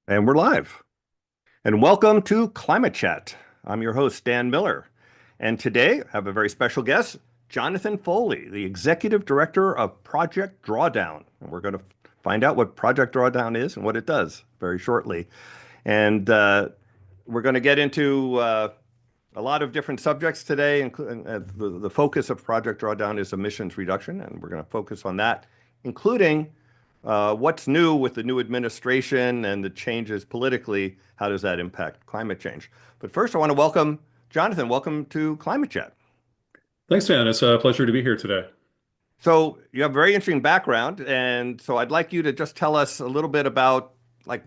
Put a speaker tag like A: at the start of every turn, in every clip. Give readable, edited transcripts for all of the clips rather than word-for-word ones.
A: And we're live. And welcome to Climate Chat. I'm your host, Dan Miller. And today I have a very special guest, Jonathan Foley, the Executive Director of Project Drawdown. And we're going to find out what Project Drawdown is and what it does very shortly. And we're going to get into a lot of different subjects today. Including the focus of Project Drawdown is emissions reduction, and we're going to focus on that, including what's new with the new administration and the changes politically. How does that impact climate change? But first, I want to welcome Jonathan. Welcome to Climate Chat.
B: Thanks, man. It's a pleasure to be here today.
A: So you have a very interesting background, and so I'd like you to just tell us a little bit about like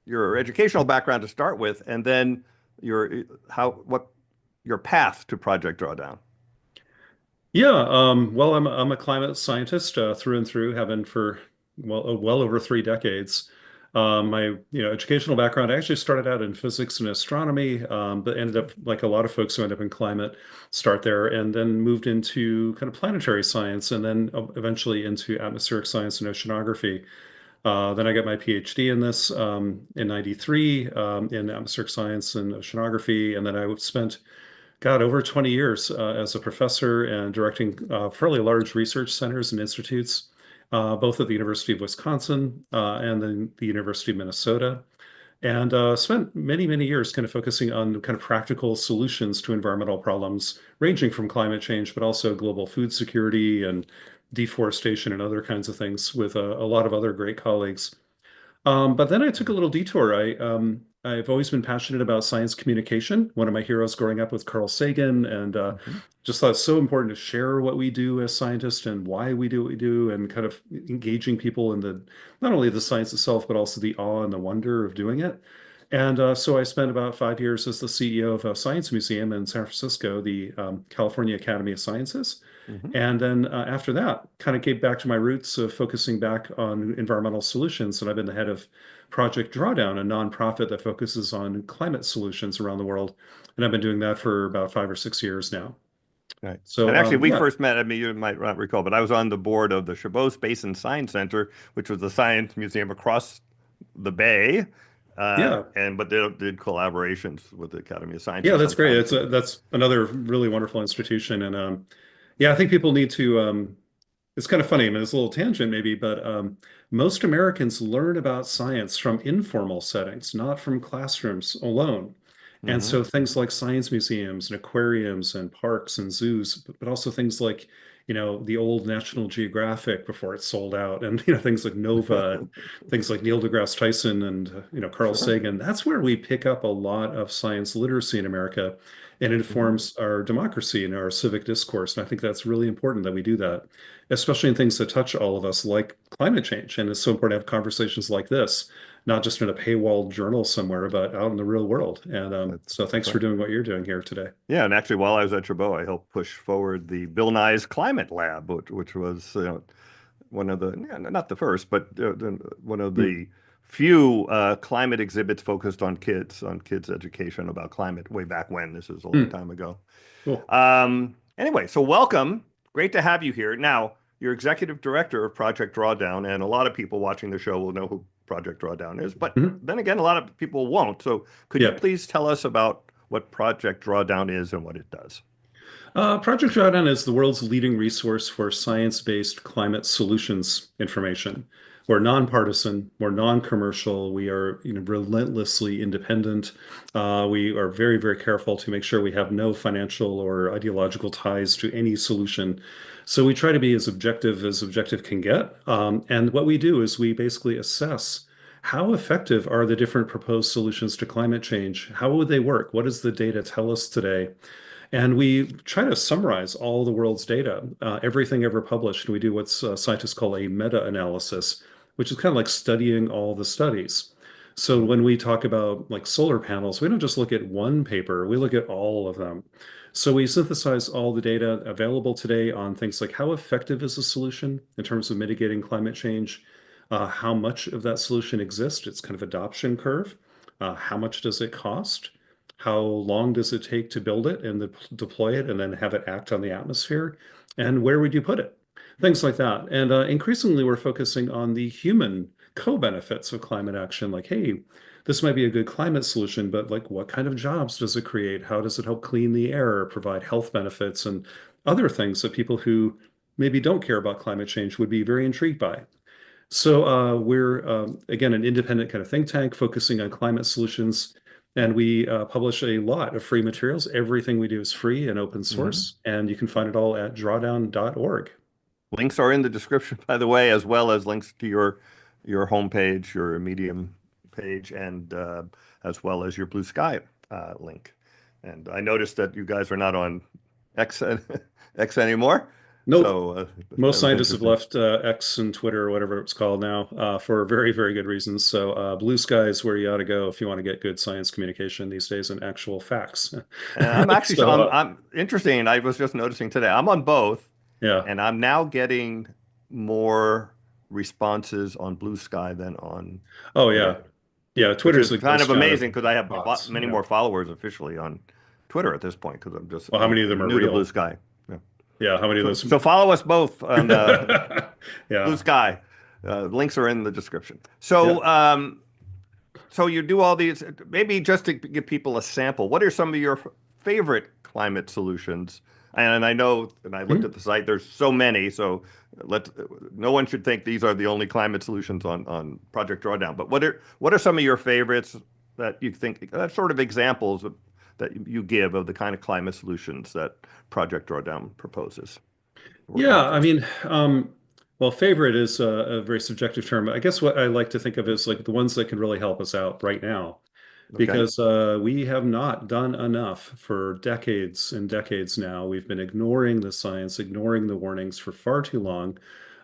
A: your educational background to start with, and then what your path to Project Drawdown.
B: Yeah, well, I'm a climate scientist through and through, have been for well over 3 decades. My educational background, I actually started out in physics and astronomy, but ended up like a lot of folks who end up in climate, start there, and then moved into kind of planetary science, and then eventually into atmospheric science and oceanography. Then I got my PhD in this in '93 in atmospheric science and oceanography, and then I spent God, over 20 years as a professor and directing fairly large research centers and institutes, both at the University of Wisconsin and then the University of Minnesota, and spent many, many years kind of focusing on kind of practical solutions to environmental problems, ranging from climate change, but also global food security and deforestation and other kinds of things with a lot of other great colleagues. But then I took a little detour. I've always been passionate about science communication. One of my heroes growing up was Carl Sagan, and
A: Mhm.
B: just thought it's so important to share what we do as scientists and why we do what we do, and kind of engaging people in the not only the science itself, but also the awe and the wonder of doing it. And so I spent about 5 years as the CEO of a science museum in San Francisco, the California Academy of Sciences.
A: Mhm.
B: And then after that, kind of came back to my roots of focusing back on environmental solutions. And I've been the head of Project Drawdown, a nonprofit that focuses on climate solutions around the world. And I've been doing that for about 5 or 6 years now.
A: Right. And
B: So
A: actually, we
B: yeah,
A: first met, I mean, you might not recall, but I was on the board of the Chabot Space and Science Center, which was a science museum across the bay.
B: yeah,
A: But they did collaborations with the Academy of
B: yeah,
A: Sciences
B: that's great.
A: sometimes. And
B: That's another really wonderful institution. And yeah, I think people need to it's kind of funny. I mean, it's a little tangent maybe, but most Americans learn about science from informal settings, not from classrooms alone. And
A: hmm
B: so things like science museums and aquariums and parks and zoos, but also things like, the old National Geographic before it sold out, and things like Nova and things like Neil deGrasse Tyson and Carl
A: Sure.
B: Sagan. That's where we pick up a lot of science literacy in America, and it
A: hmm
B: informs our democracy and our civic discourse. And I think that's really important that we do that, especially in things that touch all of us, like climate change. And it's so important to have conversations like this, not just in a paywalled journal somewhere, but out in the real world. And so
A: That's
B: thanks for
A: right.
B: doing what you're doing here today.
A: Yeah, and actually, while I was at Chabot, I helped push forward the Bill Nye's Climate Lab, which was one of the, yeah, not the first, but one of
B: Hmm.
A: the few climate exhibits focused on kids' education about climate way back when. This is a long
B: Hmm.
A: time ago.
B: Cool.
A: Anyway, so welcome. Great to have you here. Now, you're executive director of Project Drawdown, and a lot of people watching the show will know who Project Drawdown is, but
B: Mhm.
A: then again, a lot of people won't. So could you
B: Yeah.
A: please tell us about what Project Drawdown is and what it does?
B: Project Drawdown is the world's leading resource for science-based climate solutions information. We're nonpartisan, we're non-commercial, we are relentlessly independent. We are very, very careful to make sure we have no financial or ideological ties to any solution. So we try to be as objective can get. And what we do is we basically assess how effective are the different proposed solutions to climate change? How would they work? What does the data tell us today? And we try to summarize all the world's data, everything ever published. We do what scientists call a meta-analysis, which is kind of like studying all the studies. So when we talk about like solar panels, we don't just look at one paper, we look at all of them. So we synthesize all the data available today on things like how effective is a solution in terms of mitigating climate change, how much of that solution exists, its kind of adoption curve, how much does it cost, how long does it take to build it and deploy it and then have it act on the atmosphere? And where would you put it? Things like that. And increasingly, we're focusing on the human co-benefits of climate action. Like, hey, this might be a good climate solution, but like what kind of jobs does it create? How does it help clean the air, provide health benefits, and other things that people who maybe don't care about climate change would be very intrigued by? So we're again an independent kind of think tank focusing on climate solutions, and we publish a lot of free materials. Everything we do is free and open
A: Mhm.
B: source, and you can find it all at drawdown.org.
A: Links are in the description, by the way, as well as links to your homepage, your Medium page, and as well as your Blue Sky link. And I noticed that you guys are not on X X anymore,
B: Nope.
A: so
B: Most
A: that was
B: scientists have
A: interesting.
B: left X and Twitter or whatever it's called now for very, very good reasons. So Blue Sky is where you ought to go if you want to get good science communication these days and actual facts.
A: And I'm actually
B: So
A: I'm interesting. I was just noticing today. I'm on both,
B: yeah.
A: and I'm now getting more responses on Blue Sky than on
B: Oh yeah.
A: Twitter,
B: Yeah.
A: which
B: Twitter's
A: is
B: the
A: kind
B: ghost
A: of
B: town of
A: amazing because I have
B: bots.
A: many
B: Yeah.
A: more followers officially on Twitter at this point because
B: Well, how many of them
A: I'm
B: are
A: new to Blue
B: real?
A: Sky. Yeah.
B: Yeah. How many of
A: So
B: those?
A: so follow us both on Blue
B: Yeah.
A: Sky. Links are in the description.
B: Yeah.
A: So you do all these, maybe just to give people a sample, what are some of your favorite climate solutions? And I know, and I looked
B: Mhm.
A: at the site, there's so many, so let no one should think these are the only climate solutions on Project Drawdown. But what are some of your favorites that you think, sort of examples that you give of the kind of climate solutions that Project Drawdown proposes or
B: Yeah, I
A: offers?
B: mean, well, favorite is a very subjective term. I guess what I like to think of is like the ones that can really help us out right now,
A: Okay.
B: because we have not done enough for decades and decades now. We've been ignoring the science, ignoring the warnings for far too long,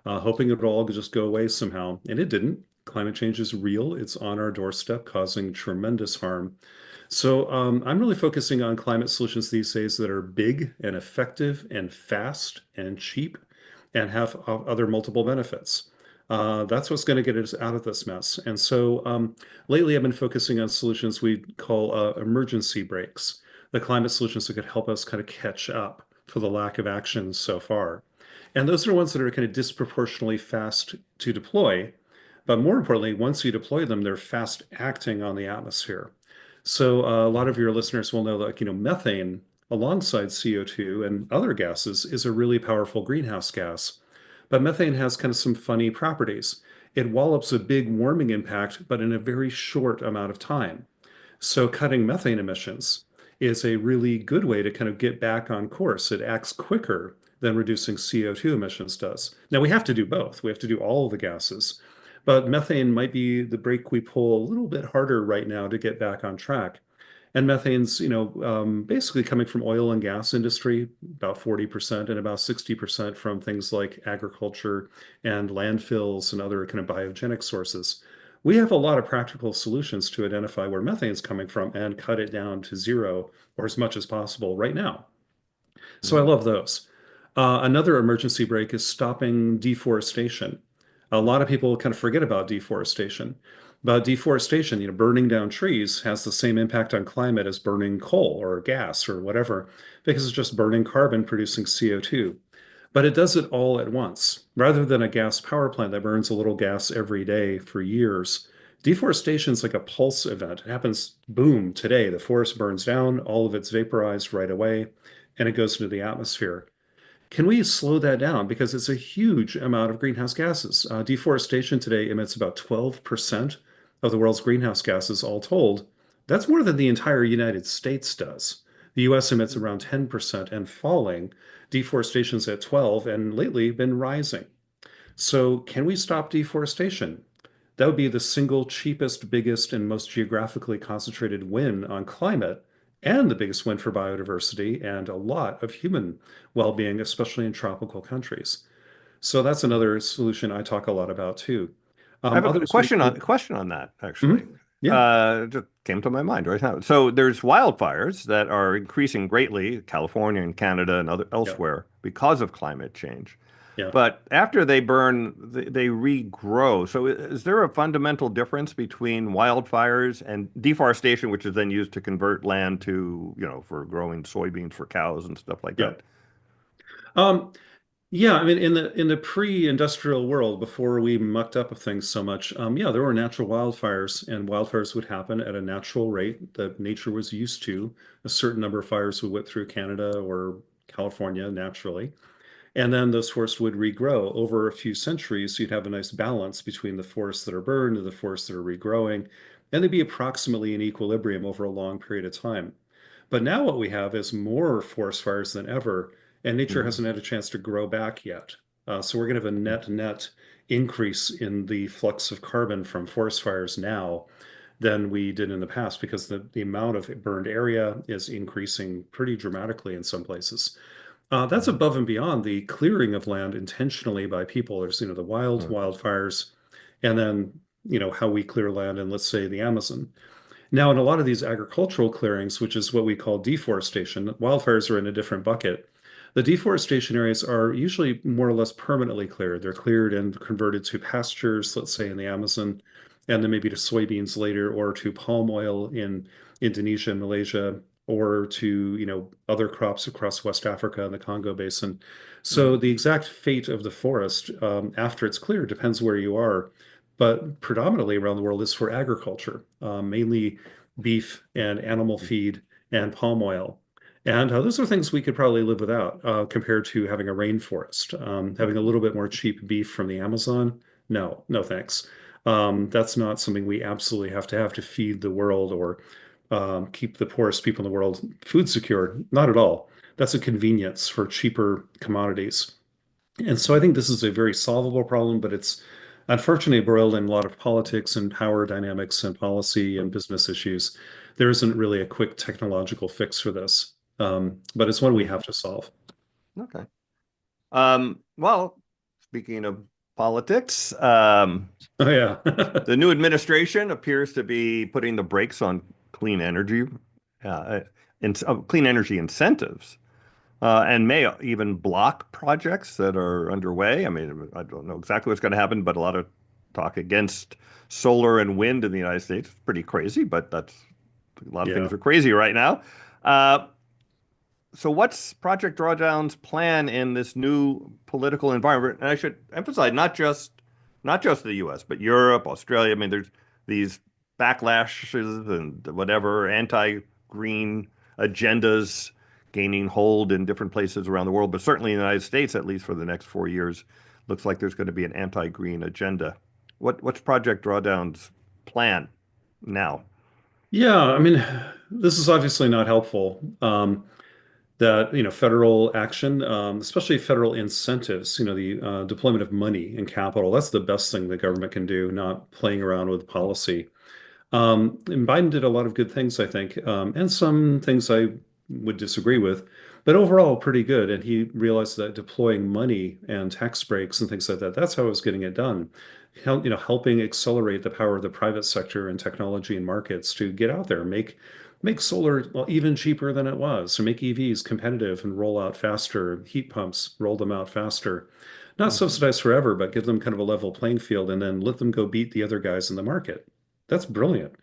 B: hoping it would all just go away somehow, and it didn't. Climate change is real. It's on our doorstep, causing tremendous harm. So I'm really focusing on climate solutions these days that are big and effective and fast and cheap and have other multiple benefits. That's what's going to get us out of this mess. And so lately I've been focusing on solutions we call emergency brakes, the climate solutions that could help us kind of catch up for the lack of action so far. And those are ones that are kind of disproportionately fast to deploy. But more importantly, once you deploy them, they're fast acting on the atmosphere. So a lot of your listeners will know that, methane alongside CO2 and other gases is a really powerful greenhouse gas. But methane has kind of some funny properties. It wallops a big warming impact, but in a very short amount of time. So cutting methane emissions is a really good way to kind of get back on course. It acts quicker than reducing CO2 emissions does. Now we have to do both. We have to do all of the gases. But methane might be the brake we pull a little bit harder right now to get back on track. And methane's, basically coming from oil and gas industry, about 40%, and about 60% from things like agriculture and landfills and other kind of biogenic sources. We have a lot of practical solutions to identify where methane's coming from and cut it down to zero or as much as possible right now. So I
A: Mhm.
B: love those. Another emergency brake is stopping deforestation. A lot of people kind of forget about deforestation. But deforestation, burning down trees has the same impact on climate as burning coal or gas or whatever, because it's just burning carbon producing CO2. But it does it all at once. Rather than a gas power plant that burns a little gas every day for years, deforestation is like a pulse event. It happens, boom, today. The forest burns down, all of it's vaporized right away, and it goes into the atmosphere. Can we slow that down? Because it's a huge amount of greenhouse gases. Deforestation today emits about 12% of the world's greenhouse gases, all told. That's more than the entire United States does. The US emits around 10% and falling. Deforestation's at 12 and lately been rising. So, can we stop deforestation? That would be the single cheapest, biggest, and most geographically concentrated win on climate, and the biggest win for biodiversity and a lot of human well-being, especially in tropical countries. So that's another solution I talk a lot about too.
A: I have a
B: Others would include,
A: question on that actually.
B: Mhm. Yeah,
A: Just came to my mind right now. So there's wildfires that are increasing greatly, California and Canada and other
B: yeah,
A: elsewhere because of climate change.
B: yeah.
A: But after they burn, they regrow. So is there a fundamental difference between wildfires and deforestation, which is then used to convert land to, for growing soybeans for cows and stuff like
B: Yeah.
A: that?
B: Um, Yeah, I mean, in the pre-industrial world, before we mucked up with things so much, yeah, there were natural wildfires, and wildfires would happen at a natural rate that nature was used to. A certain number of fires would whip through Canada or California naturally. And then those forests would regrow over a few centuries. So you'd have a nice balance between the forests that are burned and the forests that are regrowing. And they'd be approximately in equilibrium over a long period of time. But now what we have is more forest fires than ever, and nature
A: Mhm.
B: hasn't had a chance to grow back yet. So we're going to have a net increase in the flux of carbon from forest fires now than we did in the past because the amount of burned area is increasing pretty dramatically in some places. That's
A: Mhm.
B: above and beyond the clearing of land intentionally by people. There's, the wildfires, and then, how we clear land in, let's say, the Amazon. Now, in a lot of these agricultural clearings, which is what we call deforestation, wildfires are in a different bucket. The deforestation areas are usually more or less permanently cleared. They're cleared and converted to pastures, let's say in the Amazon, and then maybe to soybeans later, or to palm oil in Indonesia and Malaysia, or to, other crops across West Africa and the Congo Basin. So
A: Mhm.
B: the exact fate of the forest after it's cleared depends where you are, but predominantly around the world is for agriculture, mainly beef and animal
A: Mhm.
B: feed and palm oil. And those are things we could probably live without compared to having a rainforest. Having a
A: Mhm.
B: little bit more cheap beef from the Amazon, no, no thanks. That's not something we absolutely have to feed the world or keep the poorest people in the world food secure. Not at all. That's a convenience for cheaper commodities. And so I think this is a very solvable problem, but it's unfortunately embroiled in a lot of politics and power dynamics and policy and business issues. There isn't really a quick technological fix for this, but it's one we
A: Mhm.
B: have to solve.
A: Okay. Well, speaking of politics,
B: Oh, yeah.
A: the new administration appears to be putting the brakes on clean energy, uh, clean energy incentives, and may even block projects that are underway. I mean, I don't know exactly what's going to happen, but a lot of talk against solar and wind in the United States. It's pretty crazy, but that's a lot of
B: Yeah.
A: things are crazy right now. Uh, so what's Project Drawdown's plan in this new political environment? And I should emphasize not just the US, but Europe, Australia. I mean, there's these backlashes and whatever anti-green agendas gaining hold in different places around the world, but certainly in the United States, at least for the next 4 years, looks like there's going to be an anti-green agenda. What's Project Drawdown's plan now?
B: Yeah. I mean, this is obviously not helpful. That, federal action, especially federal incentives, the deployment of money and capital, that's the best thing the government can do, not playing around with policy. And Biden did a lot of good things, I think, and some things I would disagree with, but overall pretty good. And he realized that deploying money and tax breaks and things like that, that's how it was getting it done. Helping accelerate the power of the private sector and technology and markets to get out there, make solar well, even cheaper than it was, or make EVs competitive and roll out faster, heat pumps, roll them out faster. Not
A: Mhm.
B: subsidize forever, but give them kind of a level playing field and then let them go beat the other guys in the market. That's brilliant.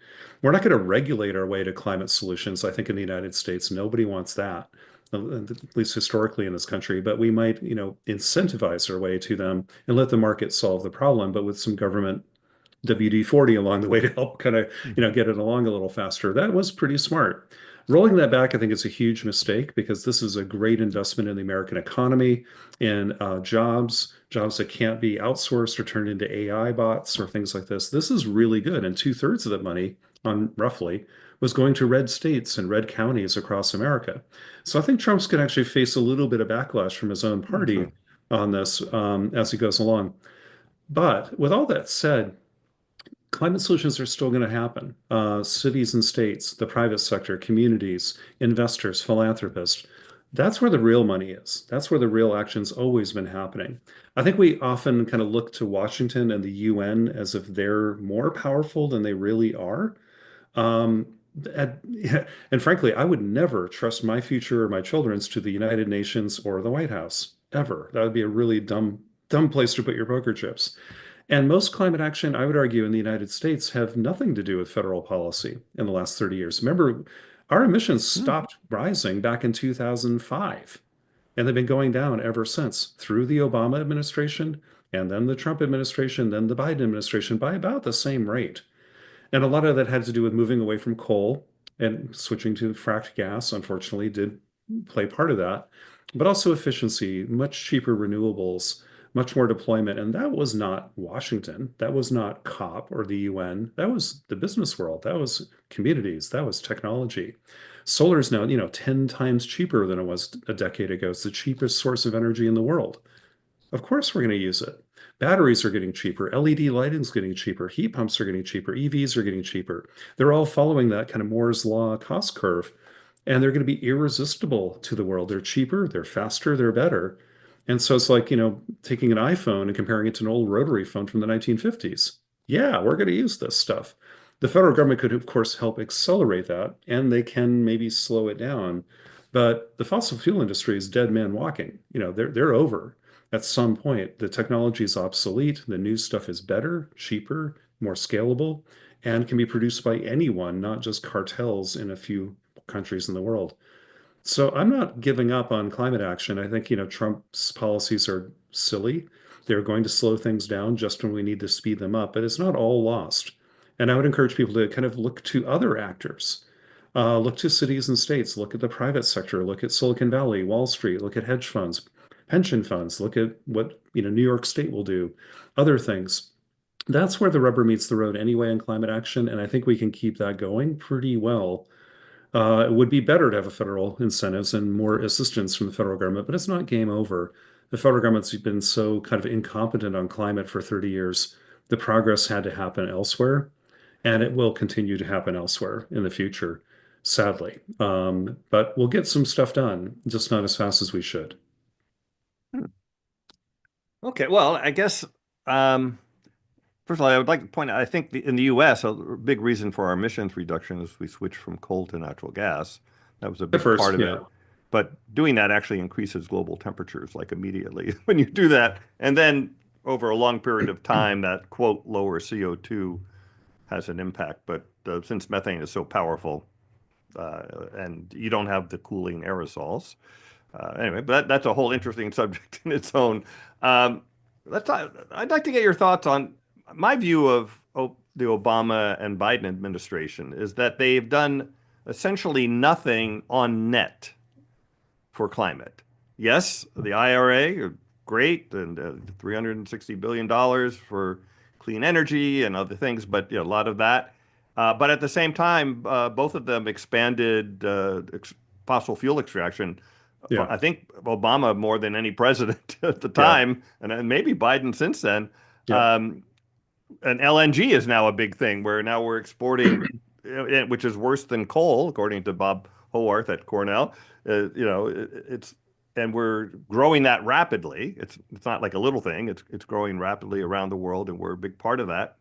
B: We're not going to regulate our way to climate solutions. I think in the United States, nobody wants that, at least historically in this country. But we might, incentivize our way to them and let the market solve the problem, but with some government WD-40 along the way to help kind of,
A: Mhm.
B: get it along a little faster. That was pretty smart. Rolling that back, I think, is a huge mistake because this is a great investment in the American economy and jobs that can't be outsourced or turned into AI bots or things like this. This is really good. And two-thirds of the money, on roughly, was going to red states and red counties across America. So I think Trump's going to actually face a little bit of backlash from his own
A: Mhm.
B: party on this as he goes along. But with all that said, climate solutions are still going to happen. Cities and states, the private sector, communities, investors, philanthropists. That's where the real money is. That's where the real action's always been happening. I think we often kind of look to Washington and the UN as if they're more powerful than they really are. Um, and, and frankly, I would never trust my future or my children's to the United Nations or the White House, ever. That would be a really dumb place to put your poker chips. And most climate action, I would argue, in the United States have nothing to do with federal policy in the last 30 years. Remember, our emissions
A: Hmm.
B: stopped rising back in 2005. And they've been going down ever since through the Obama administration and then the Trump administration, then the Biden administration by about the same rate. And a lot of that had to do with moving away from coal and switching to fracked gas, unfortunately, did play part of that. But also efficiency, much cheaper renewables, much more deployment. And that was not Washington. That was not COP or the UN. That was the business world. That was communities. That was technology. Solar is now, 10 times cheaper than it was a decade ago. It's the cheapest source of energy in the world. Of course, we're going to use it. Batteries are getting cheaper. LED lighting is getting cheaper. Heat pumps are getting cheaper. EVs are getting cheaper. They're all following that kind of Moore's Law cost curve, and they're going to be irresistible to the world. They're cheaper, they're faster, they're better. And so it's like, taking an iPhone and comparing it to an old rotary phone from the 1950s. Yeah, we're going to use this stuff. The federal government could, of course, help accelerate that, and they can maybe slow it down. But the fossil fuel industry is dead man walking. They're over at some point. The technology is obsolete. The new stuff is better, cheaper, more scalable, and can be produced by anyone, not just cartels in a few countries in the world. So I'm not giving up on climate action. I think, Trump's policies are silly. They're going to slow things down just when we need to speed them up, but it's not all lost. And I would encourage people to kind of look to other actors. Look to cities and states, look at the private sector, look at Silicon Valley, Wall Street, look at hedge funds, pension funds, look at what, New York State will do, other things. That's where the rubber meets the road anyway in climate action, and I think we can keep that going pretty well. It would be better to have a federal incentives and more assistance from the federal government, but it's not game over. The federal government's been so kind of incompetent on climate for 30 years. The progress had to happen elsewhere, and it will continue to happen elsewhere in the future, sadly. But we'll get some stuff done, just not as fast as we should.
A: Hmm. Okay, well, I guess um, first of all, I would like to point out, I think in the US, a big reason for our emissions reduction is we switched from coal to natural gas. That was a
B: At
A: big part
B: first,
A: of
B: yeah,
A: it. But doing that actually increases global temperatures like immediately when you do that. And then over a long period of time, that quote, lower CO2 has an impact. But since methane is so powerful and you don't have the cooling aerosols, anyway, but that's a whole interesting subject in its own. Um, I'd like to get your thoughts on my view of the Obama and Biden administration is that they've done essentially nothing on net for climate. Yes, the IRA are great and $360 billion for clean energy and other things, but a lot of that. But at the same time, both of them expanded fossil fuel extraction.
B: yeah,
A: I think Obama more than any president at the
B: yeah,
A: time, and maybe Biden since then.
B: yeah,
A: Um, and LNG is now a big thing where now we're exporting, which is worse than coal, according to Bob Howarth at Cornell. It's and we're growing that rapidly. It's not like a little thing. It's growing rapidly around the world, and we're a big part of that.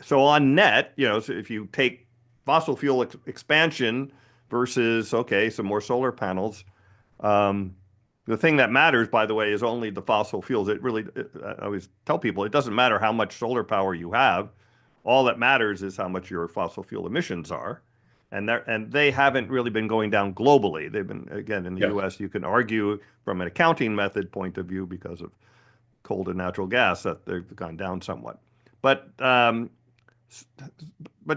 A: So on net, so if you take fossil fuel expansion versus okay, some more solar panels, um, the thing that matters, by the way, is only the fossil fuels. I always tell people it doesn't matter how much solar power you have. All that matters is how much your fossil fuel emissions are. And they haven't really been going down globally. They've been, again, in the
B: yeah.
A: US, you can argue from an accounting method point of view because of coal and natural gas that they've gone down somewhat. But but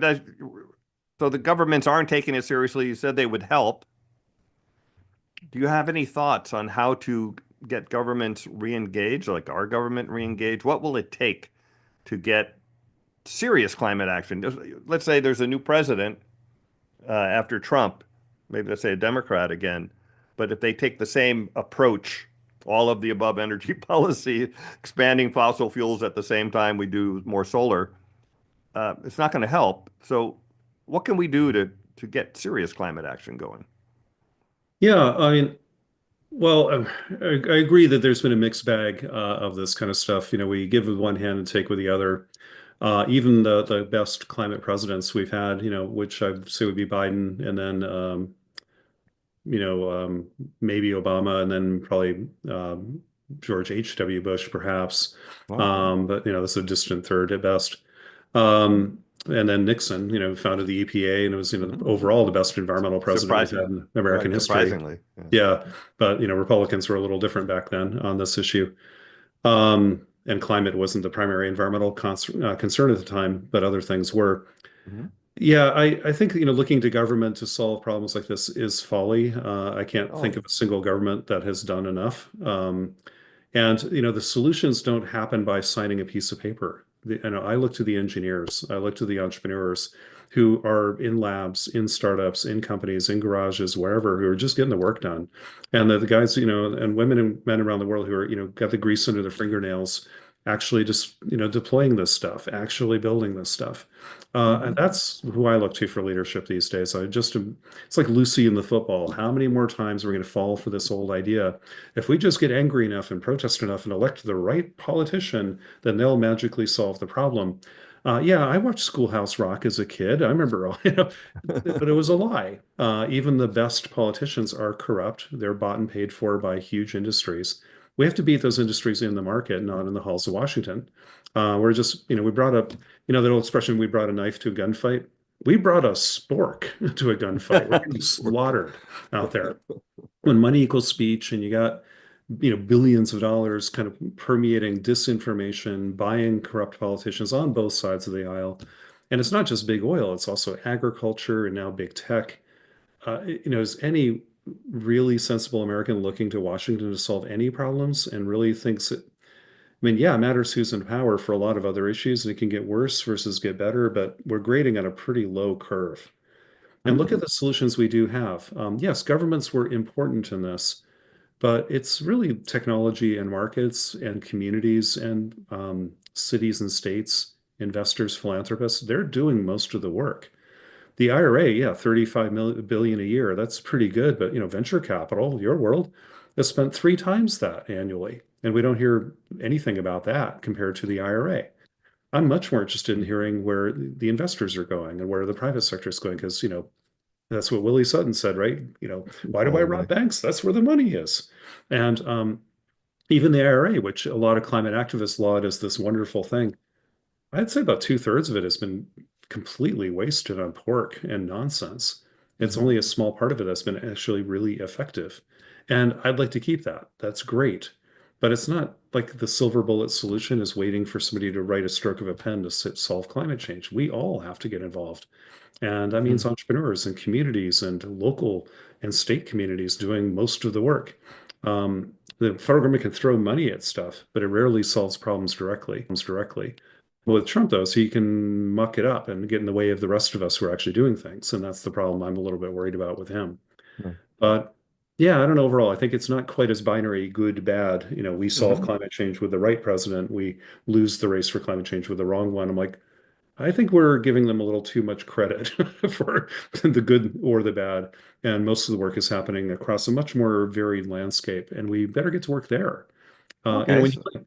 A: as, so the governments aren't taking it seriously. You said they would help. Do you have any thoughts on how to get governments re-engaged, like our government re-engaged? What will it take to get serious climate action? Let's say there's a new president after Trump, maybe let's say a Democrat again, but if they take the same approach, all of the above energy policy, expanding fossil fuels at the same time we do more solar, it's not going to help. So what can we do to get serious climate action going?
B: Yeah, I mean, well, I agree that there's been a mixed bag of this kind of stuff. We give with one hand and take with the other. Even the best climate presidents we've had, which I'd say would be Biden, and then maybe Obama, and then probably George H.W. Bush, perhaps.
A: Wow.
B: But this is a distant third at best. Um, And then Nixon, founded the EPA, and it was, overall the best environmental president we've
A: Surprising,
B: had in American
A: right?
B: history.
A: Surprisingly, yeah.
B: Yeah, but Republicans were a little different back then on this issue. And climate wasn't the primary environmental concern at the time, but other things were.
A: Mhm.
B: Yeah, I think looking to government to solve problems like this is folly. I can't think
A: Oh,
B: of a single government that has done enough. And the solutions don't happen by signing a piece of paper. I look to the engineers, I look to the entrepreneurs who are in labs, in startups, in companies, in garages, wherever, who are just getting the work done. And the guys, and women and men around the world who are, got the grease under their fingernails, actually just, deploying this stuff, actually building this stuff. And
A: mhm.
B: that's who I look to for leadership these days. It's like Lucy in the football. How many more times are we going to fall for this old idea? If we just get angry enough and protest enough and elect the right politician, then they'll magically solve the problem. Yeah, I watched Schoolhouse Rock as a kid. I remember, but it was a lie. Even the best politicians are corrupt. They're bought and paid for by huge industries. We have to beat those industries in the market, not in the halls of Washington. We're just, we brought up, that old expression, we brought a knife to a gunfight. We brought a spork to a gunfight. We're getting slaughtered out there when money equals speech and you got billions of dollars kind of permeating disinformation, buying corrupt politicians on both sides of the aisle. And it's not just big oil, it's also agriculture and now big tech. Is any really sensible American looking to Washington to solve any problems and really thinks that, yeah, it matters who's in power for a lot of other issues and it can get worse versus get better, but we're grading on a pretty low curve. And look at
A: Mhm.
B: the solutions we do have. Yes, governments were important in this, but it's really technology and markets and communities and cities and states, investors, philanthropists. They're doing most of the work. The IRA, yeah, 35 billion a year. That's pretty good. But venture capital, your world, has spent three times that annually. And we don't hear anything about that compared to the IRA. I'm much more interested in hearing where the investors are going and where the private sector is going, because that's what Willie Sutton said, right? Why do I
A: Oh
B: rob
A: my.
B: banks? That's where the money is. And even the IRA, which a lot of climate activists laud as this wonderful thing, I'd say about two-thirds of it has been completely wasted on pork and nonsense. It's
A: Mhm.
B: only a small part of it that's been actually really effective. And I'd like to keep that. That's great. But it's not like the silver bullet solution is waiting for somebody to write a stroke of a pen to solve climate change. We all have to get involved. And that means
A: Mhm.
B: entrepreneurs and communities and local and state communities doing most of the work. The federal government can throw money at stuff, but it rarely solves problems directly. With Trump, though, so he can muck it up and get in the way of the rest of us who are actually doing things. And that's the problem I'm a little bit worried about with him. But yeah, I don't know overall. I think it's not quite as binary, good, bad. We solve
A: Mhm.
B: climate change with the right president. We lose the race for climate change with the wrong one. I'm like, I think we're giving them a little too much credit for the good or the bad. And most of the work is happening across a much more varied landscape. And we better get to work there.
A: Okay.
B: When you play,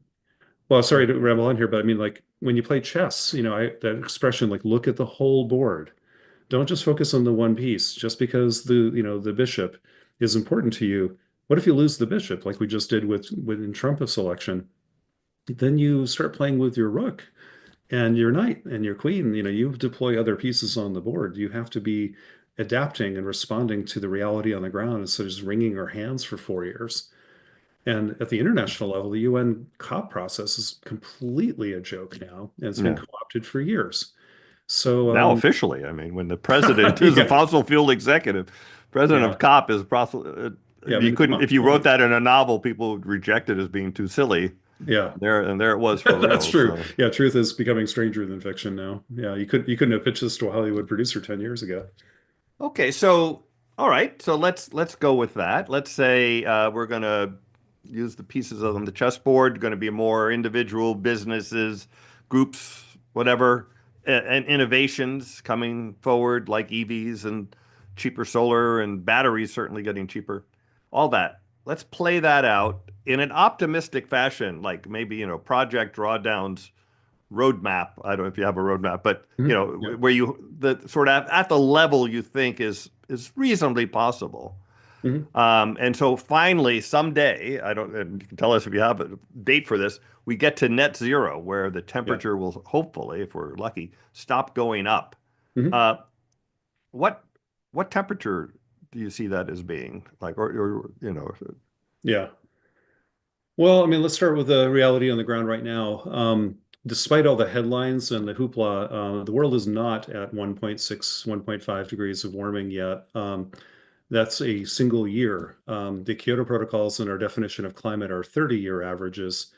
B: well, sorry
A: Yeah.
B: to ramble on here, but I mean, like when you play chess, that expression, like look at the whole board. Don't just focus on the one piece. Just because the bishop is important to you. What if you lose the bishop, like we just did with in Trump's election? Then you start playing with your rook and your knight and your queen. You deploy other pieces on the board. You have to be adapting and responding to the reality on the ground instead of just wringing our hands for 4 years. And at the international level, the UN COP process is completely a joke now, and it's been
A: Yeah.
B: co-opted for years. So,
A: Now officially, I mean, when the president is a
B: yeah,
A: fossil fuel executive, president of
B: yeah,
A: COP is
B: yeah. I
A: you
B: mean, come
A: couldn't
B: on,
A: if you wrote
B: like,
A: that in a novel, people would reject it as being too silly.
B: yeah,
A: There it was for
B: that's
A: real.
B: true.
A: So
B: Yeah, truth is becoming stranger than fiction now. Yeah, you couldn't have pitched this to a Hollywood producer 10 years ago.
A: okay, so all right, so let's go with that. Let's say we're gonna use the pieces on the chessboard. Going to be more individual businesses, groups, whatever, and innovations coming forward like EVs and cheaper solar and batteries certainly getting cheaper. All that. Let's play that out in an optimistic fashion, like maybe, Project Drawdown's roadmap. I don't know if you have a roadmap, but
B: Mhm. Yeah.
A: where you the sort of at the level you think is reasonably possible.
B: Mhm.
A: And so finally, someday, I don't, and you can tell us if you have a date for this, we get to net zero, where the
B: Yeah.
A: temperature will hopefully, if we're lucky, stop going up.
B: Mhm.
A: Uh, what what temperature do you see that as being like, or
B: Yeah. Well, I mean, let's start with the reality on the ground right now. Despite all the headlines and the hoopla, the world is not at 1.6, 1.5 degrees of warming yet. That's a single year. The Kyoto protocols and our definition of climate are 30-year averages.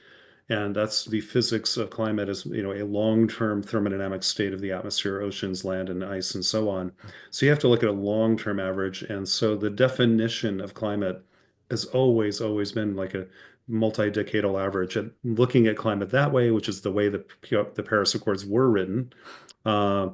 B: And that's the physics of climate is, a long-term thermodynamic state of the atmosphere, oceans, land, and ice, and so on. So you have to look at a long-term average. And so the definition of climate has always been like a multi-decadal average. And looking at climate that way, which is the way the Paris Accords were written, uh,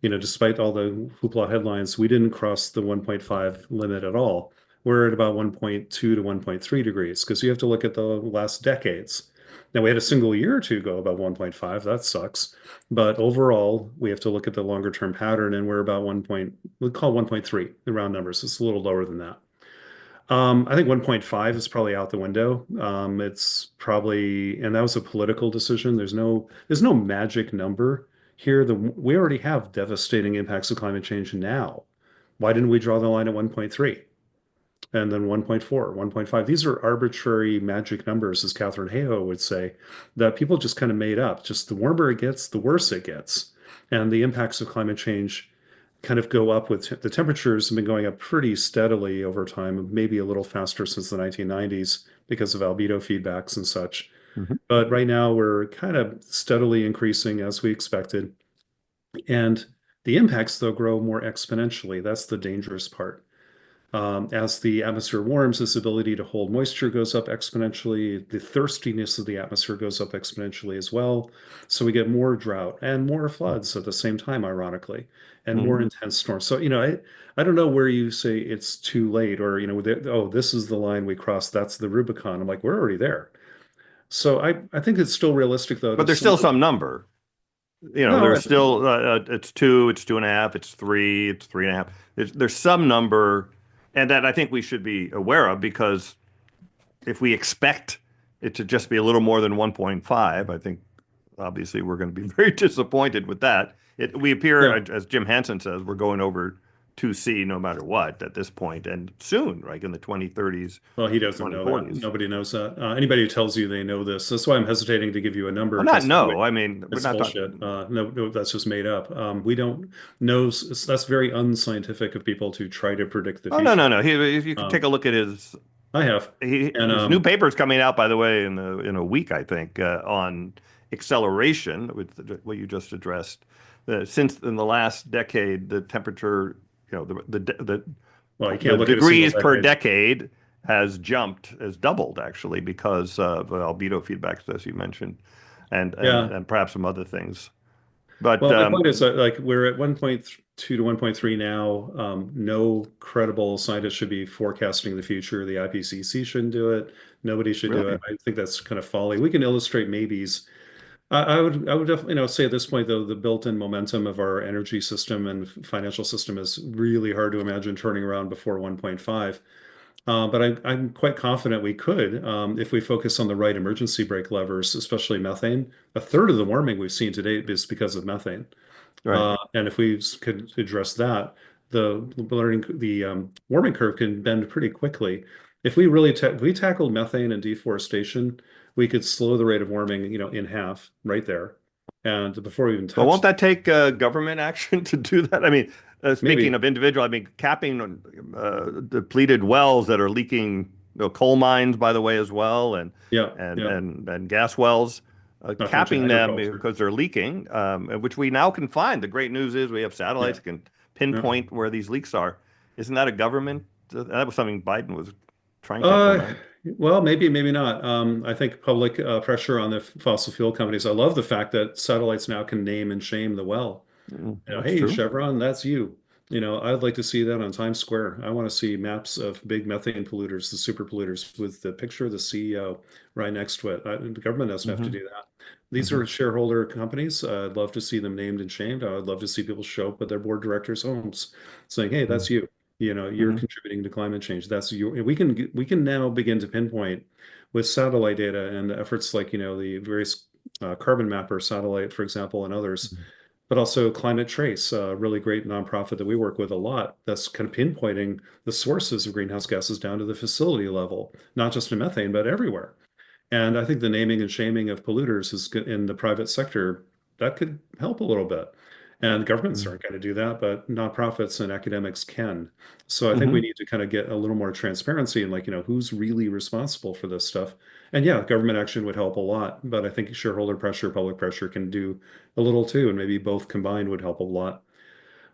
B: despite all the hoopla headlines, we didn't cross the 1.5 limit at all. We're at about 1.2 to 1.3 degrees because you have to look at the last decades. Now we had a single year or two go above 1.5. That sucks. But overall, we have to look at the longer term pattern, and we're about 1 point, we call 1.3, the round numbers. It's a little lower than that. I think 1.5 is probably out the window. It's probably, and that was a political decision. There's no magic number here. We already have devastating impacts of climate change now. Why didn't we draw the line at 1.3? And then 1.4, 1.5. These are arbitrary magic numbers, as Catherine Hayhoe would say, that people just kind of made up. Just the warmer it gets, the worse it gets. And the impacts of climate change kind of go up with the temperatures have been going up pretty steadily over time, maybe a little faster since the 1990s because of albedo feedbacks and such.
A: Mhm.
B: But right now we're kind of steadily increasing as we expected. And the impacts, though, grow more exponentially. That's the dangerous part. As the atmosphere warms, this ability to hold moisture goes up exponentially. The thirstiness of the atmosphere goes up exponentially as well. So we get more drought and more floods at the same time, ironically, and more
A: Mhm.
B: intense storms. So, I don't know where you say it's too late or, oh, this is the line we crossed. That's the Rubicon. I'm like, we're already there. So I think it's still realistic, though,
A: But
B: to
A: there's still
B: slow.
A: some number.
B: No,
A: There's still it's two, it's 2.5, it's three, it's 3.5. There's some number, and that I think we should be aware of because if we expect it to just be a little more than 1.5, I think obviously we're going to be very disappointed with that. We appear,
B: yeah.
A: as Jim Hansen says, we're going over 2C no matter what at this point, and soon, like in the 2030s,
B: Well, he doesn't know that.
A: 2040s.
B: Nobody knows that. Anybody who tells you they know this, that's why I'm hesitating to give you a number
A: Well, not
B: because
A: no. I mean, we're
B: it's
A: not
B: bullshit.
A: talking.
B: No, no, that's just made up. We don't know. That's very unscientific of people to try to predict the
A: Oh no,
B: future.
A: no, no. If you could take
B: Um,
A: a look at his
B: I have, and
A: his new paper is coming out, by the way, in a week, I think, on acceleration, with what you just addressed. Since in the last decade, the temperature,
B: well, you
A: the
B: can't look at a single
A: degrees per
B: decade.
A: decade has doubled actually because of albedo feedbacks, as you mentioned,
B: Yeah.
A: and perhaps some other things. But
B: Well, my point is that like we're at 1.2 to 1.3 now. No credible scientist should be forecasting the future. The IPCC shouldn't do it. Nobody should do it.
A: really,
B: I think that's kind of folly. We can illustrate maybes. I would definitely, say at this point, though, the built-in momentum of our energy system and financial system is really hard to imagine turning around before 1.5. But I'm quite confident we could if we focus on the right emergency brake levers, especially methane. A third of the warming we've seen to date is because of methane.
A: right.
B: And if we could address that, the warming curve can bend pretty quickly. If we really if we tackled methane and deforestation, we could slow the rate of warming, in half right there. And before we even
A: But
B: touch
A: won't
B: that,
A: that take government action to do that? I mean, speaking
B: maybe,
A: of individual, I mean, capping depleted wells that are leaking, coal mines, by the way, as well,
B: yeah, yeah,
A: and gas wells,
B: not to mention
A: capping them
B: agriculture.
A: because they're leaking, which we now can find. The great news is we have
B: Yeah,
A: satellites that can
B: yeah.
A: pinpoint where these leaks are. Isn't that a government? That was something Biden was trying to
B: Uh,
A: implement.
B: well, maybe not. I think public pressure on the fossil fuel companies. I love the fact that satellites now can name and shame the well.
A: That's
B: Hey,
A: true.
B: Chevron, that's you. I'd like to see that on Times Square. I want to see maps of big methane polluters, the super polluters, with the picture of the CEO right next to it. The government doesn't have to
A: Hmm.
B: do that. These
A: Hmm.
B: are shareholder companies. I'd love to see them named and shamed. I'd love to see people show up at their board directors' homes saying, hey, that's you. You're
A: Hmm.
B: contributing to climate change. We can now begin to pinpoint with satellite data and efforts like, the various carbon mapper satellite, for example, and others, but also Climate Trace, a really great nonprofit that we work with a lot, that's kind of pinpointing the sources of greenhouse gases down to the facility level, not just in methane, but everywhere. And I think the naming and shaming of polluters in the private sector, that could help a little bit. And governments aren't going to do that, but nonprofits and academics can. So I think we
A: Hmm.
B: need to kind of get a little more transparency in, like, who's really responsible for this stuff. And yeah, government action would help a lot, but I think shareholder pressure, public pressure can do a little too, and maybe both combined would help a lot.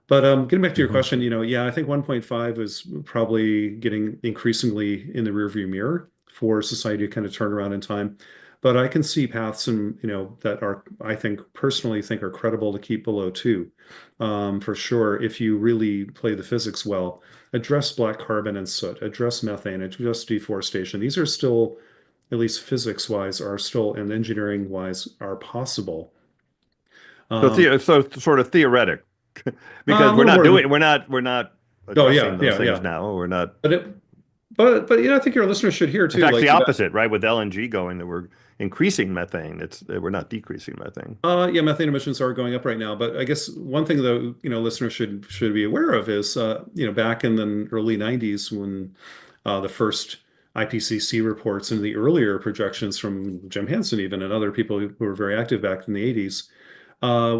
B: But getting back to your
A: Hmm.
B: question, yeah, I think 1.5 is probably getting increasingly in the rearview mirror for society to kind of turn around in time. But I can see paths and that are, I think, personally think are credible to keep below two, for sure. If you really play the physics well, address black carbon and soot, address methane, address deforestation. These are still, at least physics wise, are still and engineering wise are possible. Um,
A: So sort of theoretic, because
B: a little more than,
A: we're not
B: oh yeah,
A: addressing those
B: yeah,
A: things
B: yeah.
A: now. We're not.
B: But but I think your listeners should hear
A: In
B: too,
A: fact, it's
B: like
A: the opposite, right? With LNG going, that we're increasing methane. It's we're not decreasing methane.
B: yeah, methane emissions are going up right now. But I guess one thing though, listeners should be aware of is back in the early 90s when the first IPCC reports and the earlier projections from Jim Hansen even and other people who were very active back in the 80s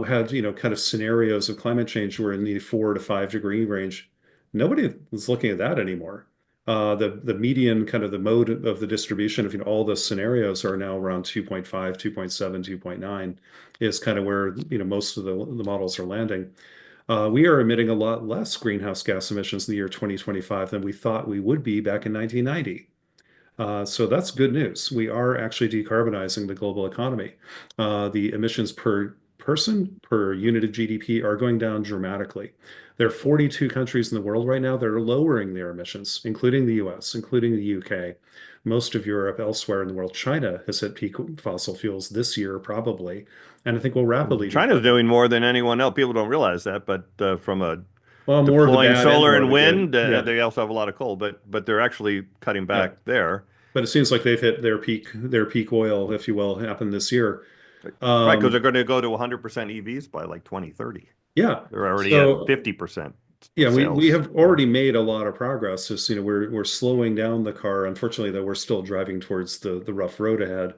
B: had kind of scenarios of climate change were in the 4 to 5 degree range. Nobody is looking at that anymore. The median kind of the mode of the distribution of all the scenarios are now around 2.5, 2.7, 2.9 is kind of where most of the models are landing. We are emitting a lot less greenhouse gas emissions in the year 2025 than we thought we would be back in 1990. So that's good news. We are actually decarbonizing the global economy. The emissions per person per unit of GDP are going down dramatically. There are 42 countries in the world right now that are lowering their emissions, including the US, including the UK, most of Europe, elsewhere in the world. China has hit peak fossil fuels this year, probably, and I think will rapidly
A: China's
B: decarbonize.
A: doing more than anyone else. People don't realize that, but from a
B: Well, more of the
A: deploying
B: bad and
A: solar
B: more of
A: and
B: the good.
A: wind,
B: Yeah,
A: they also have a lot of coal, but they're actually cutting
B: yeah.
A: back there.
B: But it seems like they've hit their peak oil, if you will, happened this year.
A: Right, because they're
B: Um,
A: going to go to 100% EVs by like 2030.
B: yeah.
A: They're already at
B: So
A: 50%
B: yeah, we
A: sales.
B: have already made a lot of progress. Just, we're slowing down the car. Unfortunately, though, we're still driving towards the rough road ahead.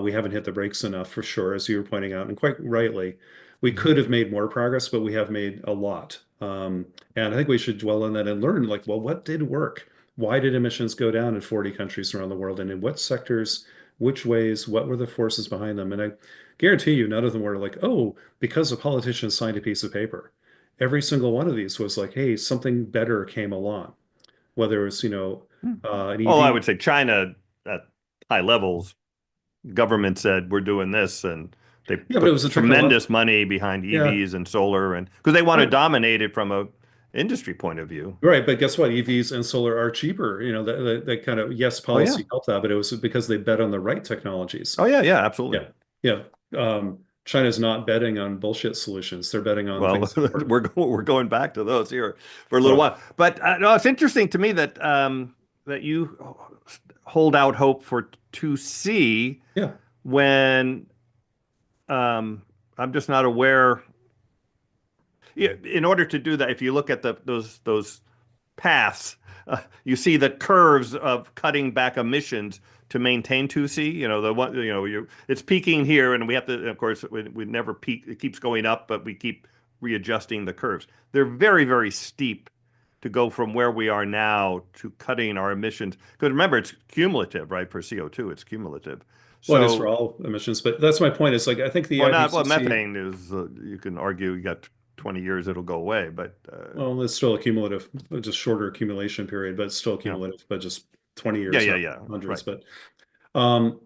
B: We haven't hit the brakes enough for sure, as you were pointing out, and quite rightly. We
A: Mhm.
B: could have made more progress, but we have made a lot. And I think we should dwell on that and learn, like, well, what did work? Why did emissions go down in 40 countries around the world? And in what sectors, which ways, what were the forces behind them? And I guarantee you, none of them were like, oh, because a politician signed a piece of paper. Every single one of these was like, hey, something better came along, whether it's,
A: Hmm.
B: an
A: Well, I
B: EV.
A: would say China at high levels, government said we're doing this, and they
B: Yeah, but it was
A: put
B: a
A: tremendous
B: technological.
A: money behind
B: Yeah,
A: EVs and solar, and because they want to
B: right.
A: dominate it from a industry point of view.
B: Right. But guess what? EVs and solar are cheaper. That kind of, yes,
A: Oh yeah.
B: policy helped that, but it was because they bet on the right technologies.
A: Oh yeah, yeah, absolutely.
B: Yeah. Yeah. China's not betting on bullshit solutions. They're betting on
A: Well,
B: things that work.
A: we're going back to those here for a little
B: Well,
A: while. But no, it's interesting to me that that you hold out hope for 2C
B: yeah.
A: when I'm just not aware. Yeah, in order to do that, if you look at those paths, you see the curves of cutting back emissions to maintain 2C. You know, the one, it's peaking here, and we have to, of course, we never peak. It keeps going up, but we keep readjusting the curves. They're very, very steep to go from where we are now to cutting our emissions. Because remember, it's cumulative, right? For CO2, it's cumulative.
B: Well, it is for
A: So,
B: all emissions, but that's my point. Is like I think the
A: well, not well,
B: IPCC,
A: methane is, you can argue you got 20 years, it'll go away, but
B: well, it's still a cumulative, just shorter accumulation period, but it's still
A: yeah.
B: cumulative, but just 20
A: Yeah,
B: years,
A: yeah,
B: not
A: yeah.
B: hundreds.
A: Right.
B: But Um,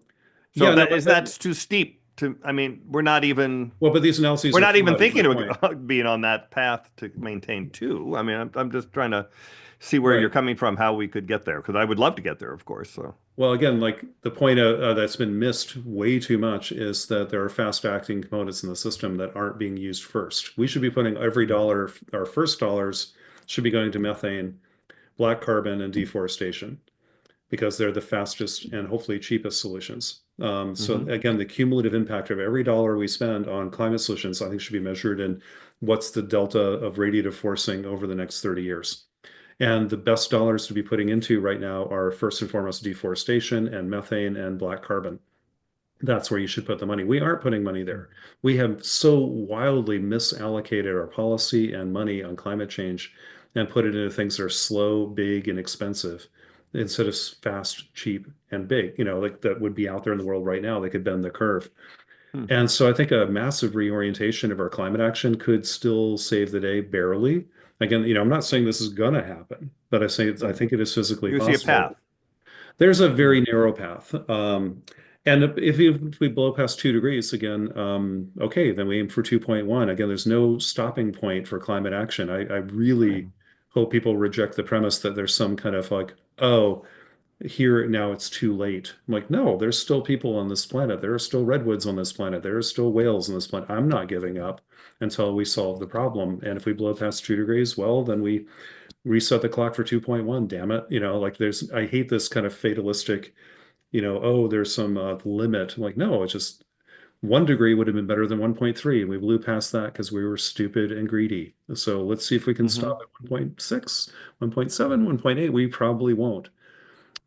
A: So
B: yeah, no,
A: that is that's too steep to, I mean,
B: well, but these analyses
A: we're
B: are
A: not even
B: flawed, is my
A: thinking
B: point.
A: of being on that path to maintain two. I mean, I'm just trying to see where you're
B: Right.
A: coming from, how we could get there, because I would love to get there, of course. So,
B: Well, again, like the point that's been missed way too much is that there are fast-acting components in the system that aren't being used first. We should be putting every dollar, our first dollars, should be going to methane, black carbon, and deforestation because they're the fastest and hopefully cheapest solutions. So
A: Hmm.
B: again, the cumulative impact of every dollar we spend on climate solutions, I think, should be measured in what's the delta of radiative forcing over the next 30 years. And the best dollars to be putting into right now are first and foremost deforestation and methane and black carbon. That's where you should put the money. We aren't putting money there. We have so wildly misallocated our policy and money on climate change and put it into things that are slow, big, and expensive instead of fast, cheap, and big, like that would be out there in the world right now. They could bend the curve.
A: Hmm.
B: And so I think a massive reorientation of our climate action could still save the day barely. Again, I'm not saying this is going to happen, but I think it is physically
A: You see a
B: possible.
A: path.
B: There's a
A: Yeah.
B: very narrow path. And if we blow past 2 degrees again, okay, then we aim for 2.1. Again, there's no stopping point for climate action. I
A: Right.
B: really hope people reject the premise that there's some kind of like, oh, here now it's too late. I'm like, no, there's still people on this planet. There are still redwoods on this planet. There are still whales on this planet. I'm not giving up until we solve the problem. And if we blow past 2 degrees, well, then we reset the clock for 2.1, damn it. Like I hate this kind of fatalistic, oh, there's some limit. I'm like, no, it's just 1 degree would have been better than 1.3. And we blew past that because we were stupid and greedy. So let's see if we can
A: Hmm.
B: stop at 1.6, 1.7, 1.8. We probably won't.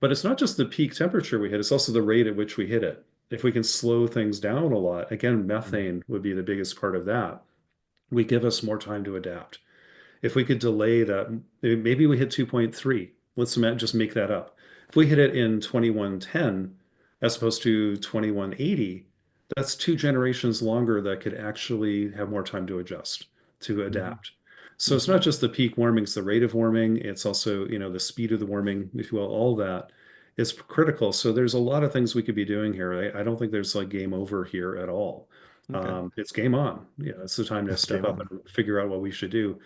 B: But it's not just the peak temperature we hit, it's also the rate at which we hit it. If we can slow things down a lot, again, methane would be the biggest part of that. We give us more time to adapt. If we could delay that, maybe we hit 2.3. Let's just make that up. If we hit it in 2110 as opposed to 2180, that's 2 generations longer that could actually have more time to adjust, to
A: Hmm.
B: adapt. So it's
A: Hmm.
B: not just the peak warming, it's the rate of warming. It's also, the speed of the warming, if you will, all that is critical. So there's a lot of things we could be doing here. I don't think there's like game over here at all.
A: Okay.
B: It's game on. It's the time to step
A: Game
B: up
A: on.
B: and figure out what we should do.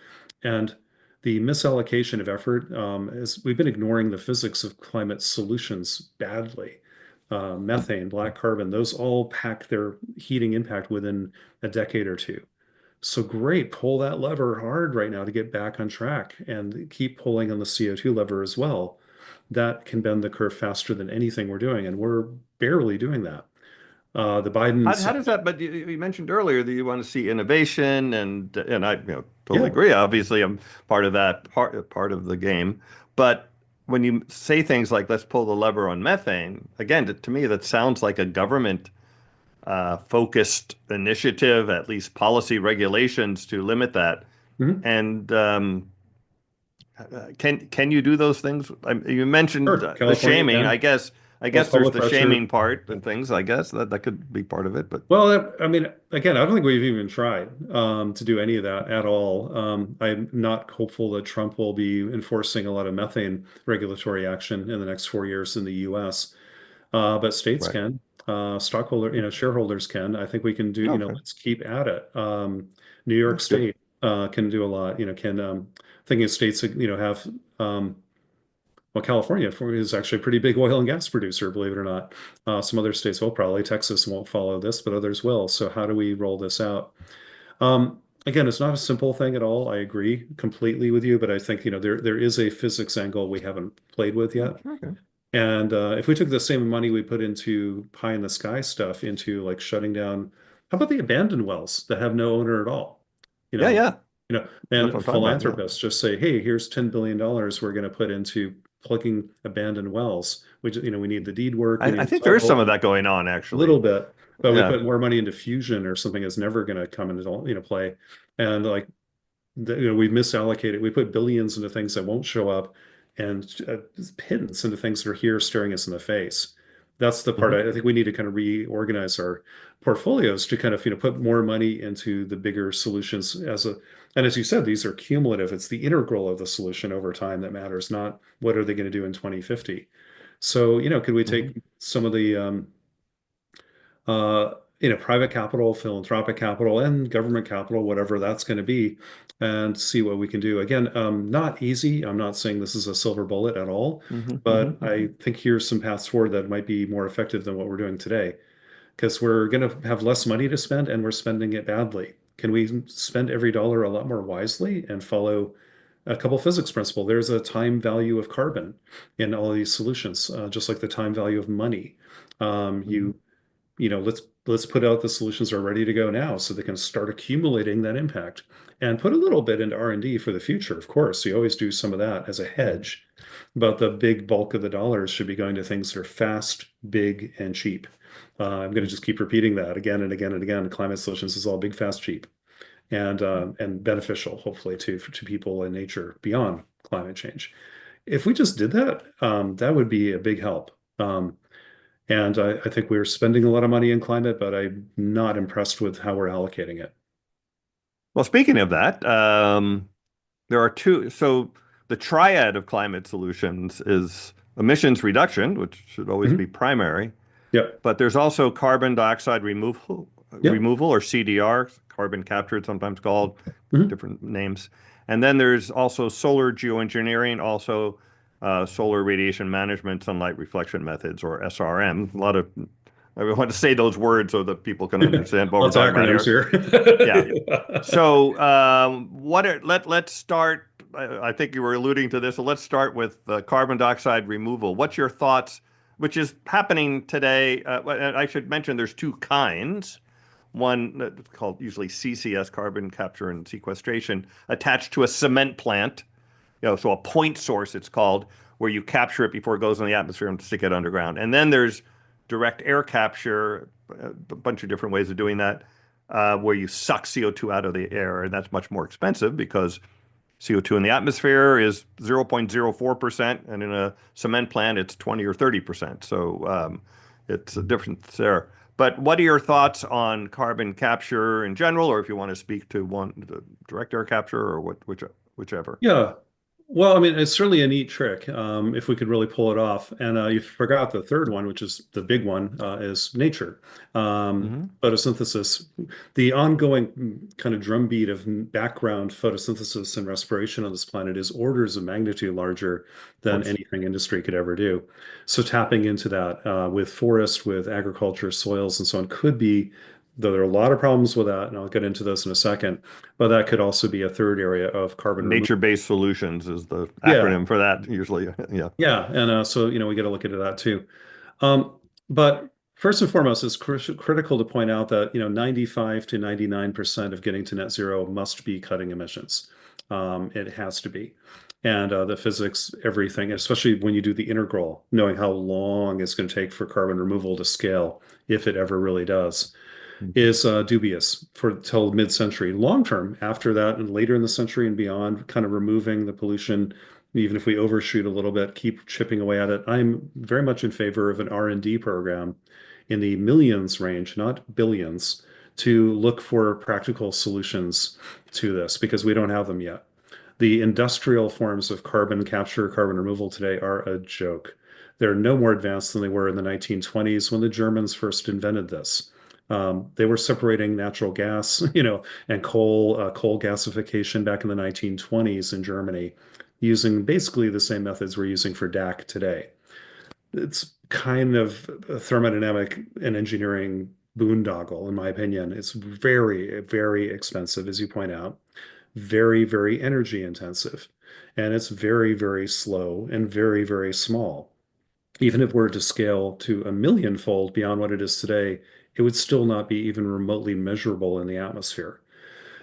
B: And the misallocation of effort is we've been ignoring the physics of climate solutions badly. Methane, black carbon, those all pack their heating impact within a decade or two. So great, pull that lever hard right now to get back on track and keep pulling on the CO2 lever as well. That can bend the curve faster than anything we're doing, and we're barely doing that. The Biden
A: How does
B: side,
A: that? But you mentioned earlier that you want to see innovation, and I totally
B: yeah.
A: agree. Obviously, I'm part of that part of the game. But when you say things like "let's pull the lever on methane," again, to me, that sounds like a government focused initiative, at least policy regulations to limit that.
B: Mhm.
A: And can you do those things? You mentioned
B: Sure,
A: the
B: California
A: shaming.
B: can. Well,
A: I guess there's
B: public
A: the
B: pressure.
A: shaming part and things. I guess that could be part of it. But
B: Well, I mean, again, I don't think we've even tried to do any of that at all. I'm not hopeful that Trump will be enforcing a lot of methane regulatory action in the next 4 years in the U.S. But states
A: right.
B: can, shareholders can. I think we can do,
A: Okay.
B: let's keep at it. New York
A: That's good.
B: State can do a lot. Can thinking of states that have um, well, California is actually a pretty big oil and gas producer, believe it or not. Some other states will probably. Texas won't follow this, but others will. So how do we roll this out? Again, it's not a simple thing at all. I agree completely with you, but I think, there is a physics angle we haven't played with yet.
A: Okay.
B: And if we took the same money we put into pie in the sky stuff into like shutting down, how about the abandoned wells that have no owner at all? You
A: Yeah,
B: know,
A: yeah. That's what
B: and
A: I'm talking about. Yeah.
B: philanthropists just say, hey, here's $10 billion we're going to put into plugging abandoned wells. We need the deed work, we
A: I
B: need the
A: think there is some
B: title,
A: of that going on,
B: a little
A: actually.
B: bit, but we
A: Yeah.
B: put more money into fusion or something that's never going to come into, play. And like we misallocated. We put billions into things that won't show up, and pittance into things that are here staring us in the face. That's the part
A: Hmm.
B: I think we need to kind of reorganize our portfolios to kind of put more money into the bigger solutions and as you said, these are cumulative. It's the integral of the solution over time that matters, not what are they going to do in 2050. So, could we
A: Hmm.
B: take some of the private capital, philanthropic capital, and government capital, whatever that's going to be, and see what we can do. Again, not easy. I'm not saying this is a silver bullet at all,
A: Hmm.
B: but
A: Hmm.
B: I think here's some paths forward that might be more effective than what we're doing today, because we're going to have less money to spend and we're spending it badly. Can we spend every dollar a lot more wisely and follow a couple physics principle. There's a time value of carbon in all these solutions, just like the time value of money. Um,
A: Mhm.
B: you let's put out the solutions that are ready to go now so they can start accumulating that impact and put a little bit into R&D for the future, of course. You always do some of that as a hedge, but the big bulk of the dollars should be going to things that are fast, big, and cheap. I'm going to just keep repeating that again and again and again. Climate solutions is all big, fast, cheap, and beneficial, hopefully, to people and nature beyond climate change. If we just did that, that would be a big help. And I think we're spending a lot of money in climate, but I'm not impressed with how we're allocating it.
A: Well, speaking of that, there are two. So the triad of climate solutions is emissions reduction, which should always be
B: Mhm.
A: primary,
B: Yep.
A: but there's also carbon dioxide
B: Yep.
A: removal or CDR, carbon capture, it's sometimes called,
B: Mhm.
A: different names. And then there's also solar geoengineering, also solar radiation management, sunlight reflection methods, or SRM. A lot of I want to say those words so that people can understand what we're
B: Lots of
A: talking about
B: acronyms
A: here.
B: here.
A: Yeah. So, let's start. I think you were alluding to this. So let's start with carbon dioxide removal. What's your thoughts, which is happening today? I should mention there's two kinds. One that's called usually CCS, carbon capture and sequestration, attached to a cement plant. So a point source it's called, where you capture it before it goes in the atmosphere and stick it underground. And then there's direct air capture, a bunch of different ways of doing that, where you suck CO2 out of the air, and that's much more expensive because CO2 in the atmosphere is 0.04%, and in a cement plant it's 20 or 30%. So it's a difference there. But what are your thoughts on carbon capture in general, or if you want to speak to the direct air capture or whichever?
B: Yeah. Well, I mean, it's certainly a neat trick, if we could really pull it off. And you forgot the third one, which is the big one, is nature.
A: Hmm.
B: Photosynthesis, the ongoing kind of drumbeat of background photosynthesis and respiration on this planet is orders of magnitude larger
A: Of
B: than
A: course.
B: anything industry could ever do. So tapping into that with forest, with agriculture, soils, and so on could be, though there are a lot of problems with that, and I'll get into this in a second, but that could also be a third area of carbon removal.
A: Nature-based solutions is the
B: Yeah,
A: acronym for that usually. Yeah.
B: yeah, and so we got to look into that too. But first and foremost, it's critical to point out that 95 to 99% of getting to net zero must be cutting emissions. It has to be, and the physics, everything, especially when you do the integral, knowing how long it's going to take for carbon removal to scale, if it ever really does,
A: Mhm.
B: is dubious for till mid-century. Long term, after that, and later in the century and beyond, kind of removing the pollution, even if we overshoot a little bit, keep chipping away at it. I'm very much in favor of an R&D program in the millions range, not billions, to look for practical solutions to this because we don't have them yet. The industrial forms of carbon capture, carbon removal today are a joke. They're no more advanced than they were in the 1920s when the Germans first invented this. They were separating natural gas, and coal gasification back in the 1920s in Germany, using basically the same methods we're using for DAC today. It's kind of a thermodynamic and engineering boondoggle, in my opinion. It's very, very expensive, as you point out, very, very energy intensive, and it's very, very slow and very, very small. Even if we're to scale to a millionfold beyond what it is today, it would still not be even remotely measurable in the atmosphere.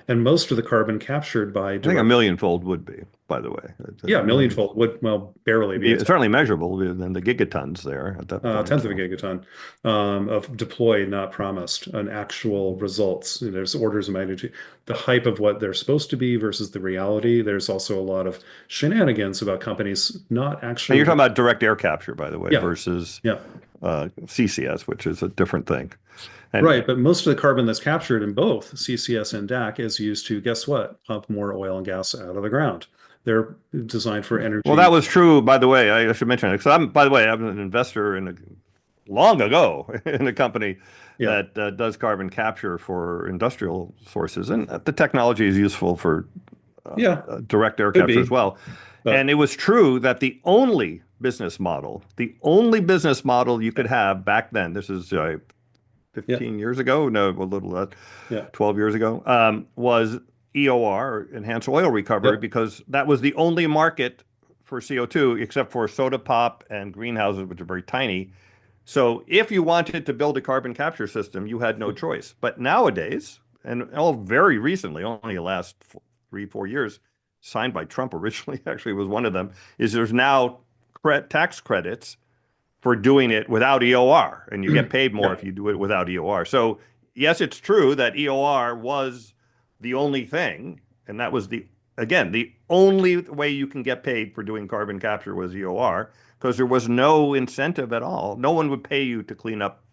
B: And most of the carbon captured by
A: I think a
B: direct,
A: millionfold would be, by the way.
B: yeah,
A: A million,
B: millionfold would, well, barely be a
A: it's certainly measurable than the gigatons there at that point.
B: tenth of a
A: So,
B: gigaton of deployed, not promised, an actual results. There's orders of magnitude. The hype of what they're supposed to be versus the reality. There's also a lot of shenanigans about companies not
A: and you're
B: actually.
A: talking about direct air capture, by the way,
B: Yeah,
A: versus
B: yeah.
A: CCS, which is a different thing. And
B: Right, but most of the carbon that's captured in both CCS and DAC is used to, guess what? Pump more oil and gas out of the ground. They're designed for
A: well, that
B: energy.
A: was true, by the way. I should mention it. So by the way, I'm an investor long ago in a company
B: Yeah,
A: that does carbon capture for industrial sources, and the technology is useful for
B: yeah,
A: direct air
B: could
A: capture as
B: be,
A: well. And
B: but
A: it was true that the only business model you could have back then, this is
B: yeah,
A: 15 years ago, no, a little less,
B: yeah,
A: 12 years ago, was EOR, or enhanced oil recovery,
B: Yep.
A: because that was the only market for CO2, except for soda pop and greenhouses, which are very tiny. So if you wanted to build a carbon capture system, you had no choice. But nowadays, and all very recently, only the last 3, 4 years, signed by Trump originally, actually was one of them, is there's now tax credits for doing it without EOR, and you get paid more if
B: Yep.
A: you do it without EOR. So yes, it's true that EOR was the only thing, and that was again, the only way you can get paid for doing carbon capture was EOR, because there was no incentive at all. No one would pay you to clean up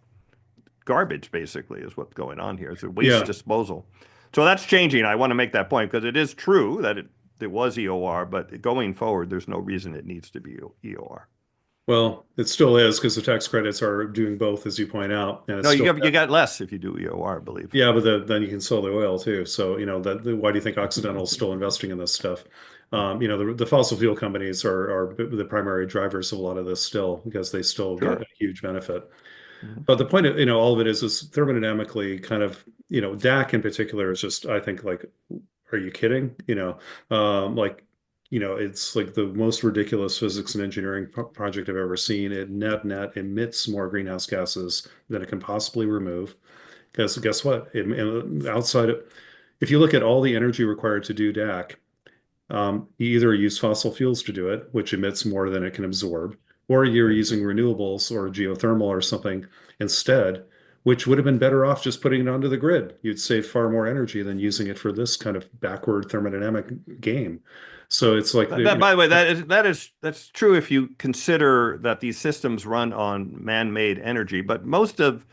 A: garbage, basically, is what's going on here. It's a waste
B: Yeah.
A: disposal. So that's changing. I want to make that point because it is true that it was EOR, but going forward, there's no reason it needs to be EOR.
B: Well, it still is because the tax credits are doing both, as you point out, and it's
A: No,
B: still,
A: you got less if you do EOR, I believe.
B: yeah, but then you can sell the oil too. So, why do you think Occidental is still investing in this stuff? The fossil fuel companies are the primary drivers of a lot of this still because they still get
A: Sure.
B: a huge benefit.
A: Mhm.
B: But the point of, all of it is thermodynamically kind of, DAC in particular is just, I think, like, are you kidding? Like, it's like the most ridiculous physics and engineering project I've ever seen. It net emits more greenhouse gases than it can possibly remove. Because guess what? If you look at all the energy required to do DAC, you either use fossil fuels to do it, which emits more than it can absorb, or you're
A: Right.
B: using renewables or geothermal or something instead, which would have been better off just putting it onto the grid. You'd save far more energy than using it for this kind of backward thermodynamic game. So it's like,
A: By the way, that's true if you consider that these systems run on man-made energy, but most of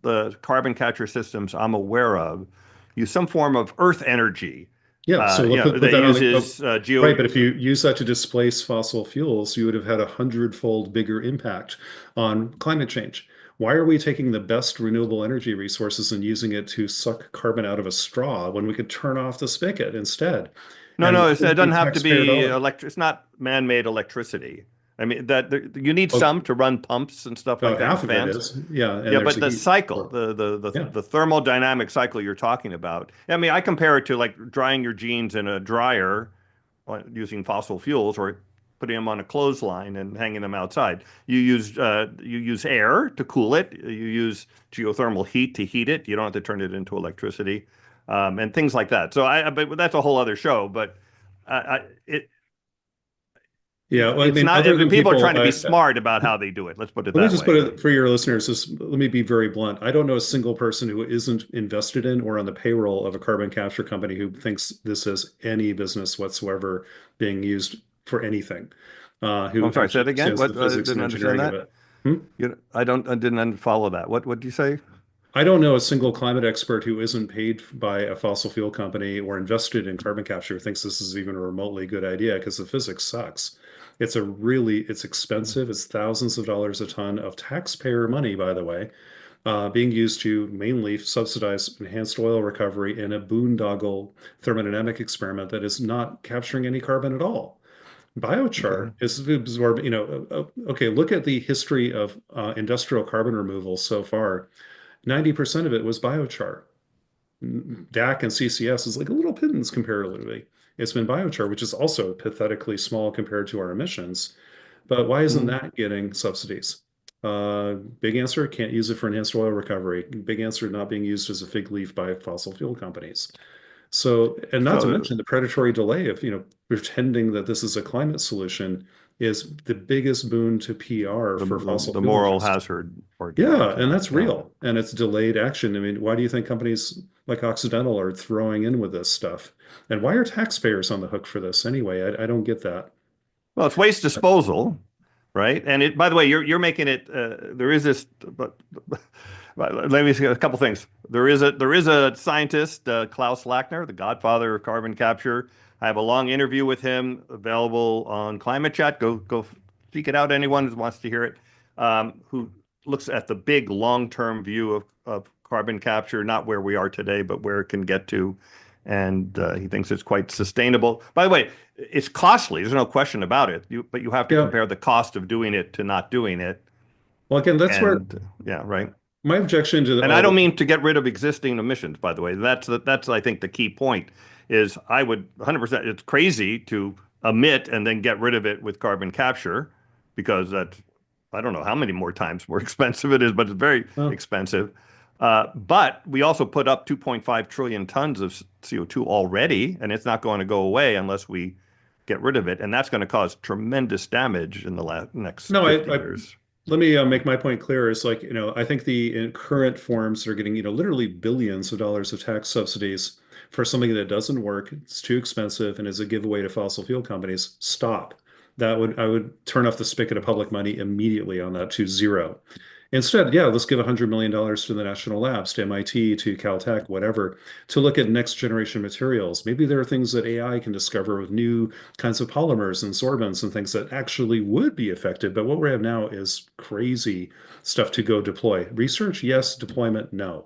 A: the carbon capture systems I'm aware of use some form of earth energy.
B: yeah, so put
A: That
B: that on the,
A: uses
B: right. But if you use that to displace fossil fuels, you would have had a hundredfold bigger impact on climate change. Why are we taking the best renewable energy resources and using it to suck carbon out of a straw when we could turn off the spigot instead?
A: No,
B: And
A: no,
B: why
A: it
B: would it be
A: doesn't have to
B: taxpayer
A: be
B: dollars?
A: electric. It's not man-made electricity. I mean you need
B: Oh,
A: some to run pumps and stuff like
B: about
A: that and
B: half of it
A: fans.
B: is. Yeah, and
A: Yeah,
B: there's
A: but
B: a
A: the
B: heat.
A: cycle,
B: Or, yeah.
A: the thermodynamic cycle you're talking about. I mean, I compare it to like drying your jeans in a dryer using fossil fuels or putting them on a clothesline and hanging them outside. You use air to cool it. You use geothermal heat to heat it. You don't have to turn it into electricity, and things like that. But that's a whole other show. But it
B: Yeah, well, I
A: it's
B: mean,
A: not.
B: other than
A: People are
B: people,
A: trying to be smart about how they do it. Let's put it
B: let me
A: that
B: just
A: way.
B: put
A: But
B: it for your listeners. Let me be very blunt. I don't know a single person who isn't invested in or on the payroll of a carbon capture company who thinks this has any business whatsoever being used for anything, who
A: I'm sorry. Say
B: actually
A: it again.
B: understands
A: What?
B: the
A: I
B: physics and
A: didn't understand
B: engineering of
A: that.
B: it. Hmm?
A: I didn't follow that. What did you say?
B: I don't know a single climate expert who isn't paid by a fossil fuel company or invested in carbon capture who thinks this is even a remotely good idea because the physics sucks. It's expensive. It's thousands of dollars a ton of taxpayer money, by the way, being used to mainly subsidize enhanced oil recovery in a boondoggle thermodynamic experiment that is not capturing any carbon at all. Biochar
A: Okay.
B: is absorbing, okay, look at the history of industrial carbon removal so far. 90% of it was biochar. DAC and CCS is like a little pittance comparatively. It's been biochar, which is also pathetically small compared to our emissions. But why isn't
A: Mhm.
B: that getting subsidies? Big answer, can't use it for enhanced oil recovery. Big answer, not being used as a fig leaf by fossil fuel companies. So, and not to
A: So
B: mention the predatory delay of, pretending that this is a climate solution is the biggest boon to PR for fossil
A: the
B: fuel
A: moral
B: industry.
A: hazard argument.
B: Yeah, and
A: Yeah,
B: that's
A: yeah.
B: real. And it's delayed action. I mean, why do you think companies like Occidental are throwing in with this stuff? And why are taxpayers on the hook for this anyway? I don't get that.
A: Well, it's waste disposal, right? And it. By the way, you're making it. There is this, but let me say a couple things. There is a scientist, Klaus Lackner, the godfather of carbon capture. I have a long interview with him available on Climate Chat. Go seek it out. Anyone who wants to hear it, who looks at the big long-term view of carbon capture, not where we are today, but where it can get to. And he thinks it's quite sustainable. By the way, it's costly. There's no question about it. But you have to
B: Yeah.
A: compare the cost of doing it to not doing it.
B: Well, again, that's where
A: And yeah, right.
B: my objection to
A: And I
B: all
A: don't
B: the,
A: mean to get rid of existing emissions, by the way. That's I think the key point is I would 100%, it's crazy to emit and then get rid of it with carbon capture because that's, I don't know how many more times more expensive it is, but it's very
B: Well,
A: expensive. But we also put up 2.5 trillion tons of CO2 already, and it's not going to go away unless we get rid of it. And that's going to cause tremendous damage in the next
B: no,
A: 50 years.
B: let me make my point clear. It's like, I think the current forms are getting, literally billions of dollars of tax subsidies for something that doesn't work. It's too expensive and is a giveaway to fossil fuel companies. Stop. I would turn off the spigot of public money immediately on that to zero. Instead, yeah, let's give $100 million to the national labs, to MIT, to Caltech, whatever, to look at next generation materials. Maybe there are things that AI can discover with new kinds of polymers and sorbents and things that actually would be effective. But what we have now is crazy stuff to go deploy. Research, yes. Deployment, no.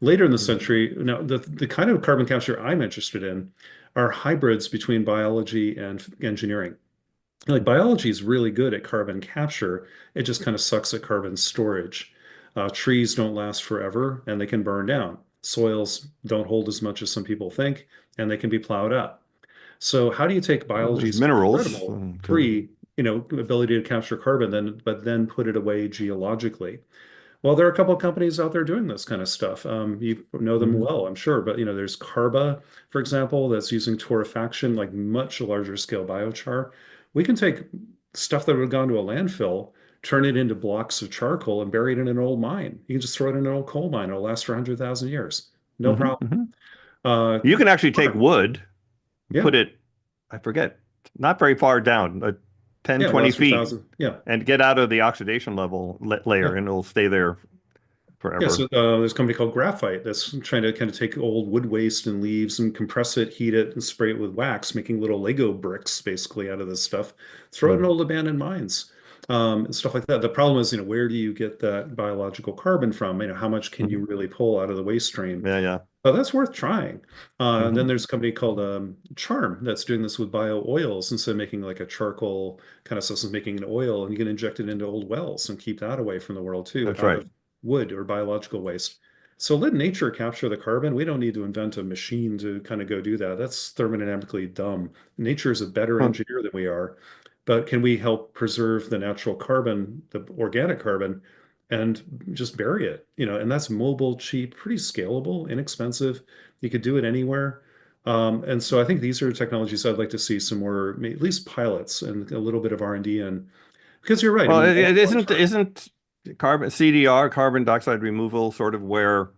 B: Later in the
A: Mhm.
B: century, now the kind of carbon capture I'm interested in are hybrids between biology and engineering. Like biology is really good at carbon capture. It just kind of sucks at carbon storage. Trees don't last forever and they can burn down. Soils don't hold as much as some people think, and they can be plowed up. So how do you take
A: Well, there's
B: biology's
A: minerals
B: incredible
A: to.
B: ability to capture carbon, but then put it away geologically? Well, there are a couple of companies out there doing this kind of stuff. You know them
A: Mhm.
B: well, I'm sure, but there's Carba, for example, that's using torrefaction, like much larger scale biochar. We can take stuff that would have gone to a landfill, turn it into blocks of charcoal, and bury it in an old mine. You can just throw it in an old coal mine. It'll last for 100,000 years. No
A: Mhm.
B: problem.
A: Mhm.
B: Uh,
A: You can actually take
B: corn.
A: wood,
B: Yeah,
A: put it, I forget, not very far down, 10,
B: yeah, it
A: 20
B: lasts for
A: feet,
B: 1,000. Yeah,
A: and get out of the oxidation level layer,
B: yeah.
A: and it'll stay there
B: Yeah,
A: forever.
B: so there's a company called Graphite that's trying to kind of take old wood waste and leaves and compress it, heat it, and spray it with wax, making little Lego bricks basically out of this stuff. Throw it in
A: Mm.
B: old abandoned mines, and stuff like that. The problem is, where do you get that biological carbon from? How much can you
A: Mhm.
B: really pull out of the waste stream?
A: Yeah, yeah.
B: But that's worth trying. And then
A: Hmm.
B: there's a company called Charm that's doing this with bio oils. Instead of making like a charcoal kind of substance, making an oil, and you can inject it into old wells and keep that away from the world too,
A: That's
B: out
A: right.
B: of wood or biological waste. So let nature capture the carbon. We don't need to invent a machine to kind of go do that. That's thermodynamically dumb. Nature is a better
A: Well,
B: engineer than we are. But can we help preserve the natural carbon, the organic carbon, and just bury it? And that's mobile, cheap, pretty scalable, inexpensive. You could do it anywhere. And so I think these are technologies I'd like to see some more, at least pilots and a little bit of R&D in. Because you're right. I
A: well,
B: mean,
A: it
B: long
A: isn't
B: term.
A: isn't carbon CDR, carbon dioxide removal, sort of where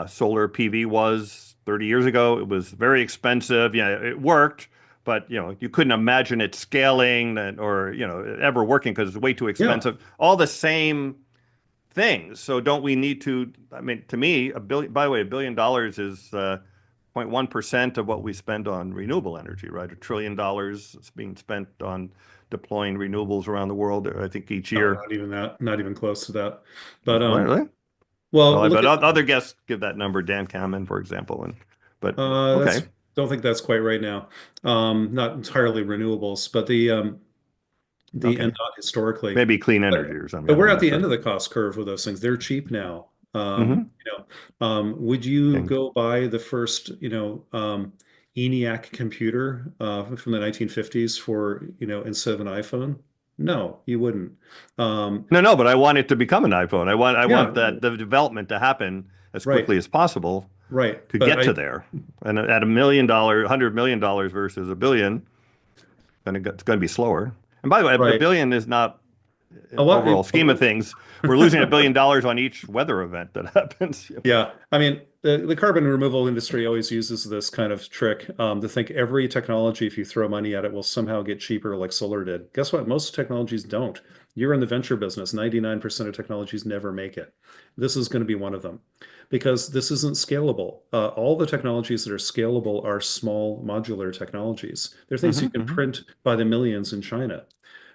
A: solar PV was 30 years ago. It was very expensive. Yeah, it worked, but you couldn't imagine it scaling or ever working because it's way too
B: Yeah.
A: expensive. All the same things. So don't we need to? I mean, to me, a billion. By the way, $1 billion is 0.1% of what we spend on renewable energy, right? $1 trillion is being spent on deploying renewables around the world, I think, each
B: No,
A: year.
B: not even that. Not even close to that. But
A: Really? Well,
B: well,
A: I
B: look
A: bet
B: at
A: other guests give that number, Dan Kamen, for example. But
B: that's
A: okay,
B: don't think that's quite right now. Not entirely renewables, but the and
A: okay,
B: not historically.
A: maybe clean energy
B: But,
A: or something.
B: but
A: I
B: we're
A: don't
B: at
A: know,
B: the end
A: but
B: of the cost curve with those things. They're cheap now.
A: hmm.
B: Would you
A: Okay.
B: go buy the first, ENIAC computer from the 1950s for, instead of an iPhone? No, you wouldn't. Um,
A: No, no, but I want it to become an iPhone. I want
B: yeah,
A: that the development to happen as
B: right,
A: quickly as possible
B: right.
A: to
B: But
A: get to there. And at $1 million, $100 million versus a billion, it's going to be slower. And by the way, a
B: right.
A: billion is not
B: A
A: an
B: lot.
A: overall scheme of things. We're losing $1 billion on each weather event that happens.
B: Yeah, I mean, the carbon removal industry always uses this kind of trick to think every technology, if you throw money at it, will somehow get cheaper like solar did. Guess what? Most technologies don't. You're in the venture business. 99% of technologies never make it. This is going to be one of them because this isn't scalable. All the technologies that are scalable are small modular technologies. They're things you
A: Hmm.
B: can
A: Hmm.
B: print by the millions in China.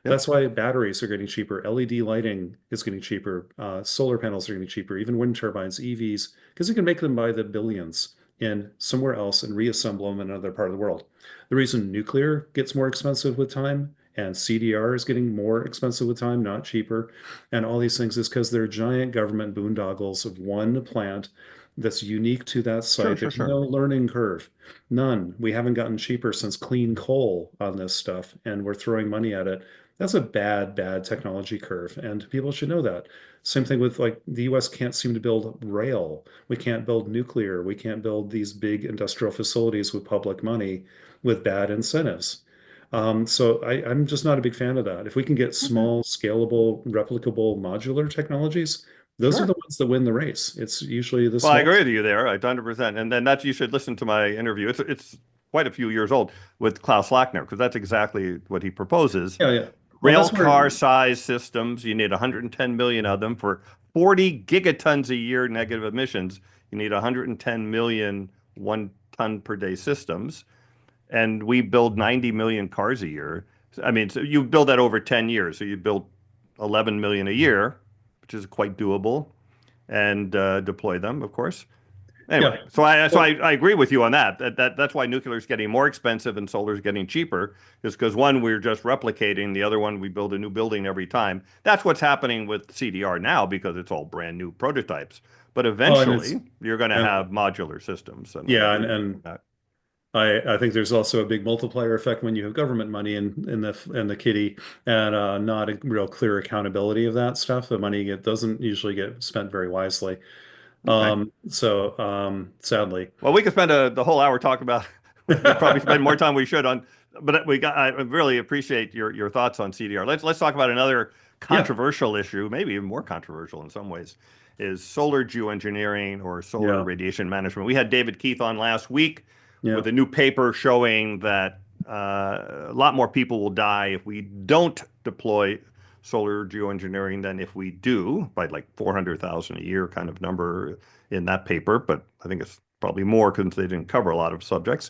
A: Yep.
B: That's why batteries are getting cheaper. LED lighting is getting cheaper. Solar panels are getting cheaper. Even wind turbines, EVs, because you can make them by the billions in somewhere else and reassemble them in another part of the world. The reason nuclear gets more expensive with time and CDR is getting more expensive with time, not cheaper, and all these things is because they're giant government boondoggles of one plant that's unique to that
A: Sure,
B: site.
A: sure,
B: There's
A: sure.
B: no learning curve. None. We haven't gotten cheaper since clean coal on this stuff, and we're throwing money at it. That's a bad, bad technology curve, and people should know that. Same thing with like the US can't seem to build rail. We can't build nuclear. We can't build these big industrial facilities with public money with bad incentives. I'm just not a big fan of that. If we can get
A: Okay.
B: small, scalable, replicable, modular technologies, those are
A: Sure.
B: the ones that win the race. It's usually the
A: Well, I
B: small.
A: agree with you there, 100%. And then that you should listen to my interview. It's quite a few years old with Klaus Lackner because that's exactly what he proposes.
B: Yeah, yeah. Well,
A: Rail
B: that's where,
A: car size systems, you need 110 million of them for 40 gigatons a year negative emissions. You need 110 million 1 ton per day systems. And we build 90 million cars a year. I mean, so you build that over 10 years. So you build 11 million a year, which is quite doable, and deploy them, of course.
B: yeah.
A: Anyway, so
B: Well,
A: I agree with you on that. That's why nuclear is getting more expensive and solar is getting cheaper, is because one, we're just replicating, the other one, we build a new building every time. That's what's happening with CDR now because it's all brand new prototypes. But
B: oh, and it's,
A: eventually, you're going to
B: and
A: have modular systems, and I
B: yeah,
A: agree
B: and,
A: with you
B: and
A: on that.
B: I think there's also a big multiplier effect when you have government money in the kitty and not a real clear accountability of that stuff. The money doesn't usually get spent very wisely.
A: Okay.
B: Sadly,
A: Well, we could spend the whole hour talking about. We probably spend more time we should on, but we got. I really appreciate your thoughts on CDR. Let's talk about another
B: yeah,
A: controversial issue, maybe even more controversial in some ways, is solar geoengineering or solar
B: yeah,
A: radiation management. We had David Keith on last week
B: yeah.
A: with a new paper showing that a lot more people will die if we don't deploy solar geoengineering than if we do, by like 400,000 a year kind of number in that paper, but I think it's probably more because they didn't cover a lot of subjects.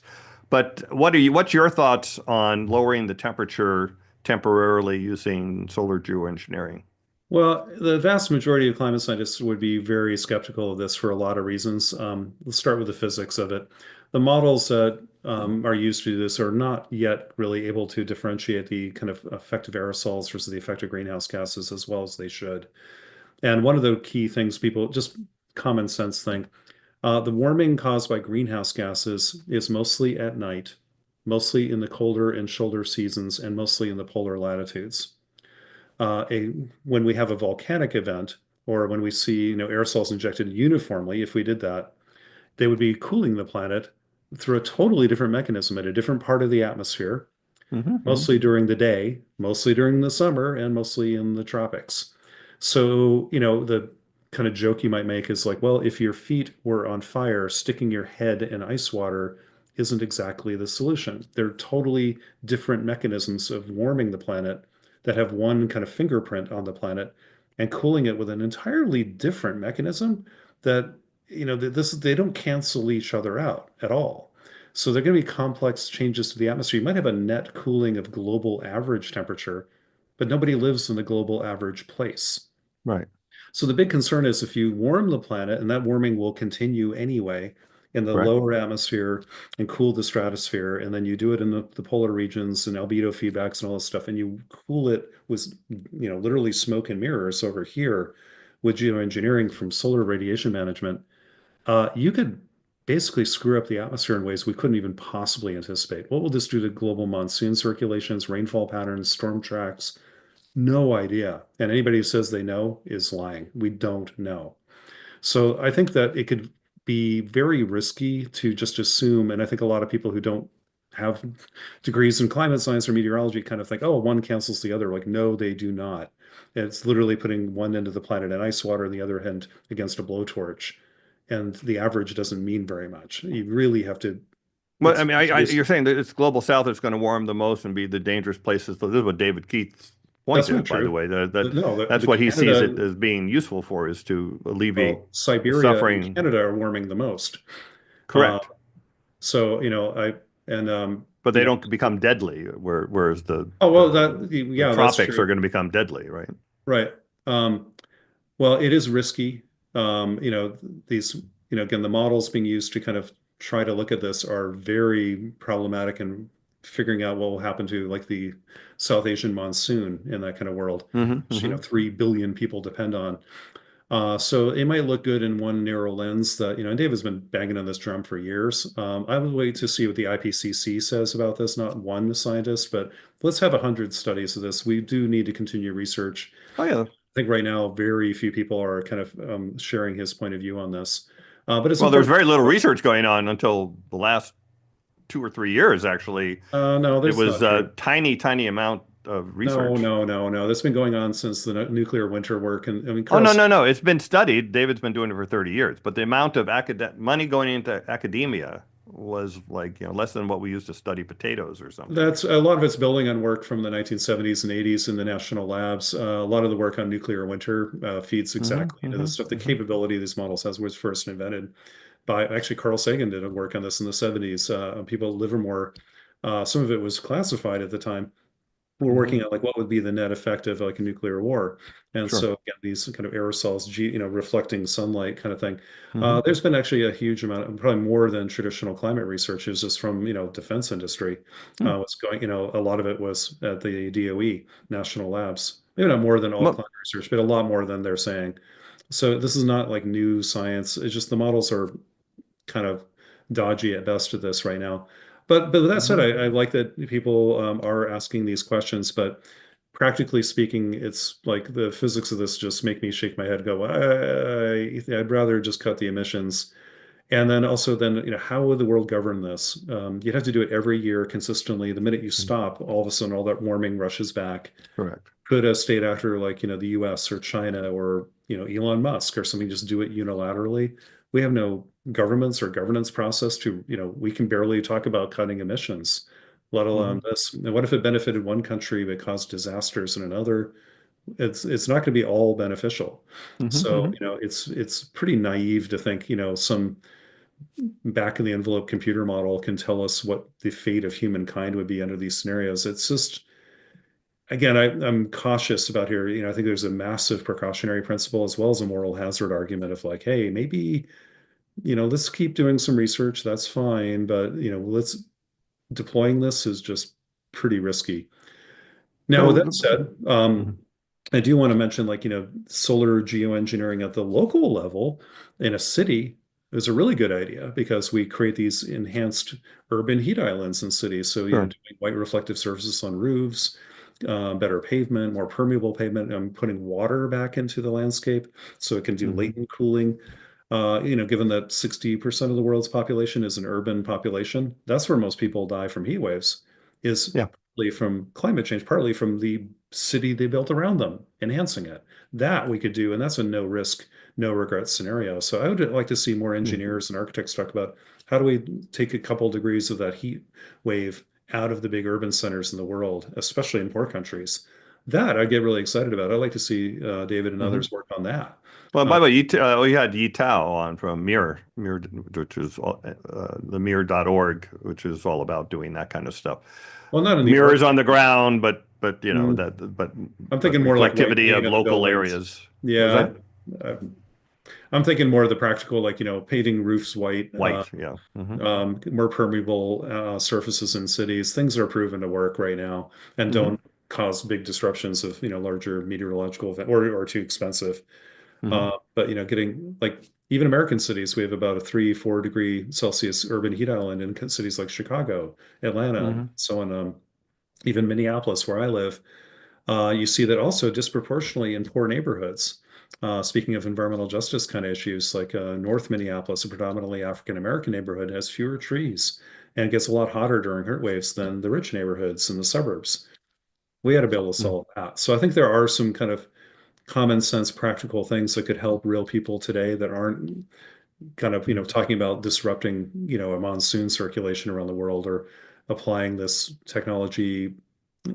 A: But what's your thoughts on lowering the temperature temporarily using solar geoengineering?
B: Well, the vast majority of climate scientists would be very skeptical of this for a lot of reasons. Let's start with the physics of it. The models that are used to do this are not yet really able to differentiate the kind of effect of aerosols versus the effect of greenhouse gases as well as they should. And one of the key things people, just common sense thing, the warming caused by greenhouse gases is mostly at night, mostly in the colder and shoulder seasons, and mostly in the polar latitudes a when we have a volcanic event or when we see aerosols injected uniformly, if we did that, they would be cooling the planet through a totally different mechanism at a different part of the atmosphere,
A: Mm-hmm.
B: mostly during the day, mostly during the summer, and mostly in the tropics. So, the kind of joke you might make is like, well, if your feet were on fire, sticking your head in ice water isn't exactly the solution. They're totally different mechanisms of warming the planet that have one kind of fingerprint on the planet and cooling it with an entirely different mechanism that, they don't cancel each other out at all. So they're going to be complex changes to the atmosphere. You might have a net cooling of global average temperature, but nobody lives in the global average place.
A: Right.
B: So the big concern is if you warm the planet, and that warming will continue anyway in the
A: Correct.
B: lower atmosphere and cool the stratosphere, and then you do it in the polar regions and albedo feedbacks and all this stuff, and you cool it with, literally smoke and mirrors over here with geoengineering from solar radiation management, you could basically screw up the atmosphere in ways we couldn't even possibly anticipate. What will this do to global monsoon circulations, rainfall patterns, storm tracks? No idea. And anybody who says they know is lying. We don't know. So I think that it could be very risky to just assume, and I think a lot of people who don't have degrees in climate science or meteorology kind of think, oh, one cancels the other. Like, no, they do not. It's literally putting one end of the planet in ice water and the other end against a blowtorch. And the average doesn't mean very much. You really have to,
A: Well, I
B: it's
A: mean,
B: based,
A: you're saying that it's global south that's going to warm the most and be the dangerous places. So this is what David Keith's point
B: that's
A: is,
B: not
A: by the
B: true.
A: way.
B: No,
A: That's
B: the
A: what he sees it
B: Canada,
A: as being useful for, is to alleviate
B: well,
A: the
B: Siberia and
A: suffering.
B: Canada are warming the most. Uh,
A: Correct.
B: So, and,
A: But
B: you
A: they
B: know,
A: don't become deadly, whereas
B: oh, well,
A: the
B: yeah, that's
A: tropics are
B: true.
A: going to become deadly, right?
B: Right. Well, it is risky. These, again, the models being used to kind of try to look at this are very problematic in figuring out what will happen to like the South Asian monsoon in that kind of world,
A: Hmm.
B: which,
A: Hmm.
B: 3 billion people depend on. So it might look good in one narrow lens that, and David's been banging on this drum for years. I would wait to see what the IPCC says about this, not one scientist, but let's have 100 studies of this. We do need to continue research.
A: Oh yeah.
B: I think right now, very few people are kind of sharing his point of view on this. But it's
A: Well, there's
B: important.
A: very little research going on until the last 2 or 3 years, actually.
B: No,
A: It
B: that's
A: was
B: not true.
A: a tiny, tiny amount of
B: No,
A: research.
B: no, no, no. That's been going on since the nuclear winter work. And I mean,
A: Oh,
B: Carl
A: no, no,
B: Sagan.
A: no. It's been studied. David's been doing it for 30 years, but the amount of money going into academia was like, less than what we used to study potatoes or something.
B: That's a lot of it's building on work from the 1970s and 80s in the national labs. A lot of the work on nuclear winter feeds exactly into the stuff. The capability these models has was first invented by actually Carl Sagan did a work on this in the 70s. People at Livermore, some of it was classified at the time. We're working
A: Hmm.
B: on like what would be the net effect of like a nuclear war. And
A: Sure.
B: so again, these kind of aerosols, reflecting sunlight kind of thing.
A: Hmm.
B: There's been actually a huge amount, probably more than traditional climate research is just from, defense industry.
A: Hmm.
B: What's going, a lot of it was at the DOE, national labs. Maybe not more than all
A: Well,
B: climate research, but a lot more than they're saying. So this is not like new science. It's just the models are kind of dodgy at best at this right now. But with that said,
A: mhm.
B: I like that people are asking these questions. But practically speaking, it's like the physics of this just make me shake my head, and go, I'd rather just cut the emissions. And then also then, how would the world govern this? You'd have to do it every year consistently. The minute you stop, all of a sudden all that warming rushes back.
A: Correct.
B: Could a state actor like, the US or China or, Elon Musk or something just do it unilaterally? We have no governments or governance process to, we can barely talk about cutting emissions, let alone
A: Hmm.
B: this. And what if it benefited one country but caused disasters in another? It's not going to be all beneficial.
A: Hmm.
B: So,
A: Hmm.
B: it's pretty naive to think, some back in the envelope computer model can tell us what the fate of humankind would be under these scenarios. It's just again, I'm cautious about here. I think there's a massive precautionary principle as well as a moral hazard argument of like, hey, maybe, let's keep doing some research. That's fine, but let's deploying this is just pretty risky. Now, with
A: So,
B: that said,
A: mhm.
B: I do want to mention like, solar geoengineering at the local level in a city is a really good idea because we create these enhanced urban heat islands in cities. So,
A: Sure.
B: doing white reflective surfaces on roofs, better pavement, more permeable pavement, putting water back into the landscape so it can do
A: Hmm.
B: latent cooling. Given that 60% of the world's population is an urban population, that's where most people die from heat waves, is
A: Yeah.
B: partly from climate change, partly from the city they built around them, enhancing it. That we could do, and that's a no risk, no regret scenario. So I would like to see more
A: Mm.
B: engineers and architects talk about how do we take a couple degrees of that heat wave out of the big urban centers in the world, especially in poor countries. That I get really excited about. I'd like to see David and
A: Hmm.
B: others work on that.
A: Well, by
B: Uh,
A: the way, we had Yi Tao on from Mir, which is the mir.org, which is all about doing that kind of stuff.
B: well, not in the art.
A: Mirrors on the ground, but
B: Mm,
A: that,
B: I'm
A: but
B: thinking more like white
A: reflectivity
B: paint
A: of
B: on the
A: local
B: buildings.
A: areas. What was
B: Yeah,
A: that?
B: I- I'm thinking more of the practical, like, painting roofs white,
A: White, yeah. Hmm.
B: more permeable surfaces in cities. Things are proven to work right now and
A: Hmm.
B: don't cause big disruptions of, larger meteorological event or too expensive.
A: Hmm.
B: But, getting like even American cities, we have about a 3, 4 degree Celsius urban heat island in cities like Chicago, Atlanta,
A: Hmm.
B: so on. Even Minneapolis, where I live. You see that also disproportionately in poor neighborhoods. Speaking of environmental justice kind of issues, like North Minneapolis, a predominantly African American neighborhood, has fewer trees and it gets a lot hotter during heat waves than the rich neighborhoods in the suburbs. We had to be able to solve that. So I think there are some kind of common sense, practical things that could help real people today that aren't kind of, talking about disrupting, a monsoon circulation around the world or applying this technology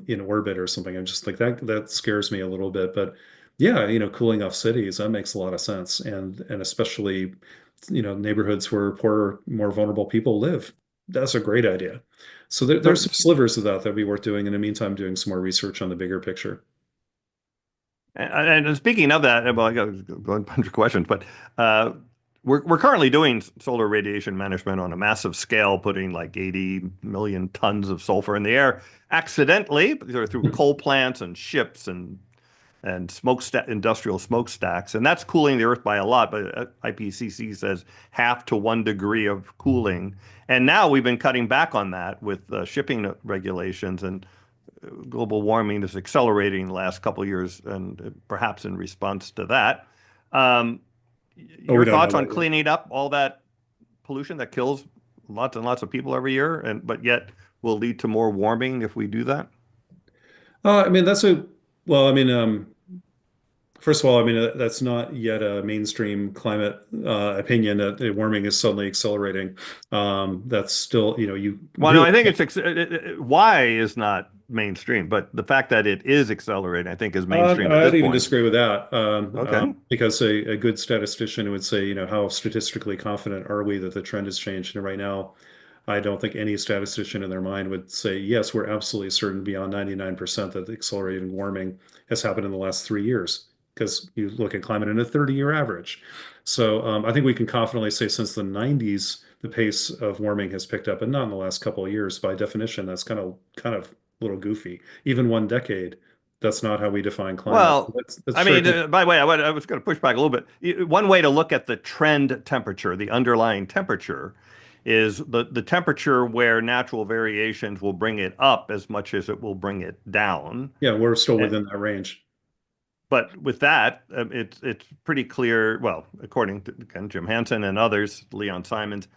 B: in orbit or something. I'm just like that scares me a little bit. But yeah, cooling off cities, that makes a lot of sense. And especially, neighborhoods where poorer, more vulnerable people live. That's a great idea. So there's
A: So,
B: some slivers of that that'd be worth doing. In the meantime, doing some more research on the bigger picture.
A: and speaking of that, well, I got a bunch of questions, but uh, we're currently doing solar radiation management on a massive scale, putting like 80 million tons of sulfur in the air accidentally, through coal plants and ships and industrial smokestacks, and that's cooling the Earth by a lot. But IPCC says 0.5 to 1 degree of cooling, and now we've been cutting back on that with shipping regulations, and global warming is accelerating the last couple of years, and perhaps in response to that. Um,
B: Oh, we
A: your
B: don't know
A: thoughts on
B: that yet.
A: cleaning up all that pollution that kills lots and lots of people every year, and but yet will lead to more warming if we do that?
B: I mean, well, I mean, first of all, I mean, that's not yet a mainstream climate opinion that the warming is suddenly accelerating. That's still, you
A: Well, no,
B: really
A: I think
B: can't.
A: why is not mainstream, but the fact that it is accelerating, I think, is mainstream at this
B: I'd even
A: point.
B: disagree with that,
A: Okay.
B: because a good statistician would say, how statistically confident are we that the trend has changed? And right now, I don't think any statistician in their mind would say, yes, we're absolutely certain beyond 99% that the accelerating warming has happened in the last 3 years, because you look at climate in a 30-year average. So I think we can confidently say since the 90s, the pace of warming has picked up, and not in the last couple of years. By definition, that's kind of a little goofy. Even 1 decade, that's not how we define climate.
A: Well,
B: Let's
A: I
B: cherry
A: mean,
B: pick.
A: by the way, I was going to push back a little bit. One way to look at the trend temperature, the underlying temperature, is the temperature where natural variations will bring it up as much as it will bring it down.
B: Yeah, we're still
A: Eh,
B: within that range.
A: But with that, it's pretty clear, well, according to again, Jim Hansen and others, Leon Simons,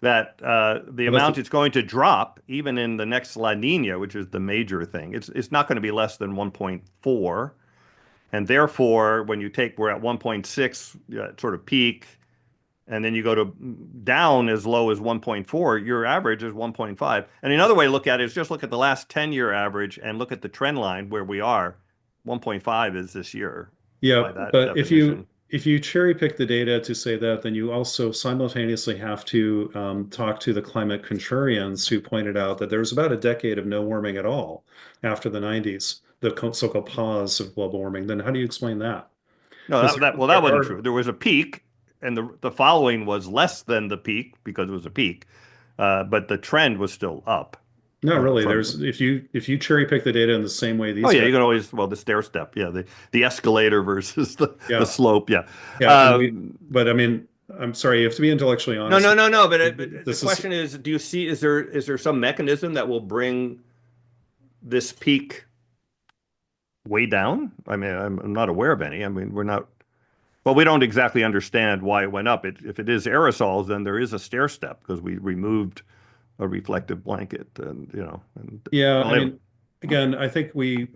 A: that the
B: Well, that's
A: amount it's going to drop, even in the next La Nina, which is the major thing, it's not going to be less than 1.4. And therefore, when you take, we're at 1.6 sort of peak, and then you go to down as low as 1.4, your average is 1.5. And another way to look at it is just look at the last 10-year average and look at the trend line where we are. 1.5 is this year
B: Yeah,
A: by that
B: but
A: definition.
B: if you cherry pick the data to say that, then you also simultaneously have to talk to the climate contrarians who pointed out that there was about a decade of no warming at all after the 90s, the so-called pause of global warming. Then how do you explain that?
A: No,
B: Because
A: well, that
B: there
A: wasn't
B: are
A: true. There was a peak, and the following was less than the peak because it was a peak, but the trend was still up
B: not really.
A: from.
B: There's if you cherry pick the data in the same way
A: Oh
B: these
A: yeah,
B: guys,
A: you can always, well, the stair step, yeah, the escalator versus the
B: yeah,
A: slope, yeah.
B: yeah, but I mean, I'm sorry, you have to be intellectually
A: No,
B: honest.
A: no, no, no. But the
B: This is
A: question is, do you see, is there some mechanism that will bring this peak way down? I mean, I'm not aware of any. I mean, we're not. Well, we don't exactly understand why it went up. If it is aerosols, then there is a stair step because we removed a reflective blanket, and
B: Yeah,
A: well,
B: I
A: anyway.
B: mean, again, I think we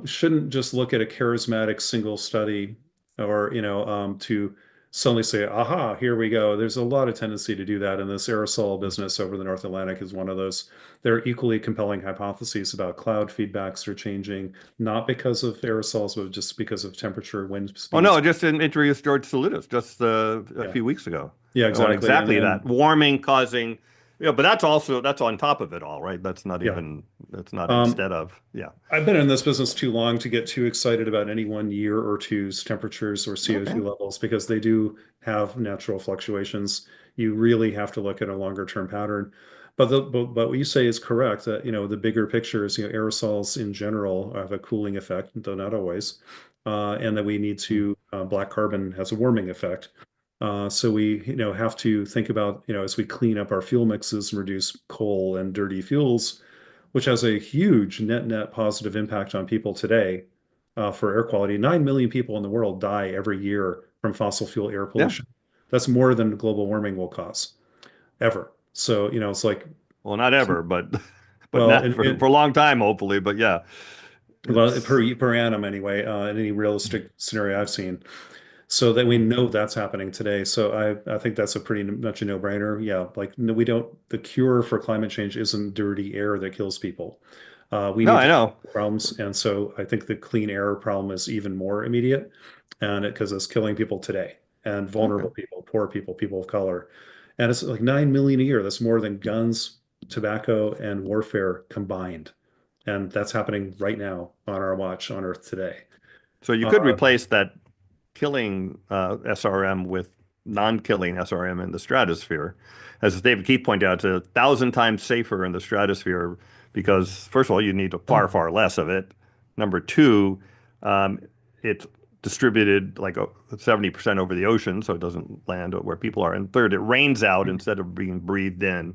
B: shouldn't just look at a charismatic single study or, to suddenly say, aha, here we go. There's a lot of tendency to do that. And this aerosol business over the North Atlantic is one of those. There are equally compelling hypotheses about cloud feedbacks are changing, not because of aerosols, but just because of temperature, wind
A: Oh no,
B: speeds.
A: I just introduced George Salutis just a
B: Yeah.
A: few weeks ago
B: Yeah,
A: on
B: exactly. And
A: exactly that
B: then,
A: warming causing, but that's on top of it all, right?
B: yeah.
A: That's not
B: Um,
A: instead of, yeah.
B: I've been in this business too long to get too excited about any one year or two's temperatures or
A: Okay.
B: CO2 levels because they do have natural fluctuations. You really have to look at a longer term pattern. But what you say is correct that the bigger picture is aerosols in general have a cooling effect, though not always, and that we need to black carbon has a warming effect. So we have to think about as we clean up our fuel mixes and reduce coal and dirty fuels, which has a huge net positive impact on people today for air quality. 9 million people in the world die every year from fossil fuel air
A: Yeah.
B: pollution. That's more than global warming will cause ever. So, it's like,
A: Well, not ever, but but
B: well,
A: not for a long time, hopefully. But yeah,
B: well,
A: it's
B: per annum anyway, in any realistic scenario I've seen. So that we know that's happening today. So I think that's a pretty much a no-brainer. Yeah, like no, we don't. The cure for climate change isn't dirty air that kills people. We
A: no,
B: need
A: I
B: to
A: know.
B: problems, and so I think the clean air problem is even more immediate, and because it's killing people today and
A: Okay.
B: vulnerable people, poor people, people of color, and it's like 9 million a year. That's more than guns, tobacco, and warfare combined, and that's happening right now on our watch on Earth today.
A: So you could
B: Uh,
A: replace that killing SRM with non-killing SRM in the stratosphere. As David Keith pointed out, it's 1,000 times safer in the stratosphere because, first of all, you need far, far less of it. Number two, Um, it's distributed like 70% over the ocean, so it doesn't land where people are. And third, it rains out instead of being breathed in.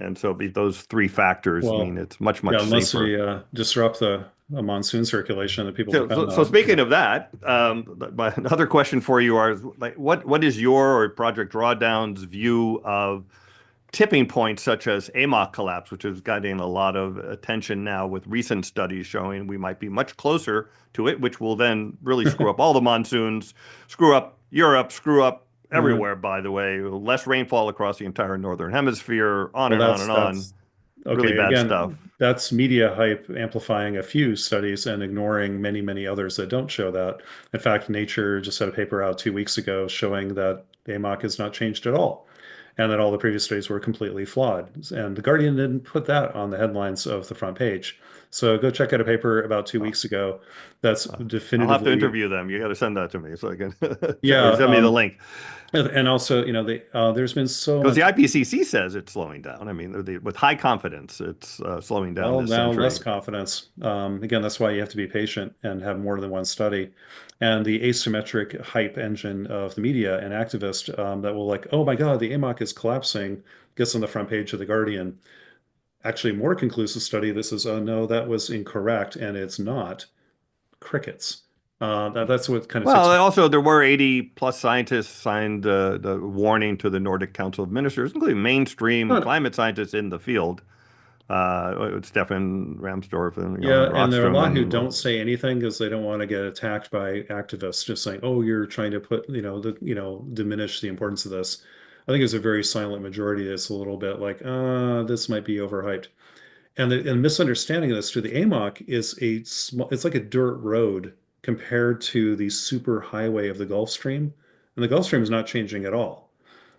A: And so those three factors mean
B: Well,
A: it's much,
B: yeah,
A: much
B: unless
A: safer.
B: we disrupt the monsoon circulation that people depend
A: So
B: on.
A: speaking of that, another question for you are like, what is your or Project Drawdown's view of tipping points such as AMOC collapse, which is getting a lot of attention now with recent studies showing we might be much closer to it, which will then really screw up all the monsoons, screw up Europe, screw up
B: Uh,
A: everywhere, by the way, less rainfall across the entire northern hemisphere, on
B: well,
A: and on and on.
B: that's
A: Really
B: okay.
A: bad
B: Again,
A: stuff.
B: that's media hype amplifying a few studies and ignoring many, many others that don't show that. In fact, Nature just had a paper out 2 weeks ago showing that AMOC has not changed at all, and that all the previous studies were completely flawed. And the Guardian didn't put that on the headlines of the front page. So go check out a paper about two
A: Uh,
B: weeks ago that's
A: I'll have to
B: definitively,
A: interview them. You got to send that to me so I can,
B: yeah.
A: or send me the link.
B: And also, there's been so
A: Because the
B: much.
A: IPCC says it's slowing down. I mean, with high confidence, it's slowing down
B: Well,
A: this
B: now less
A: century.
B: confidence. Again, that's why you have to be patient and have more than one study. And the asymmetric hype engine of the media and activists that will like, oh my God, the AMOC is collapsing, gets on the front page of the Guardian. Actually, more conclusive study. This is, oh no, that was incorrect, and it's not. Crickets. That's what kind of
A: Well,
B: ticks me.
A: also there were 80 plus scientists signed the warning to the Nordic Council of Ministers, including mainstream
B: Not,
A: climate scientists in the field, Stefan Ramsdorf and
B: yeah, and there are a
A: Rockstrom
B: lot who
A: and
B: don't say anything because they don't want to get attacked by activists just saying, "Oh, you're trying to put, diminish the importance of this." I think it's a very silent majority that's a little bit like, this might be overhyped." And the misunderstanding of this to the AMOC is it's like a dirt road compared to the super highway of the Gulf Stream. And the Gulf Stream is not changing at all.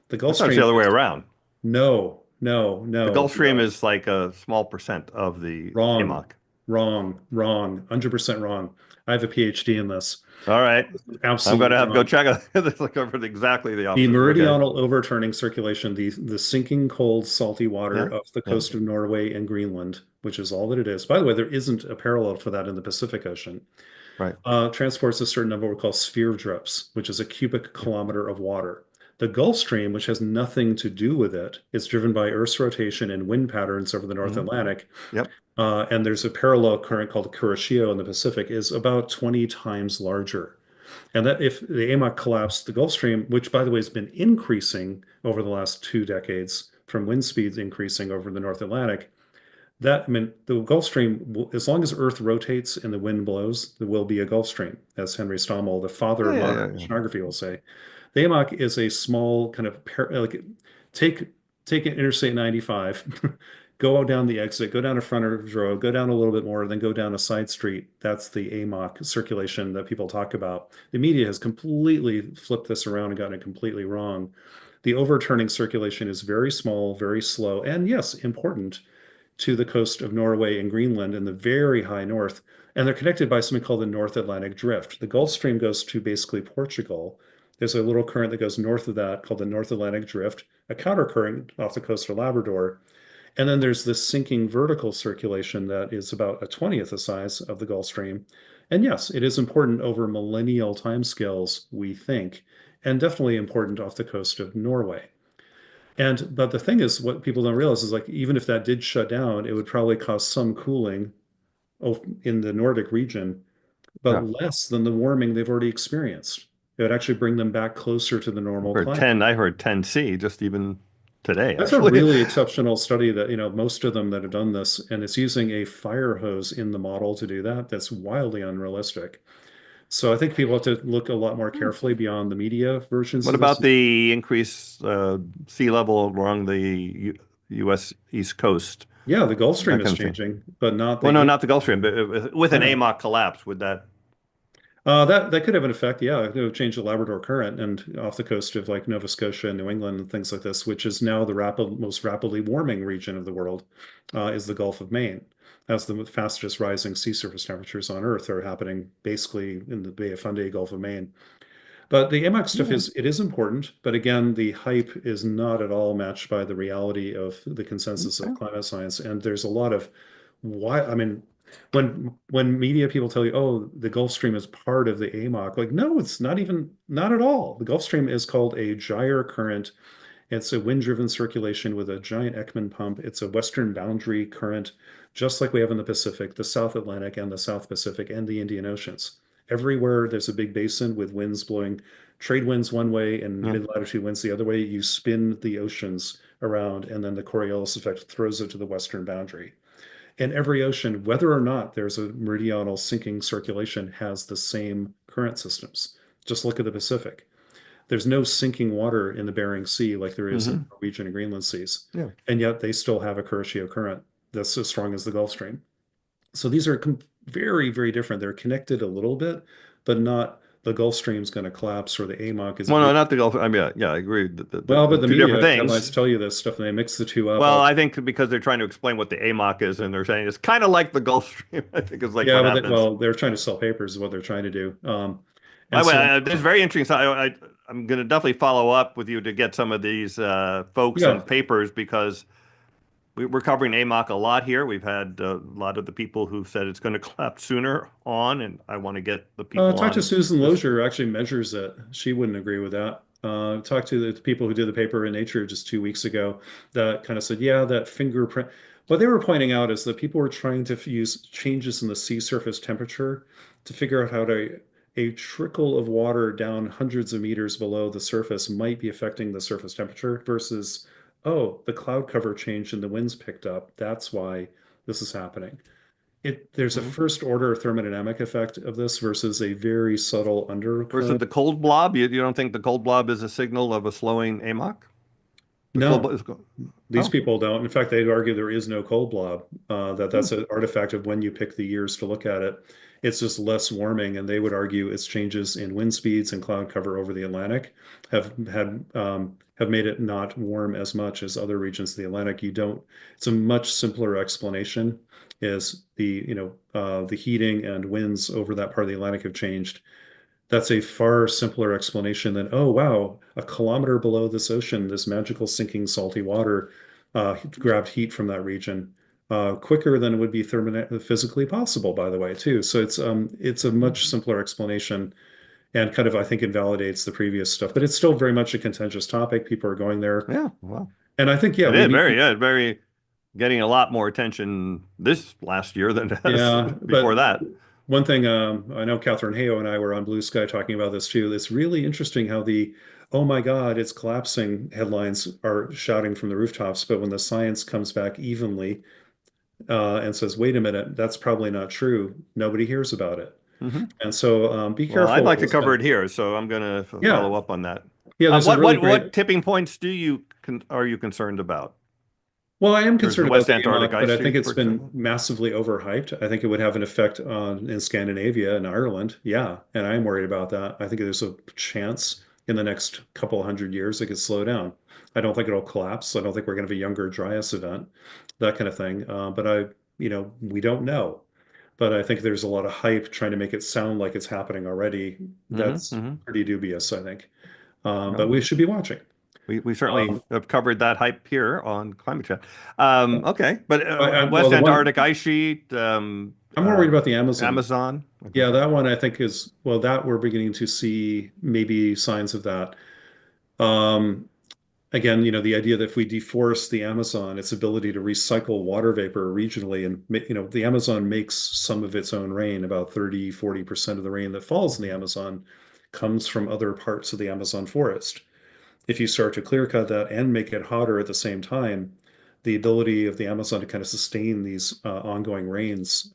B: The
A: I
B: Gulf
A: thought it's the
B: Stream
A: other way
B: is
A: around.
B: no, no,
A: The
B: no,
A: Gulf Stream
B: no.
A: is like a small percent of the
B: Wrong,
A: AMOC.
B: wrong, wrong, 100% wrong. I have a PhD in this.
A: All right. I'm going
B: Absolutely
A: to have to go
B: wrong.
A: check it. This will cover exactly the
B: The
A: opposite. Okay.
B: meridional overturning circulation, the sinking cold, salty water
A: Yeah.
B: of the
A: Yeah.
B: coast of Norway and Greenland, which is all that it is. By the way, there isn't a parallel for that in the Pacific Ocean.
A: Right.
B: Transports a certain number of what we call sphere drips, which is a cubic kilometer of water. The Gulf Stream, which has nothing to do with it, is driven by Earth's rotation and wind patterns over the North
A: Hmm.
B: Atlantic.
A: Yep.
B: And there's a parallel current called Kuroshio in the Pacific, is about 20 times larger. And that if the AMOC collapsed, the Gulf Stream, which by the way has been increasing over the last 2 decades from wind speeds increasing over the North Atlantic, I mean, the Gulf Stream, as long as Earth rotates and the wind blows, there will be a Gulf Stream, as Henry Stommel, the father
A: Yeah.
B: of
A: Yeah.
B: modern
A: Yeah. Yeah.
B: oceanography, will say. The AMOC is a small kind of like take take Interstate 95, go down the exit, go down a frontage road, go down a little bit more, then go down a side street. That's the AMOC circulation that people talk about. The media has completely flipped this around and gotten it completely wrong. The overturning circulation is very small, very slow, and yes, important to the coast of Norway and Greenland in the very high north. And they're connected by something called the North Atlantic Drift. The Gulf Stream goes to basically Portugal. There's a little current that goes north of that called the North Atlantic Drift, a countercurrent off the coast of Labrador. And then there's this sinking vertical circulation that is about a 20th the size of the Gulf Stream. And yes, it is important over millennial timescales, we think, and definitely important off the coast of Norway. But the thing is, what people don't realize is like even if that did shut down, it would probably cause some cooling in the Nordic region, but
A: Yeah.
B: less than the warming they've already experienced. It would actually bring them back closer to the normal climate.
A: I heard 10C just even today,
B: That's a
A: actually.
B: really exceptional study that, most of them that have done this, and it's using a fire hose in the model to do that. That's wildly unrealistic. So I think people have to look a lot more carefully beyond the media versions
A: What
B: of this.
A: about the increased sea level along the U.S. East Coast?
B: Yeah, the Gulf Stream
A: That
B: is
A: kind of thing.
B: changing, but not
A: Well, no,
B: the.
A: not the Gulf Stream, but with
B: I
A: an
B: know.
A: AMOC collapse, would that?
B: That could have an effect. Yeah, it would change the Labrador Current and off the coast of like Nova Scotia and New England and things like this, which is now the most rapidly warming region of the world, is the Gulf of Maine. As the fastest rising sea surface temperatures on Earth are happening basically in the Bay of Fundy, Gulf of Maine. But the AMAC stuff
A: Yeah.
B: is important, but again, the hype is not at all matched by the reality of the consensus of
A: Okay.
B: climate science. And there's a lot of why, I mean, When media people tell you, oh, the Gulf Stream is part of the AMOC, like, no, it's not at all. The Gulf Stream is called a gyre current. It's a wind-driven circulation with a giant Ekman pump. It's a western boundary current, just like we have in the Pacific, the South Atlantic and the South Pacific and the Indian Oceans. Everywhere there's a big basin with winds blowing, trade winds one way and
A: Yeah.
B: mid-latitude winds the other way, you spin the oceans around, and then the Coriolis effect throws it to the western boundary. And every ocean, whether or not there's a meridional sinking circulation, has the same current systems. Just look at the Pacific. There's no sinking water in the Bering Sea like there is in
A: Hmm.
B: the Norwegian and Greenland seas.
A: Yeah.
B: And yet they still have a Kuroshio current that's as strong as the Gulf Stream. So these are very, very different. They're connected a little bit, but not the Gulf Stream's going to collapse or the AMOC is a
A: Well, no,
B: big.
A: not the Gulf. I mean, yeah, I agree.
B: Well, but
A: The
B: the
A: two different
B: media
A: things.
B: headlines tell you this stuff and they mix the two up.
A: Well, I think because they're trying to explain what the AMOC is, and they're saying it's kind of like the Gulf Stream. I think is like
B: Yeah,
A: what
B: but
A: happens.
B: well, they're trying to sell papers is what they're trying to do.
A: By
B: And
A: the way,
B: so,
A: this is very interesting. So I'm going to definitely follow up with you to get some of these folks
B: yeah.
A: and papers because we're covering AMOC a lot here. We've had a lot of the people who said it's going to collapse sooner on, and I want to get the people
B: Talk to
A: on
B: Susan
A: this.
B: Lozier, who actually measures it. She wouldn't agree with that. Talked to the people who did the paper in Nature just 2 weeks ago that kind of said, yeah, that fingerprint. What they were pointing out is that people were trying to use changes in the sea surface temperature to figure out how to a trickle of water down hundreds of meters below the surface might be affecting the surface temperature versus, oh, the cloud cover changed and the winds picked up. That's why this is happening. There's a
A: Mhm.
B: first order thermodynamic effect of this versus a very subtle
A: Versus
B: undercurrent.
A: the cold blob, you don't think the cold blob is a signal of a slowing AMOC? The cold
B: No,
A: blob is
B: these
A: oh.
B: people don't. In fact, they'd argue there is no cold blob,
A: Hmm.
B: that's an artifact of when you pick the years to look at it. It's just less warming, and they would argue its changes in wind speeds and cloud cover over the Atlantic have made it not warm as much as other regions of the Atlantic. You don't. It's a much simpler explanation. Is the heating and winds over that part of the Atlantic have changed. That's a far simpler explanation than, oh, wow, a kilometer below this ocean, this magical sinking salty water grabbed heat from that region quicker than it would be physically possible, by the way, too. So it's a much simpler explanation and kind of, I think, invalidates the previous stuff. But it's still very much a contentious topic. People are going there.
A: Yeah, well,
B: And I think, yeah,
A: it
B: we
A: is
B: need,
A: very getting a lot more attention this last year than it has
B: yeah,
A: before
B: but
A: that.
B: one thing, I know Catherine Hale and I were on Blue Sky talking about this too. It's really interesting how oh my God, it's collapsing headlines are shouting from the rooftops, but when the science comes back evenly and says, wait a minute, that's probably not true, nobody hears about it.
A: Hmm.
B: And so be
A: Well, I'd
B: careful
A: like
B: with
A: to
B: this
A: cover
B: stuff.
A: it here, so I'm going to
B: Yeah,
A: follow up on that.
B: yeah, there's a really
A: What
B: great.
A: tipping points are you concerned about?
B: Well, I am
A: There's the
B: concerned about
A: West
B: the
A: Antarctic
B: AMOC, but
A: ice
B: I think
A: sheet,
B: it's
A: for
B: been
A: example.
B: massively overhyped. I think it would have an effect on in Scandinavia and Ireland. Yeah, and I'm worried about that. I think there's a chance in the next couple of hundred years it could slow down. I don't think it'll collapse. I don't think we're going to have a younger Dryas event, that kind of thing. But we don't know. But I think there's a lot of hype trying to make it sound like it's happening already.
A: Hmm.
B: That's
A: Hmm.
B: pretty dubious, I think. But
A: Well,
B: we should be watching.
A: we certainly
B: Um,
A: have covered that hype here on climate change. Okay, but
B: well,
A: West
B: the one
A: Antarctic ice sheet,
B: I'm more worried about the Amazon.
A: Amazon.
B: Yeah, that one I think is, well, that we're beginning to see maybe signs of that. Um, Again, the idea that if we deforest the Amazon, its ability to recycle water vapor regionally, and the Amazon makes some of its own rain, about 30-40% of the rain that falls in the Amazon comes from other parts of the Amazon forest. If you start to clear cut that and make it hotter at the same time, the ability of the Amazon to kind of sustain these ongoing rains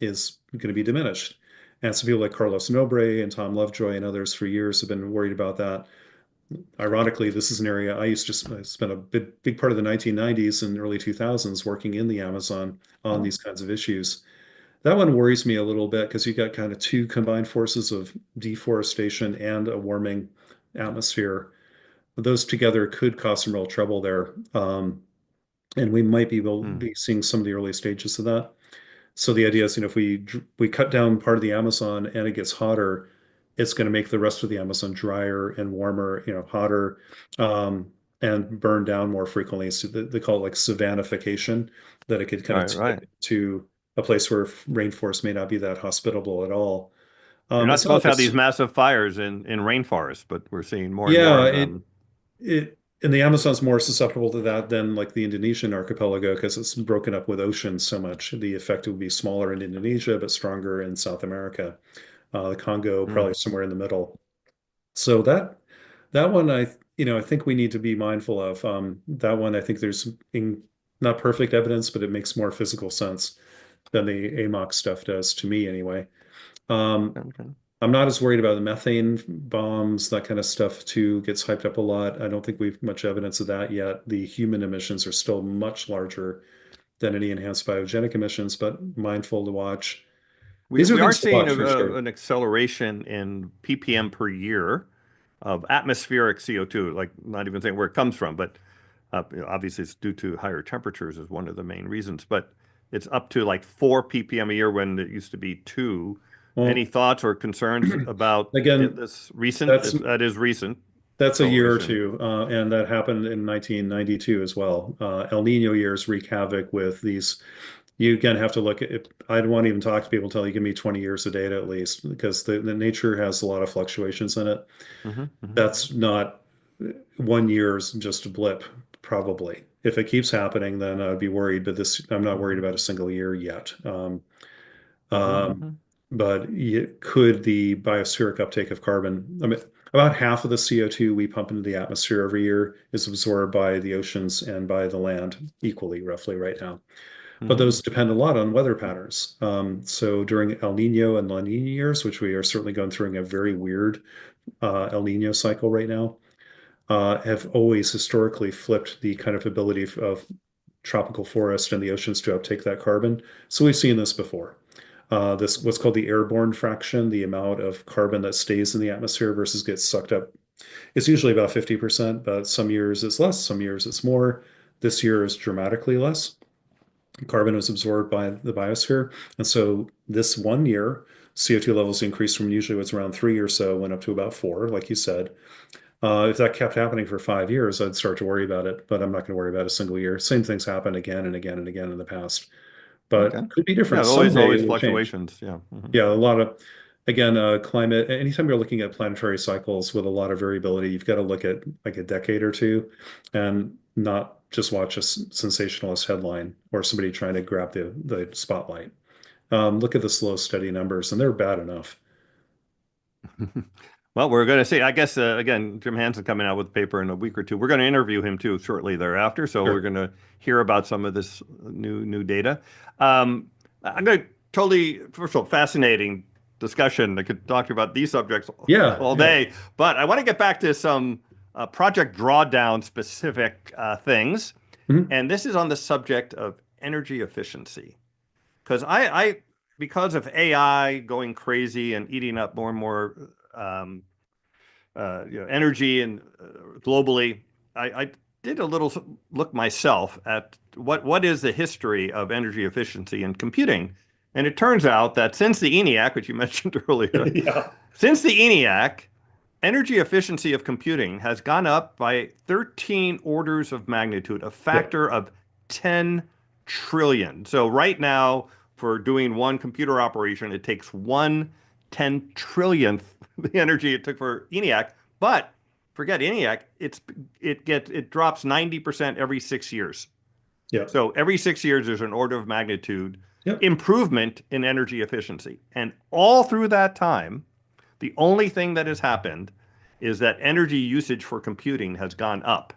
B: is going to be diminished. And so people like Carlos Nobre and Tom Lovejoy and others for years have been worried about that. Ironically, this is an area I used to spend a big part of the 1990s and early 2000s working in the Amazon on
A: Oh.
B: these kinds of issues. That one worries me a little bit because you got kind of two combined forces of deforestation and a warming atmosphere. Those together could cause some real trouble there. And we might
A: Hmm.
B: be seeing some of the early stages of that. So the idea is, if we cut down part of the Amazon and it gets hotter, it's going to make the rest of the Amazon drier and warmer, hotter, and burn down more frequently. So they call it like savannification, that it could kind of
A: Right,
B: tip
A: right.
B: to a place where rainforest may not be that hospitable at all.
A: You're not
B: It's not
A: supposed to have these
B: this,
A: massive fires in rainforests, but we're seeing more and more
B: yeah,
A: of them.
B: and the Amazon's more susceptible to that than like the Indonesian archipelago because it's broken up with oceans so much. The effect would be smaller in Indonesia, but stronger in South America. The Congo
A: Mm,
B: probably somewhere in the middle. So that one I think we need to be mindful of. That one I think there's not perfect evidence, but it makes more physical sense than the AMOC stuff does to me anyway. Um,
A: okay.
B: I'm not as worried about the methane bombs, that kind of stuff too gets hyped up a lot. I don't think we've much evidence of that yet. The human emissions are still much larger than any enhanced biogenic emissions, but mindful to watch.
A: We
B: These are
A: we are
B: things to
A: seeing
B: watch for sure.
A: an acceleration in ppm per year of atmospheric CO2, like not even saying where it comes from, but obviously it's due to higher temperatures is one of the main reasons, but it's up to like 4 ppm a year when it used to be 2. Any
B: Well,
A: thoughts or concerns about
B: again,
A: this recent,
B: that's
A: if that is recent
B: That's a year or
A: acceleration?
B: two, and that happened in 1992 as well. El Nino years wreak havoc with these. You again have to look at it. I don't want to even talk to people until you give me 20 years of data at least, because the nature has a lot of fluctuations in it.
A: Hmm. Hmm.
B: That's not 1 year's just a blip, probably. If it keeps happening, then I'd be worried, but this, I'm not worried
A: Hmm.
B: about a single year yet.
A: Hmm.
B: Um,
A: Hmm.
B: but could the biospheric uptake of carbon, I mean, about half of the CO2 we pump into the atmosphere every year is absorbed by the oceans and by the land equally, roughly right now. But
A: Hmm.
B: those depend a lot on weather patterns. So during El Nino and La Nina years, which we are certainly going through a very weird El Nino cycle right now, have always historically flipped the kind of ability of tropical forest and the oceans to uptake that carbon. So we've seen this before. This what's called the airborne fraction, the amount of carbon that stays in the atmosphere versus gets sucked up. It's usually about 50%, but some years it's less, some years it's more. This year is dramatically less. Carbon was absorbed by the biosphere. And so this 1 year, CO2 levels increased from usually what's around 3 or so, went up to about 4, like you said. If that kept happening for 5 years, I'd start to worry about it, but I'm not going to worry about a single year. Same things happen again and again and again in the past,
A: Okay.
B: but could be
A: Yeah,
B: different. Someday
A: always
B: it will change.
A: fluctuations. Yeah. Hmm.
B: Yeah, a lot of, again, climate, anytime you're looking at planetary cycles with a lot of variability, you've got to look at like a decade or two and not just watch a sensationalist headline or somebody trying to grab the spotlight. Look at the slow, steady numbers, and they're bad enough.
A: Well, we're going to see. I guess again, Jim Hansen coming out with a paper in a week or two. We're going to interview him too shortly thereafter, so we're
B: Sure.
A: going to hear about some of this new data. I'm going to totally first of all fascinating discussion. I could talk to you about these subjects
B: Yeah,
A: all
B: yeah.
A: day, but I want to get back to some Project Drawdown specific things,
B: Mhm.
A: and this is on the subject of energy efficiency because because of AI going crazy and eating up more and more energy and globally, I did a little look myself at what is the history of energy efficiency in computing, and it turns out that since the ENIAC, which you mentioned earlier,
B: Yeah,
A: since the ENIAC, energy efficiency of computing has gone up by 13 orders of magnitude, a
B: yeah,
A: factor of 10 trillion. So right now, for doing one computer operation, it takes 1/10 trillionth the energy it took for ENIAC. But forget ENIAC, it drops 90% every 6 years.
B: yeah.
A: So every 6 years, there's an order of magnitude
B: Yep.
A: improvement in energy efficiency. And all through that time, the only thing that has happened is that energy usage for computing has gone up.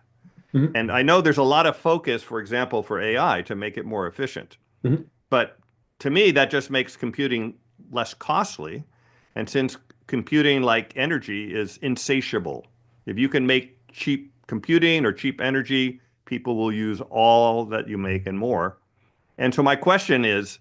B: Hmm.
A: And I know there's a lot of focus, for example, for AI to make it more efficient.
B: Hmm.
A: But to me, that just makes computing less costly. And since computing, like energy, is insatiable, if you can make cheap computing or cheap energy, people will use all that you make and more. And so my question is,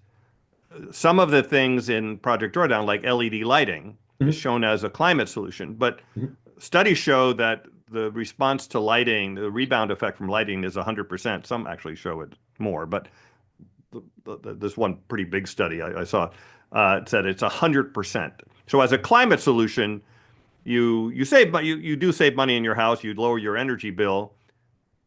A: some of the things in Project Drawdown, like LED lighting, is
B: Hmm.
A: shown as a climate solution. But
B: Hmm.
A: studies show that the response to lighting, the rebound effect from lighting is 100%. Some actually show it more, but this one pretty big study I saw said it's 100%. So as a climate solution, you save, but you do save money in your house. You lower your energy bill,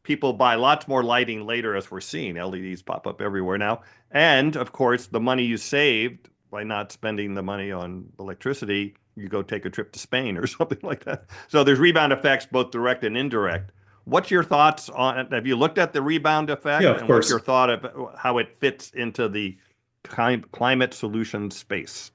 A: people buy lots more lighting later, as we're seeing. LEDs pop up everywhere now. And of course, the money you saved by not spending the money on electricity, you go take a trip to Spain or something like that. So there's rebound effects, both direct and indirect. What's your thoughts on, have you looked at the rebound
B: Yeah,
A: effect?
B: of
A: And what's your
B: course.
A: thought of how it fits into the climate solution space?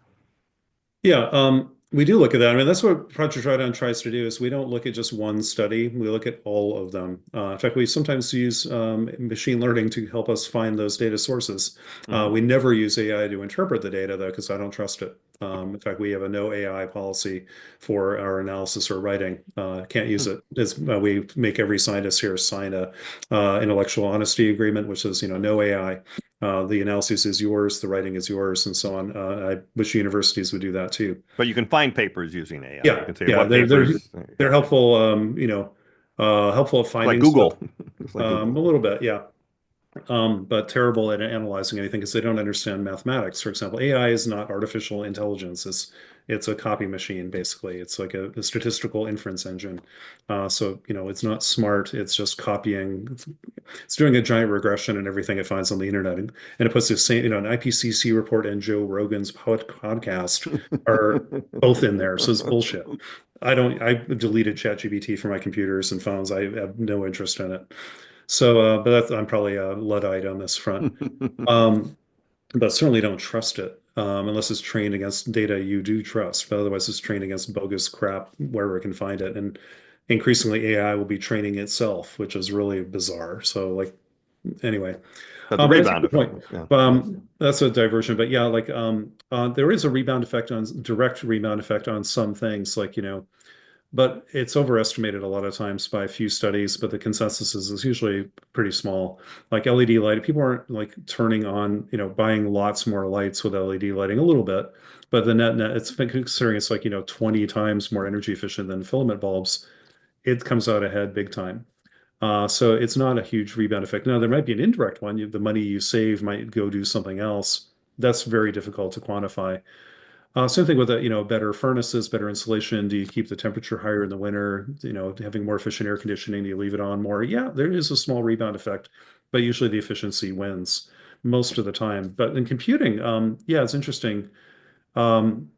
B: Yeah, we do look at that. I mean, that's what Project Drawdown tries to do is we don't look at just one study. We look at all of them. In fact, we sometimes use machine learning to help us find those data sources.
A: Hmm.
B: We never use AI to interpret the data, though, because I don't trust it. In fact, we have a no AI policy for our analysis or writing. Can't use it. We make every scientist here sign a intellectual honesty agreement, which says, no AI. The analysis is yours, the writing is yours, and so on. I wish universities would do that too.
A: But you can find papers using AI. You
B: Yeah,
A: can say
B: yeah,
A: what
B: they're
A: papers,
B: they're
A: yeah,
B: helpful. Helpful at
A: it's like
B: finding stuff.
A: Google. It's like
B: A
A: Google.
B: little bit, yeah. But terrible at analyzing anything because they don't understand mathematics. For example, AI is not artificial intelligence. It's a copy machine, basically. It's like a statistical inference engine. So, it's not smart. It's just copying. It's doing a giant regression and everything it finds on the internet. And it puts the same, an IPCC report and Joe Rogan's podcast are both in there. So it's bullshit. I deleted ChatGPT from my computers and phones. I have no interest in it. So, but I'm probably a Luddite on this front. Um, but certainly don't trust it unless it's trained against data you do trust. But otherwise, it's trained against bogus crap wherever it can find it. And increasingly, AI will be training itself, which is really bizarre. So, like, anyway,
A: But the
B: but I take
A: rebound
B: your
A: effect,
B: point.
A: yeah, yeah.
B: That's a diversion. But yeah, like, there is a rebound effect on direct rebound effect on some things, like, but it's overestimated a lot of times by a few studies, but the consensus is usually pretty small. Like LED light, people aren't like turning on, buying lots more lights with LED lighting a little bit, but the net, it's been considering it's like, 20 times more energy efficient than filament bulbs. It comes out ahead big time. So it's not a huge rebound effect. Now, there might be an indirect one. The money you save might go do something else. That's very difficult to quantify. Same thing with better furnaces, better insulation. Do you keep the temperature higher in the winter? Having more efficient air conditioning, do you leave it on more? Yeah, there is a small rebound effect, but usually the efficiency wins most of the time. But in computing, yeah, it's interesting. Um,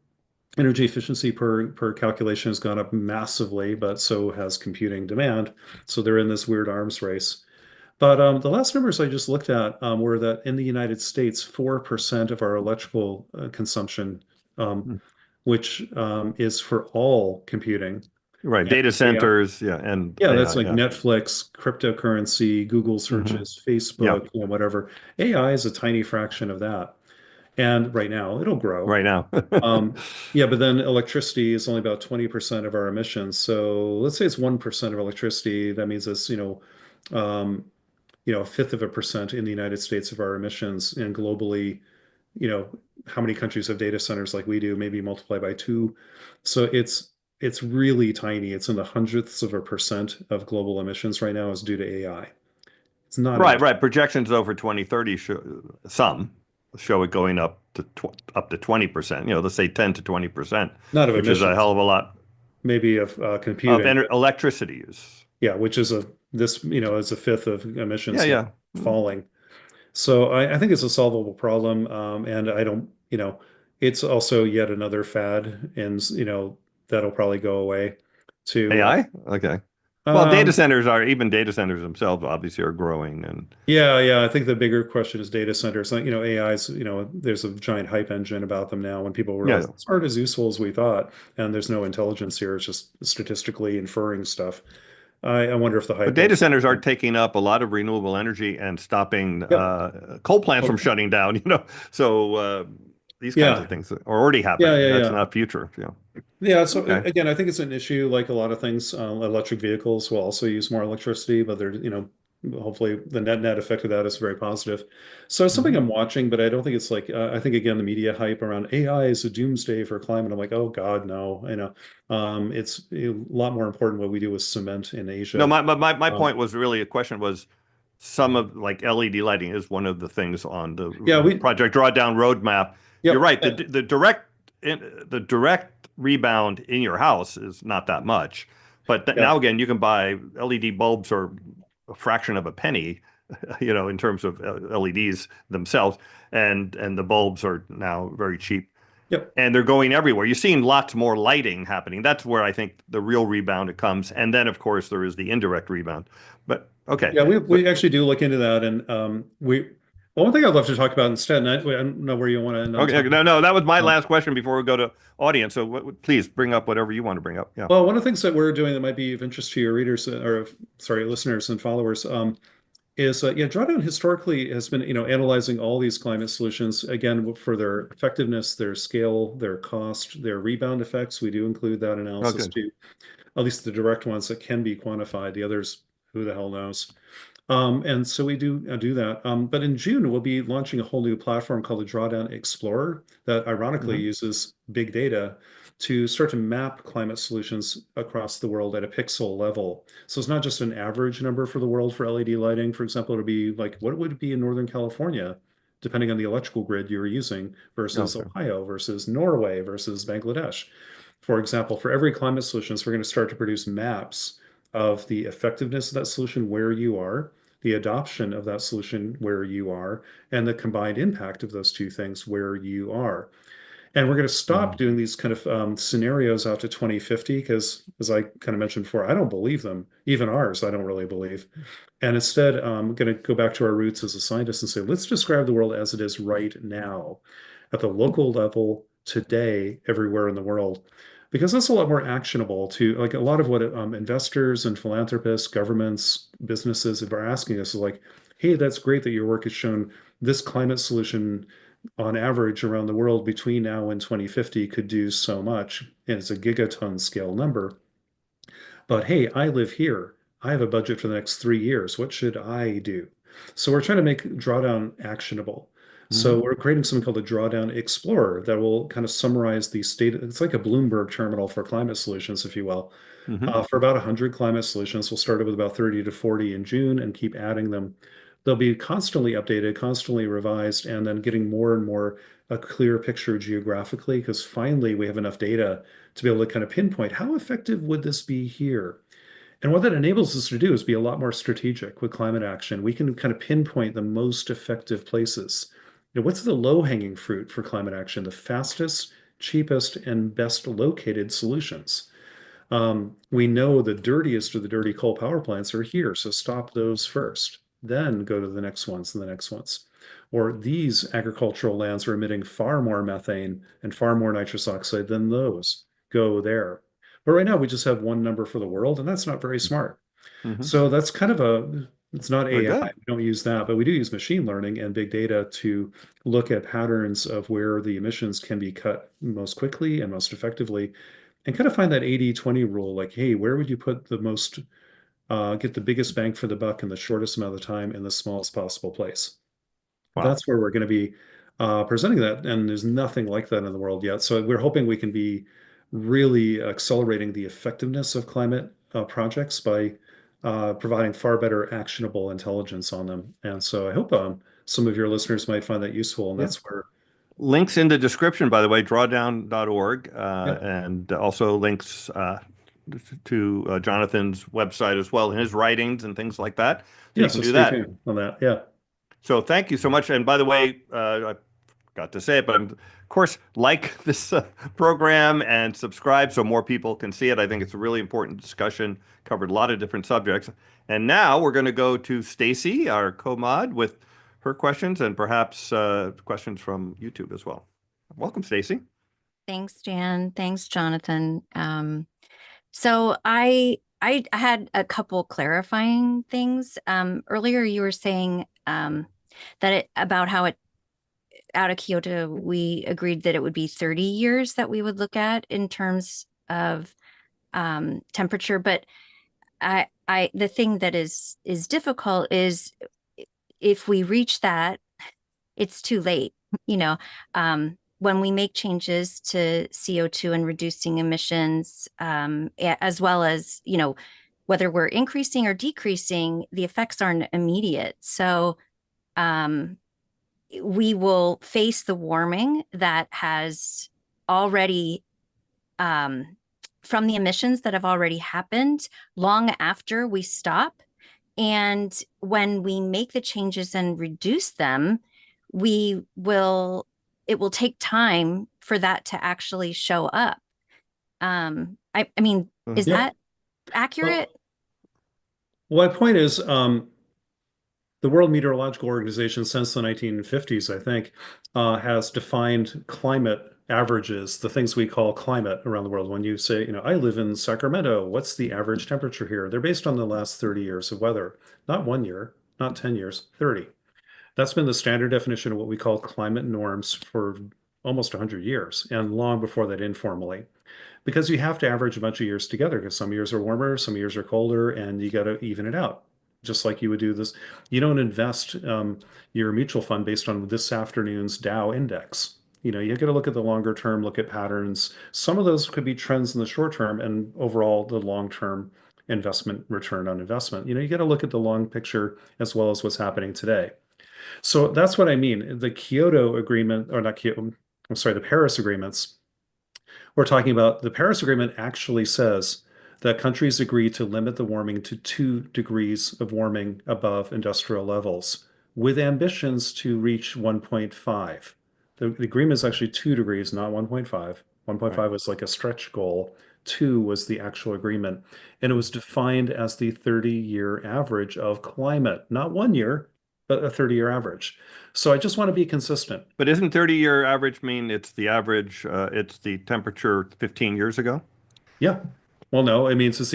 B: Energy efficiency per calculation has gone up massively, but so has computing demand. So they're in this weird arms race. But the last numbers I just looked at were that in the United States, 4% of our electrical consumption, um,
A: Hmm.
B: which is for all computing
A: Right.
B: and
A: Data
B: AI.
A: centers, yeah, and
B: Yeah, that's
A: AI,
B: like
A: yeah.
B: Netflix, cryptocurrency, Google
A: Hmm.
B: searches,
A: Yeah,
B: Facebook, whatever. AI is a tiny fraction of that. And right now, it'll grow.
A: right now.
B: Um, yeah, but then electricity is only about 20% of our emissions. So let's say it's 1% of electricity. That means it's, um, a fifth of a percent in the United States of our emissions, and globally, you know, how many countries have data centers like we do, maybe multiply by two. So it's really tiny. It's in the hundredths of a percent of global emissions right now is due to AI. It's not an
A: Right,
B: issue.
A: right. Projections over 2030 show it going up to 20%, let's say 10 to 20%,
B: Not of
A: which is a
B: emissions,
A: hell of a lot
B: maybe of
A: of
B: computing.
A: electricity use.
B: Yeah, which is is a fifth of
A: Yeah,
B: emissions
A: yeah.
B: falling. So I think it's a solvable problem. And I don't, it's also yet another fad, and that'll probably go away too.
A: AI? Okay. Well,
B: Um,
A: even data centers themselves obviously are growing and
B: yeah, yeah. I think the bigger question is data centers. Like, AIs, there's a giant hype engine about them now when people
A: yeah.
B: realize it's aren't as useful as we thought, and there's no intelligence here. It's just statistically inferring stuff. I wonder if the
A: But
B: hype will.
A: data centers are taking up a lot of renewable energy and stopping
B: Yep.
A: coal plants from
B: Oh,
A: shutting down. So these kinds of
B: yeah.
A: things are already
B: Yeah,
A: happening.
B: yeah,
A: That's
B: yeah.
A: not future. Yeah.
B: Yeah, so
A: Okay.
B: again, I think it's an issue like a lot of things. Electric vehicles will also use more electricity, but they're, hopefully the net effect of that is very positive. So it's something
A: Hmm.
B: I'm watching, but I don't think it's like I think again the media hype around AI is a doomsday for climate. I'm like, oh God, no. It's a lot more important what we do with cement in
A: No,
B: Asia.
A: my
B: Um,
A: point was really a question was some of like LED lighting is one of the things on the
B: yeah,
A: Project Drawdown roadmap. You're
B: yep,
A: right. The direct rebound in your house is not that much, but
B: yeah,
A: now again you can buy LED bulbs or a fraction of a penny, in terms of LEDs themselves, and the bulbs are now very cheap.
B: Yep.
A: And they're going everywhere. You're seeing lots more lighting happening. That's where I think the real rebound comes. And then, of course, there is the indirect rebound. But okay.
B: Yeah, we
A: But
B: we actually do look into that, and one thing I'd love to talk about instead, and I don't know where you want to end on
A: okay,
B: talking
A: no, that was my
B: about.
A: last question before we go to audience. So please bring up whatever you want to bring up. Yeah.
B: Well, one of the things that we're doing that might be of interest to your readers or sorry, listeners and followers, is yeah, Drawdown historically has been analyzing all these climate solutions again for their effectiveness, their scale, their cost, their rebound effects. We do include that
A: Oh,
B: analysis
A: good.
B: too, at least the direct ones that can be quantified. The others, who the hell knows? And so we do that. But in June, we'll be launching a whole new platform called the Drawdown Explorer that ironically
A: Hmm.
B: uses big data to start to map climate solutions across the world at a pixel level. So it's not just an average number for the world for LED lighting. For example, it'll be like what would it be in Northern California, depending on the electrical grid you're using, versus
A: Okay.
B: Ohio, versus Norway, versus Bangladesh. For example, for every climate solutions, we're going to start to produce maps of the effectiveness of that solution where you are, the adoption of that solution where you are, and the combined impact of those two things where you are. And we're going to stop
A: Mhm.
B: doing these kind of scenarios out to 2050 because, as I kind of mentioned before, I don't believe them. Even ours, I don't really believe. And instead, I'm going to go back to our roots as a scientist and say, let's describe the world as it is right now, at the local level, today, everywhere in the world. Because that's a lot more actionable to like a lot of what investors and philanthropists, governments, businesses are asking us is like, hey, that's great that your work has shown this climate solution on average around the world between now and 2050 could do so much. And it's a gigaton scale number. But hey, I live here. I have a budget for the next 3 years. What should I do? So we're trying to make drawdown actionable.
A: Hmm.
B: So we're creating something called the Drawdown Explorer that will kind of summarize the state. It's like a Bloomberg terminal for climate solutions, if you will.
A: Hmm.
B: For about 100 climate solutions, we'll start with about 30 to 40 in June and keep adding them. They'll be constantly updated, constantly revised, and then getting more and more a clear picture geographically, because finally we have enough data to be able to kind of pinpoint how effective would this be here. And what that enables us to do is be a lot more strategic with climate action. We can kind of pinpoint the most effective places. What's the low-hanging fruit for climate action? The fastest, cheapest, and best located solutions. We know the dirtiest of the dirty coal power plants are here, so stop those first. Then go to the next ones and the next ones. Or these agricultural lands are emitting far more methane and far more nitrous oxide than those. Go there. But right now we just have one number for the world, and that's not very smart.
A: Hmm.
B: So that's kind of it's not
A: Very
B: AI.
A: good.
B: We don't use that, but we do use machine learning and big data to look at patterns of where the emissions can be cut most quickly and most effectively and kind of find that 80-20 rule. Like, hey, where would you put the most, get the biggest bang for the buck in the shortest amount of time in the smallest possible place?
A: Wow.
B: That's where we're going to be presenting that. And there's nothing like that in the world yet. So we're hoping we can be really accelerating the effectiveness of climate projects by providing far better actionable intelligence on them. And so I hope some of your listeners might find that useful. And
A: Yeah.
B: that's where,
A: Links in the description, by the way, drawdown.org,
B: yeah,
A: and also links to Jonathan's website as well, and his writings and things like that. So
B: yeah.
A: you can
B: So
A: do
B: stay
A: that.
B: tuned on that. Yeah.
A: So thank you so much. And by the way, I forgot to say it, but of course, like this program and subscribe so more people can see it. I think it's a really important discussion, covered a lot of different subjects. And now we're going to go to Stacy, our co-mod, with her questions and perhaps questions from YouTube as well. Welcome, Stacy.
C: Thanks, Jan. Thanks, Jonathan. So I had a couple clarifying things. Earlier, you were saying about how it out of Kyoto, we agreed that it would be 30 years that we would look at in terms of temperature. But the thing that is difficult is if we reach that, it's too late. You know, when we make changes to CO2 and reducing emissions, as well as, whether we're increasing or decreasing, the effects aren't immediate. So we will face the warming that has already, from the emissions that have already happened long after we stop. And when we make the changes and reduce them, we will, it will take time for that to actually show up. I mean, is
A: Mhm.
B: Yeah.
C: that accurate?
B: Well, my point is, the World Meteorological Organization since the 1950s, I think, has defined climate averages, the things we call climate around the world. When you say, I live in Sacramento, what's the average temperature here? They're based on the last 30 years of weather, not 1 year, not 10 years, 30. That's been the standard definition of what we call climate norms for almost 100 years, and long before that informally, because you have to average a bunch of years together because some years are warmer, some years are colder, and you got to even it out. Just like you would do this. You don't invest your mutual fund based on this afternoon's Dow index. You got to look at the longer term, look at patterns. Some of those could be trends in the short term and overall the long term investment return on investment. You got to look at the long picture as well as what's happening today. So that's what I mean. The Kyoto Agreement, or not Kyoto, I'm sorry, the Paris Agreements we're talking about, the Paris Agreement actually says that countries agree to limit the warming to 2 degrees of warming above industrial levels, with ambitions to reach 1.5. The agreement is actually 2 degrees, not 1.5.
A: Right.
B: 1.5 was like a stretch goal. 2 was the actual agreement. And it was defined as the 30-year average of climate, not 1 year, but a 30-year average. So I just want to be consistent.
A: But isn't 30-year average mean it's the average, it's the temperature 15 years ago?
B: Yeah. Well, no, I mean, it's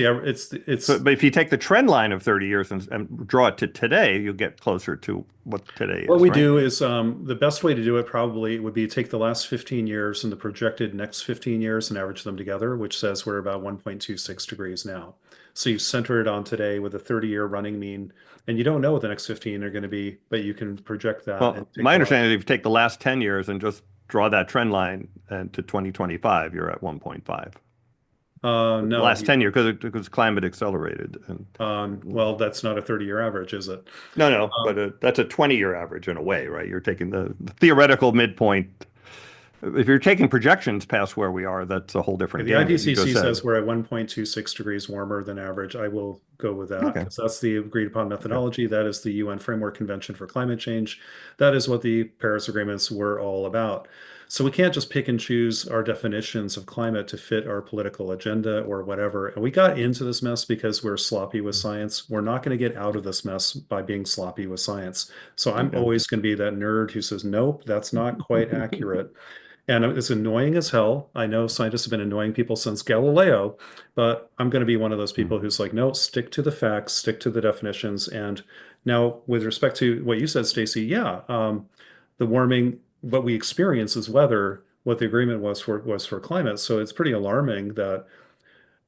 A: But if you take the trend line of 30 years and draw it to today, you'll get closer to what today
B: what
A: is,
B: we
A: right?
B: do is the best way to do it probably would be take the last 15 years and the projected next 15 years and average them together, which says we're about 1.26 degrees now. So you center it on today with a 30-year running mean, and you don't know what the next 15 are going to be, but you can project that and
A: Well,
B: take
A: my
B: the last.
A: understanding is if you take the last 10 years and just draw that trend line and to 2025, you're at 1.5. The
B: No,
A: last 10 years, because climate accelerated. And
B: well, that's not a 30-year average, is it?
A: no, no,
B: Um,
A: but that's a 20-year average in a way, right? You're taking the theoretical midpoint. If you're taking projections past where we are, that's a whole different
B: The
A: game, as you just
B: IPCC
A: said.
B: says we're at 1.26 degrees warmer than average. I will go with that
A: Okay.
B: because that's the agreed upon
A: Okay.
B: methodology. That is the UN Framework Convention for Climate Change. That is what the Paris Agreements were all about. So we can't just pick and choose our definitions of climate to fit our political agenda or whatever. And we got into this mess because we're sloppy with science. We're not going to get out of this mess by being sloppy with science. So I'm
A: Okay.
B: always going to be that nerd who says, nope, that's not quite accurate. And it's annoying as hell. I know scientists have been annoying people since Galileo, but I'm going to be one of those people who's like, no, stick to the facts, stick to the definitions. And now, with respect to what you said, Stacy, yeah, the warming, what we experience is weather. What the agreement was for climate. So it's pretty alarming that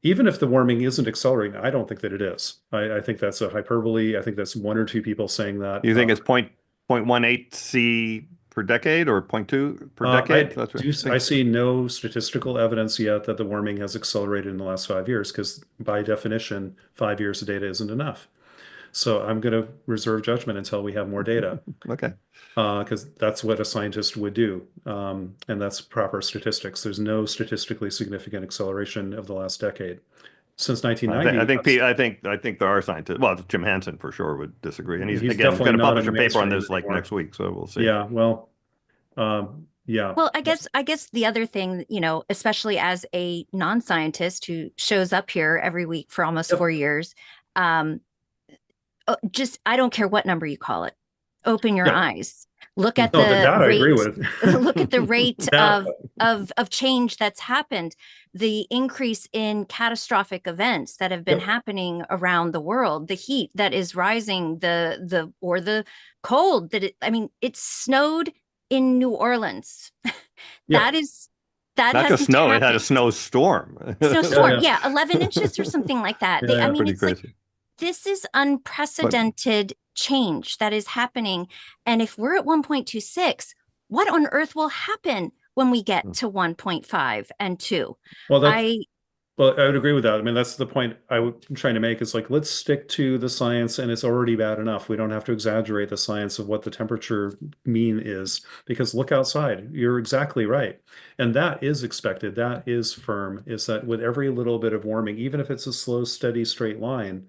B: even if the warming isn't accelerating, I don't think that it is. I think that's a hyperbole. I think that's one or two people saying that.
A: You think it's 0.18 C per decade or zero point 0.2 per decade?
B: I
A: That's what
B: do.
A: you
B: I
A: think?
B: see no statistical evidence yet that the warming has accelerated in the last 5 years, because by definition, 5 years of data isn't enough. So I'm going to reserve judgment until we have more data,
A: Okay.
B: because that's what a scientist would do, and that's proper statistics. There's no statistically significant acceleration of the last decade since
A: I think
B: 1990. That's,
A: I think there are scientists. Well, Jim Hansen for sure would disagree, and
B: he's
A: he's
B: definitely
A: going to
B: not in
A: publish
B: the
A: a paper on
B: mainstream
A: this like
B: anymore.
A: next week, so we'll see.
B: Yeah. Well. Yeah.
C: Well, I guess the other thing, especially as a non-scientist who shows up here every week for almost
B: Yep.
C: 4 years, um, just I don't care what number you call it. Open your
B: Yeah.
C: eyes. Look at
B: No,
C: the
B: that I agree
C: rate.
B: with.
C: Look at the rate
B: That.
C: of change that's happened. The increase in catastrophic events that have been
B: Yep.
C: happening around the world. The heat that is rising. The cold that I mean, it snowed in New Orleans.
B: Yeah.
C: That is that
A: Not just
C: hasn't
A: snow; it had a
C: happened.
A: snowstorm.
B: Yeah.
C: Snowstorm,
B: Yeah.
C: yeah, 11 inches or something like that.
B: Yeah.
C: I
B: Yeah.
C: mean,
A: Pretty
C: it's like
A: crazy.
C: this is
A: But
C: unprecedented change that is happening. And if we're at 1.26, what on earth will happen when we get to 1.5 and 2?
B: Well,
C: I
B: I would agree with that. I mean, that's the point I'm trying to make. Is like, let's stick to the science, and it's already bad enough. We don't have to exaggerate the science of what the temperature mean is, because look outside. You're exactly right. And that is expected. That is firm, is that with every little bit of warming, even if it's a slow, steady, straight line,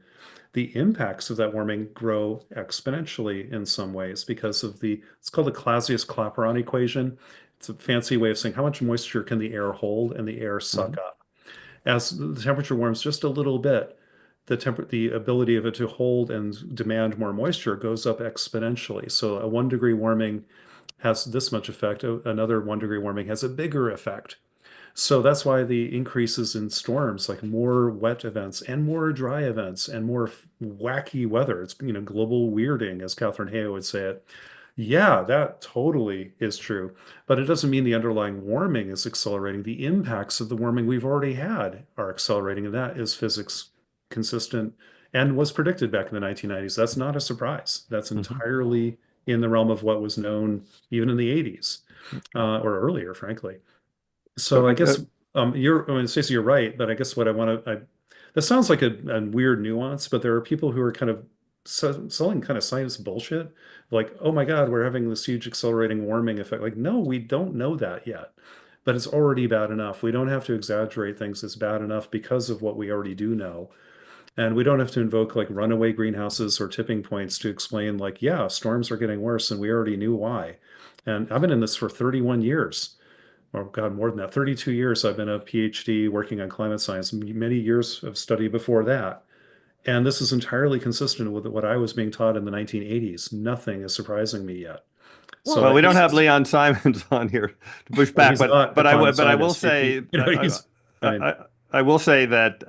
B: the impacts of that warming grow exponentially in some ways because of it's called the Clausius-Clapeyron equation. It's a fancy way of saying how much moisture can the air hold and the air suck
A: Mhm.
B: up. As the temperature warms just a little bit, the ability of it to hold and demand more moisture goes up exponentially. So a 1 degree warming has this much effect. Another 1 degree warming has a bigger effect. So that's why the increases in storms, like more wet events and more dry events and more wacky weather. It's, global weirding, as Catherine Hay would say it. Yeah, that totally is true. But it doesn't mean the underlying warming is accelerating. The impacts of the warming we've already had are accelerating, and that is physics consistent and was predicted back in the 1990s. That's not a surprise. That's
A: Mhm.
B: entirely in the realm of what was known even in the 80s, or earlier, frankly.
A: So,
B: So I guess I mean, Stacey, you're right, but I guess what I want to, that sounds like a weird nuance, but there are people who are kind of selling kind of science bullshit, like, oh my God, we're having this huge accelerating warming effect. Like, no, we don't know that yet, but it's already bad enough. We don't have to exaggerate things. It's bad enough because of what we already do know. And we don't have to invoke like runaway greenhouses or tipping points to explain, like, yeah, storms are getting worse and we already knew why. And I've been in this for 31 years. Oh God, more than that. 32 years I've been a PhD working on climate science, many years of study before that. And this is entirely consistent with what I was being taught in the 1980s. Nothing is surprising me yet. So
C: Well,
A: well,
B: I
A: we don't
B: guess
A: have Leon Simons on here to push
B: well,
A: back,
B: he's not a
A: but
B: climate
A: I will
B: scientist.
A: say
B: I mean,
A: I will say that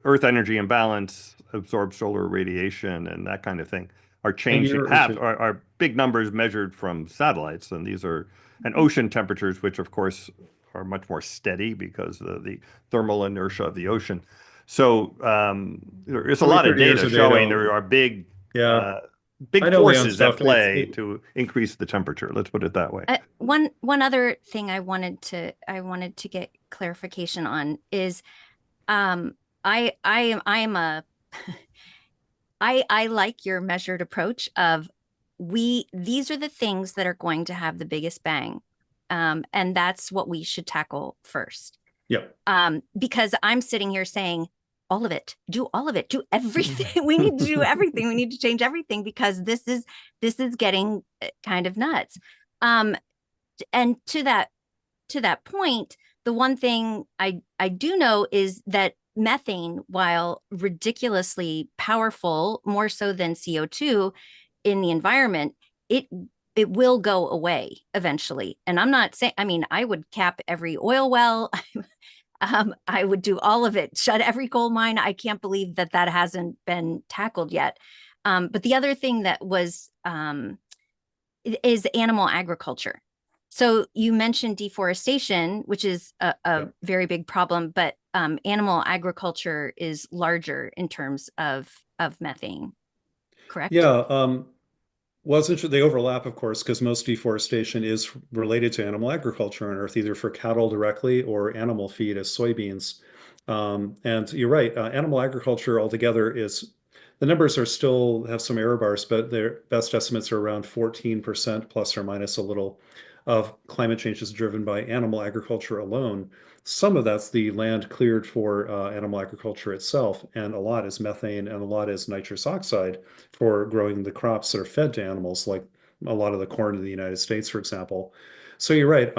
A: Earth energy imbalance, absorbed solar radiation, and that kind of thing are
B: a
A: changing.
B: year or two.
A: Are big numbers measured from satellites, and these are and ocean temperatures, which of course are much more steady because of the thermal inertia of the ocean. So there's a lot
B: 20,
A: of
B: 30 years
A: data
B: of
A: showing
B: data.
A: there are
B: Yeah, I
A: big
B: know Leon
A: forces at
B: stuff.
A: play to increase the temperature. Let's put it that way.
C: one other thing I wanted to get clarification on is I am a I like your measured approach of these are the things that are going to have the biggest bang. And that's what we should tackle first.
B: yeah.
C: Because I'm sitting here saying, all of it, do everything. We need to do everything. We need to change everything because this is getting kind of nuts. Um, and to that point, the one thing I do know is that methane, while ridiculously powerful, more so than CO2 in the environment, it it will go away eventually. And I'm not saying, I mean, I would cap every oil well. I would do all of it, shut every coal mine. I can't believe that hasn't been tackled yet. But the other thing that was is animal agriculture. So you mentioned deforestation, which is a
B: Yeah.
C: very big problem, but animal agriculture is larger in terms of methane, correct?
B: Yeah. Well, it's interesting. They overlap, of course, because most deforestation is related to animal agriculture on Earth, either for cattle directly or animal feed as soybeans. And you're right, animal agriculture altogether is the numbers are still have some error bars, but their best estimates are around 14% plus or minus a little of climate change is driven by animal agriculture alone. Some of that's the land cleared for animal agriculture itself, and a lot is methane and a lot is nitrous oxide for growing the crops that are fed to animals, like a lot of the corn in the United States, for example. So you're right.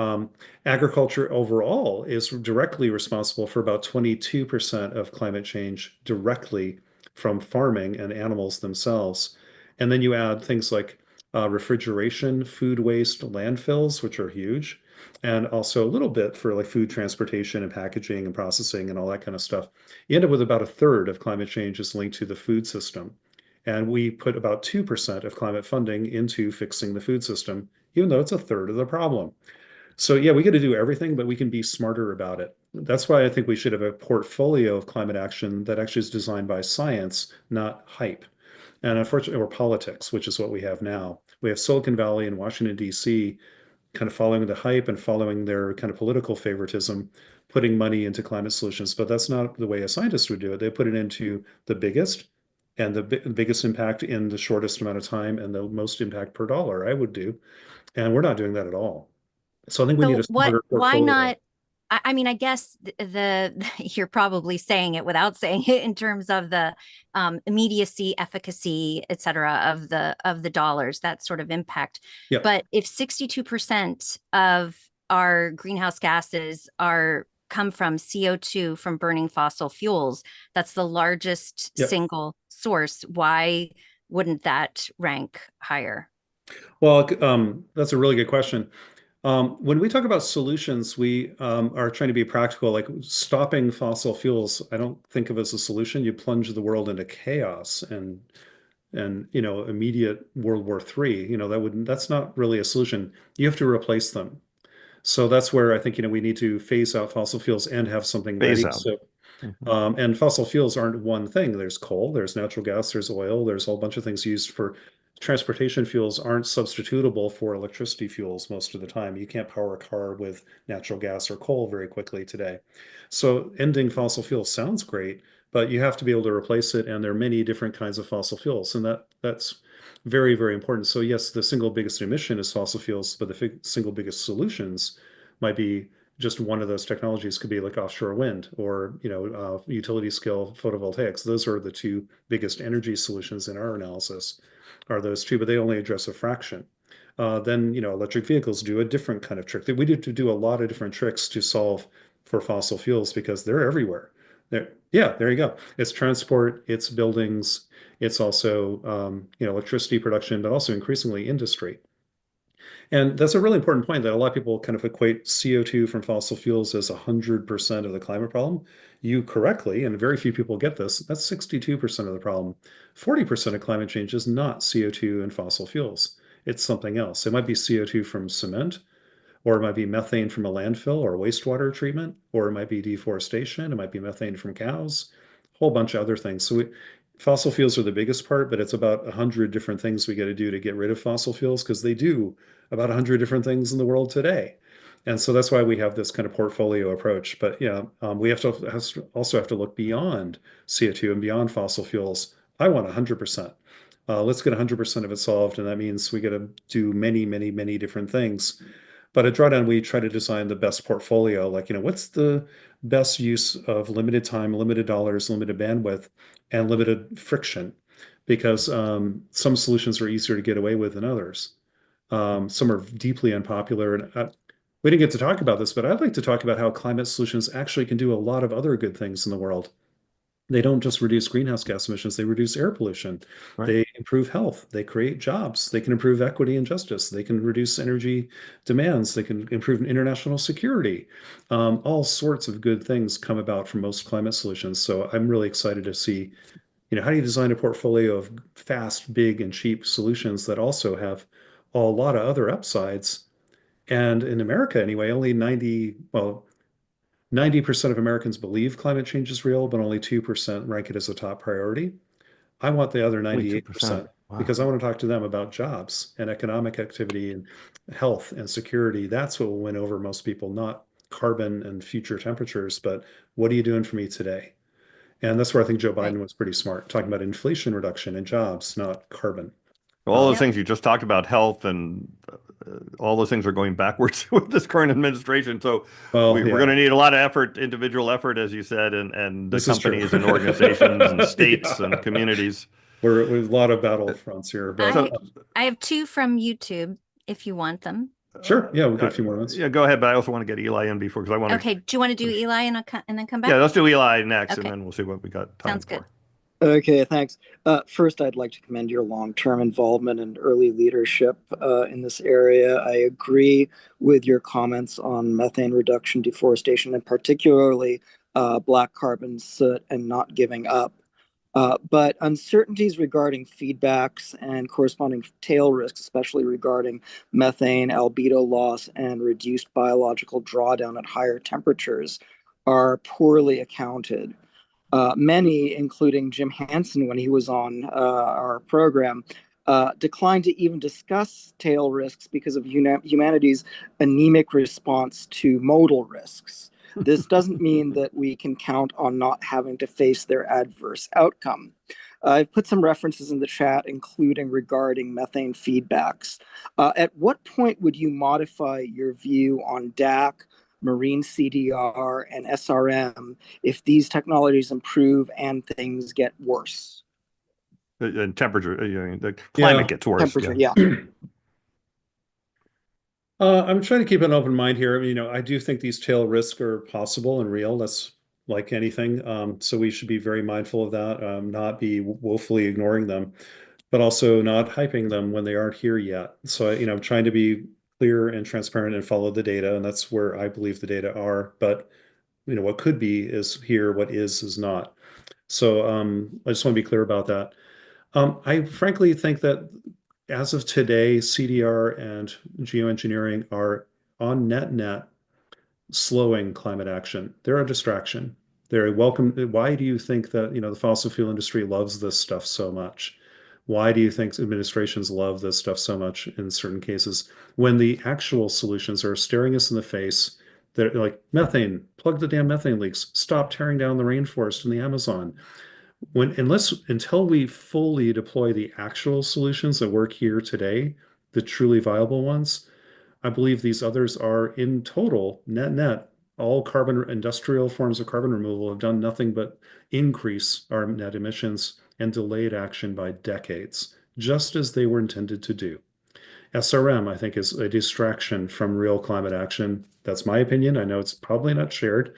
B: Agriculture overall is directly responsible for about 22% of climate change directly from farming and animals themselves. And then you add things like refrigeration, food waste, landfills, which are huge, and also a little bit for like food transportation and packaging and processing and all that kind of stuff. You end up with about a third of climate change is linked to the food system. And we put about 2% of climate funding into fixing the food system, even though it's a third of the problem. So, yeah, we got to do everything, but we can be smarter about it. That's why I think we should have a portfolio of climate action that actually is designed by science, not hype. And unfortunately, or politics, which is what we have now. We have Silicon Valley and Washington, D.C., kind of following the hype and following their kind of political favoritism, putting money into climate solutions. But that's not the way a scientist would do it. They put it into the biggest and the biggest impact in the shortest amount of time and the most impact per dollar, I would do. And we're not doing that at all. So I think we need
C: So
B: a smarter
C: why
B: portfolio.
C: not I mean, I guess you're probably saying it without saying it in terms of the immediacy, efficacy, et cetera, of the dollars, that sort of impact.
B: Yep.
C: But if 62% of our greenhouse gases are come from CO2 from burning fossil fuels, that's the largest
B: Yep.
C: single source. Why wouldn't that rank higher?
B: Well, that's a really good question. When we talk about solutions, we are trying to be practical, like stopping fossil fuels. I don't think of as a solution. You plunge the world into chaos and immediate World War III. That's not really a solution. You have to replace them. So that's where I think we need to phase out fossil fuels and have something
A: Phase
B: ready.
A: out.
B: So
A: Mhm.
B: and fossil fuels aren't one thing. There's coal, there's natural gas, there's oil, there's a whole bunch of things used for transportation. Fuels aren't substitutable for electricity fuels most of the time. You can't power a car with natural gas or coal very quickly today. So ending fossil fuels sounds great, but you have to be able to replace it, and there are many different kinds of fossil fuels, and that's very, very important. So yes, the single biggest emission is fossil fuels, but the single biggest solutions might be just one of those technologies. Could be like offshore wind or utility scale photovoltaics. Those are the two biggest energy solutions in our analysis, are those two, but they only address a fraction. Then electric vehicles do a different kind of trick. We need to do a lot of different tricks to solve for fossil fuels because they're everywhere. Yeah, there you go. It's transport, it's buildings, it's also electricity production, but also increasingly industry. And that's a really important point, that a lot of people kind of equate CO2 from fossil fuels as 100% of the climate problem. You correctly, and very few people get this, that's 62% of the problem. 40% of climate change is not CO2 and fossil fuels. It's something else. It might be CO2 from cement, or it might be methane from a landfill or wastewater treatment, or it might be deforestation, it might be methane from cows, a whole bunch of other things. Fossil fuels are the biggest part, but it's about 100 different things we got to do to get rid of fossil fuels, because they do about 100 different things in the world today. And so that's why we have this kind of portfolio approach. But yeah, we also have to look beyond CO2 and beyond fossil fuels. I want 100%. Let's get 100% of it solved, and that means we got to do many, many, many different things. But at Drawdown, we try to design the best portfolio. Like, what's the best use of limited time, limited dollars, limited bandwidth, and limited friction? Because some solutions are easier to get away with than others. Some are deeply unpopular. And we didn't get to talk about this, but I'd like to talk about how climate solutions actually can do a lot of other good things in the world. They don't just reduce greenhouse gas emissions, they reduce air pollution.
A: Right.
B: They improve health. They create jobs. They can improve equity and justice. They can reduce energy demands. They can improve international security. All sorts of good things come about from most climate solutions. So I'm really excited to see, how do you design a portfolio of fast, big, and cheap solutions that also have a lot of other upsides. And in America, anyway, only 90% of Americans believe climate change is real, but only 2% rank it as a top priority. I want the other
A: Only 2%.
B: 98%
A: Wow.
B: because I want to talk to them about jobs and economic activity and health and security. That's what will win over most people, not carbon and future temperatures, but what are you doing for me today? And that's where I think Joe
C: Right.
B: Biden was pretty smart, talking about inflation reduction and jobs, not carbon.
A: All those
B: Um,
C: Yep.
A: things you just talked about, health and all those things are going backwards with this current administration. So
B: well,
A: we're going
B: yeah,
A: to need a lot of effort, individual effort, as you said, and the
B: this is true.
A: companies and organizations and states and
B: Yeah,
A: communities.
B: we're a lot of battlefronts here, but
A: So
C: I I have two from YouTube if you want them.
B: sure. Yeah, we'll get
A: uh,
B: a few more minutes.
A: yeah, go ahead. But I also want to get Eli in before because I want to
C: Okay, do you want to do
A: finish.
C: Eli and then come
A: Yeah,
C: back?
A: let's do Eli next, and
C: Okay,
A: then we'll see what we got time
C: sounds good.
A: for.
D: Okay, thanks. First, I'd like to commend your long-term involvement and early leadership in this area. I agree with your comments on methane reduction, deforestation, and particularly black carbon soot and not giving up. But uncertainties regarding feedbacks and corresponding tail risks, especially regarding methane, albedo loss, and reduced biological drawdown at higher temperatures, are poorly accounted. Many, including Jim Hansen when he was on our program, declined to even discuss tail risks because of humanity's anemic response to modal risks. This doesn't mean that we can count on not having to face their adverse outcome. I've put some references in the chat, including regarding methane feedbacks. At what point would you modify your view on DAC, marine CDR, and SRM if these technologies improve and things get worse?
A: The temperature, the
B: Yeah.
A: climate gets worse.
D: Temperature,
A: Yeah.
D: yeah.
B: I'm trying to keep an open mind here. I do think these tail risks are possible and real. That's like anything. So we should be very mindful of that, not be woefully ignoring them, but also not hyping them when they aren't here yet. So, I'm trying to be clear and transparent and follow the data, and that's where I believe the data are. But, what could be is here, what is not. So, I just want to be clear about that. I frankly think that as of today, CDR and geoengineering are on net slowing climate action. They're a distraction. They're a welcome. Why do you think that, the fossil fuel industry loves this stuff so much? Why do you think administrations love this stuff so much in certain cases when the actual solutions are staring us in the face? They're like methane, plug the damn methane leaks, stop tearing down the rainforest in the Amazon. Until we fully deploy the actual solutions that work here today, the truly viable ones, I believe these others are in total, net, all carbon industrial forms of carbon removal have done nothing but increase our net emissions and delayed action by decades, just as they were intended to do. SRM, I think, is a distraction from real climate action. That's my opinion. I know it's probably not shared,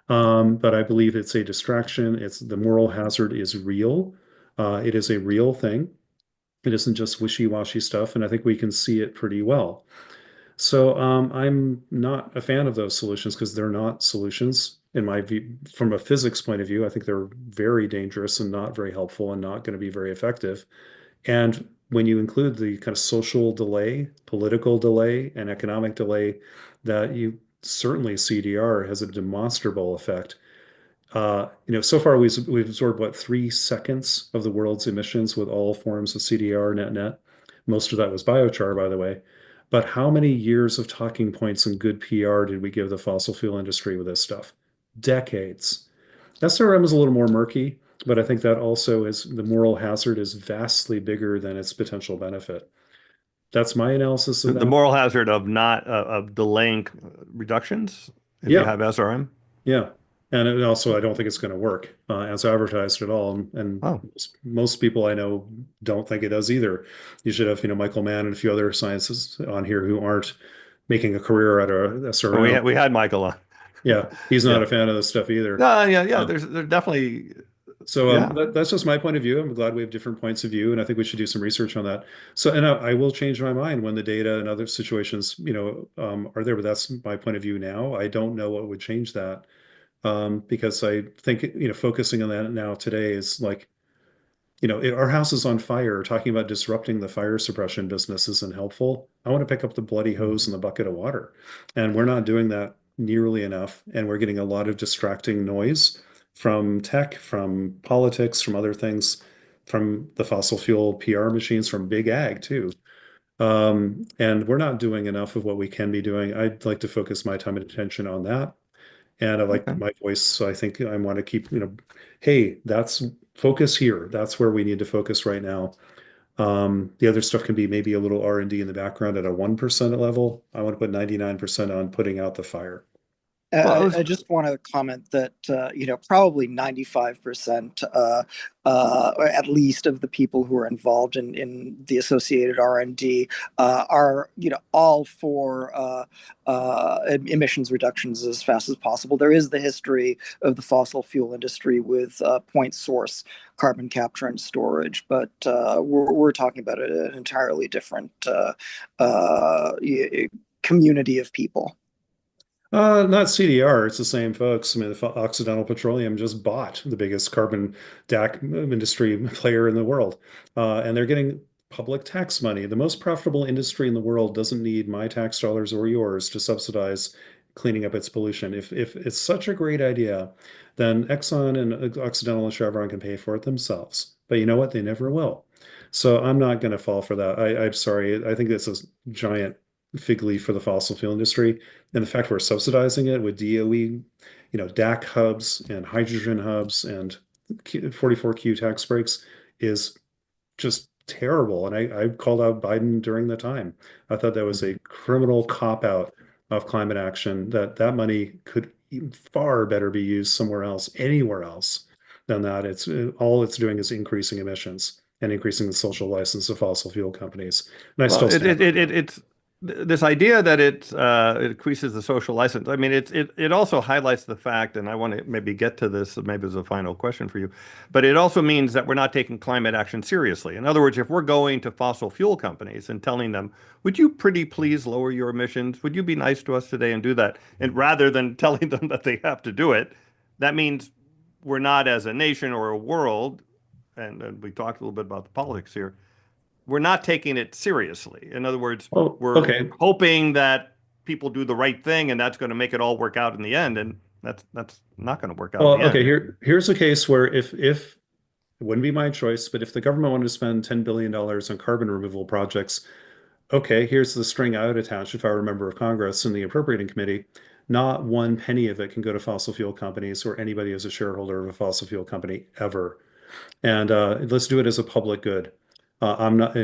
B: but I believe it's a distraction. The moral hazard is real. It is a real thing. It isn't just wishy-washy stuff, and I think we can see it pretty well. So I'm not a fan of those solutions because they're not solutions in my view. From a physics point of view, I think they're very dangerous and not very helpful and not going to be very effective. And when you include the kind of social delay, political delay, and economic delay, that you certainly CDR has a demonstrable effect. So far we've absorbed what 3 seconds of the world's emissions with all forms of CDR net. Most of that was biochar, by the way. But how many years of talking points and good PR did we give the fossil fuel industry with this stuff? Decades. SRM is a little more murky, but I think that also is the moral hazard is vastly bigger than its potential benefit. That's my analysis of
A: The
B: that.
A: moral hazard of not of delaying reductions if you
B: Yeah,
A: have SRM.
B: yeah. And also, I don't think it's going to work as advertised at all. And
A: Oh,
B: most people I know don't think it does either. You should have, Michael Mann and a few other scientists on here who aren't making a career out of
A: well,
B: SRM.
A: we had Michael on.
B: Yeah, he's not
A: Yeah.
B: a fan of this stuff either.
A: No, yeah.
B: Uh,
A: There's definitely
B: so
A: yeah.
B: that's just my point of view. I'm glad we have different points of view, and I think we should do some research on that. So, and I will change my mind when the data and other situations, are there. But that's my point of view now. I don't know what would change that. Because I think, focusing on that now today is like, our house is on fire. Talking about disrupting the fire suppression business isn't helpful. I want to pick up the bloody hose and the bucket of water. And we're not doing that nearly enough. And we're getting a lot of distracting noise from tech, from politics, from other things, from the fossil fuel PR machines, from big ag too. And we're not doing enough of what we can be doing. I'd like to focus my time and attention on that. And I like
A: Okay.
B: my voice, so I think I want to keep, hey, that's focus here. That's where we need to focus right now. The other stuff can be maybe a little R&D in the background at a 1% level. I want to put 99% on putting out the fire.
A: Well,
D: I just want to comment that probably 95%, or at least, of the people who are involved in the associated R&D are all for emissions reductions as fast as possible. There is the history of the fossil fuel industry with point source carbon capture and storage, but we're talking about an entirely different community of people.
B: Not CDR, it's the same folks. I mean, the Occidental Petroleum just bought the biggest carbon DAC industry player in the world. And they're getting public tax money. The most profitable industry in the world doesn't need my tax dollars or yours to subsidize cleaning up its pollution. If it's such a great idea, then Exxon and Occidental and Chevron can pay for it themselves. But you know what? They never will. So I'm not going to fall for that. I'm sorry. I think this is giant fig leaf for the fossil fuel industry. And the fact we're subsidizing it with DOE, DAC hubs and hydrogen hubs and 44Q tax breaks is just terrible. And I called out Biden during the time. I thought that was a criminal cop out of climate action, that money could far better be used somewhere else, anywhere else than that. It's all it's doing is increasing emissions and increasing the social license of fossil fuel companies. And I
A: Well,
B: still stand by that.
A: it's this idea that it increases the social license. I mean, it also highlights the fact, and I want to maybe get to this, maybe as a final question for you, but it also means that we're not taking climate action seriously. In other words, if we're going to fossil fuel companies and telling them, would you pretty please lower your emissions? Would you be nice to us today and do that? And rather than telling them that they have to do it, that means we're not as a nation or a world, and we talked a little bit about the politics here, we're not taking it seriously. In other words,
B: Oh,
A: we're
B: okay.
A: hoping that people do the right thing and that's going to make it all work out in the end. And that's not going to work out in
B: Well,
A: the
B: okay,
A: end.
B: here's a case where if it wouldn't be my choice, but if the government wanted to spend $10 billion on carbon removal projects, okay, here's the string I would attach if I were a member of Congress in the appropriating committee. Not one penny of it can go to fossil fuel companies or anybody as a shareholder of a fossil fuel company ever. And let's do it as a public good. I'm not,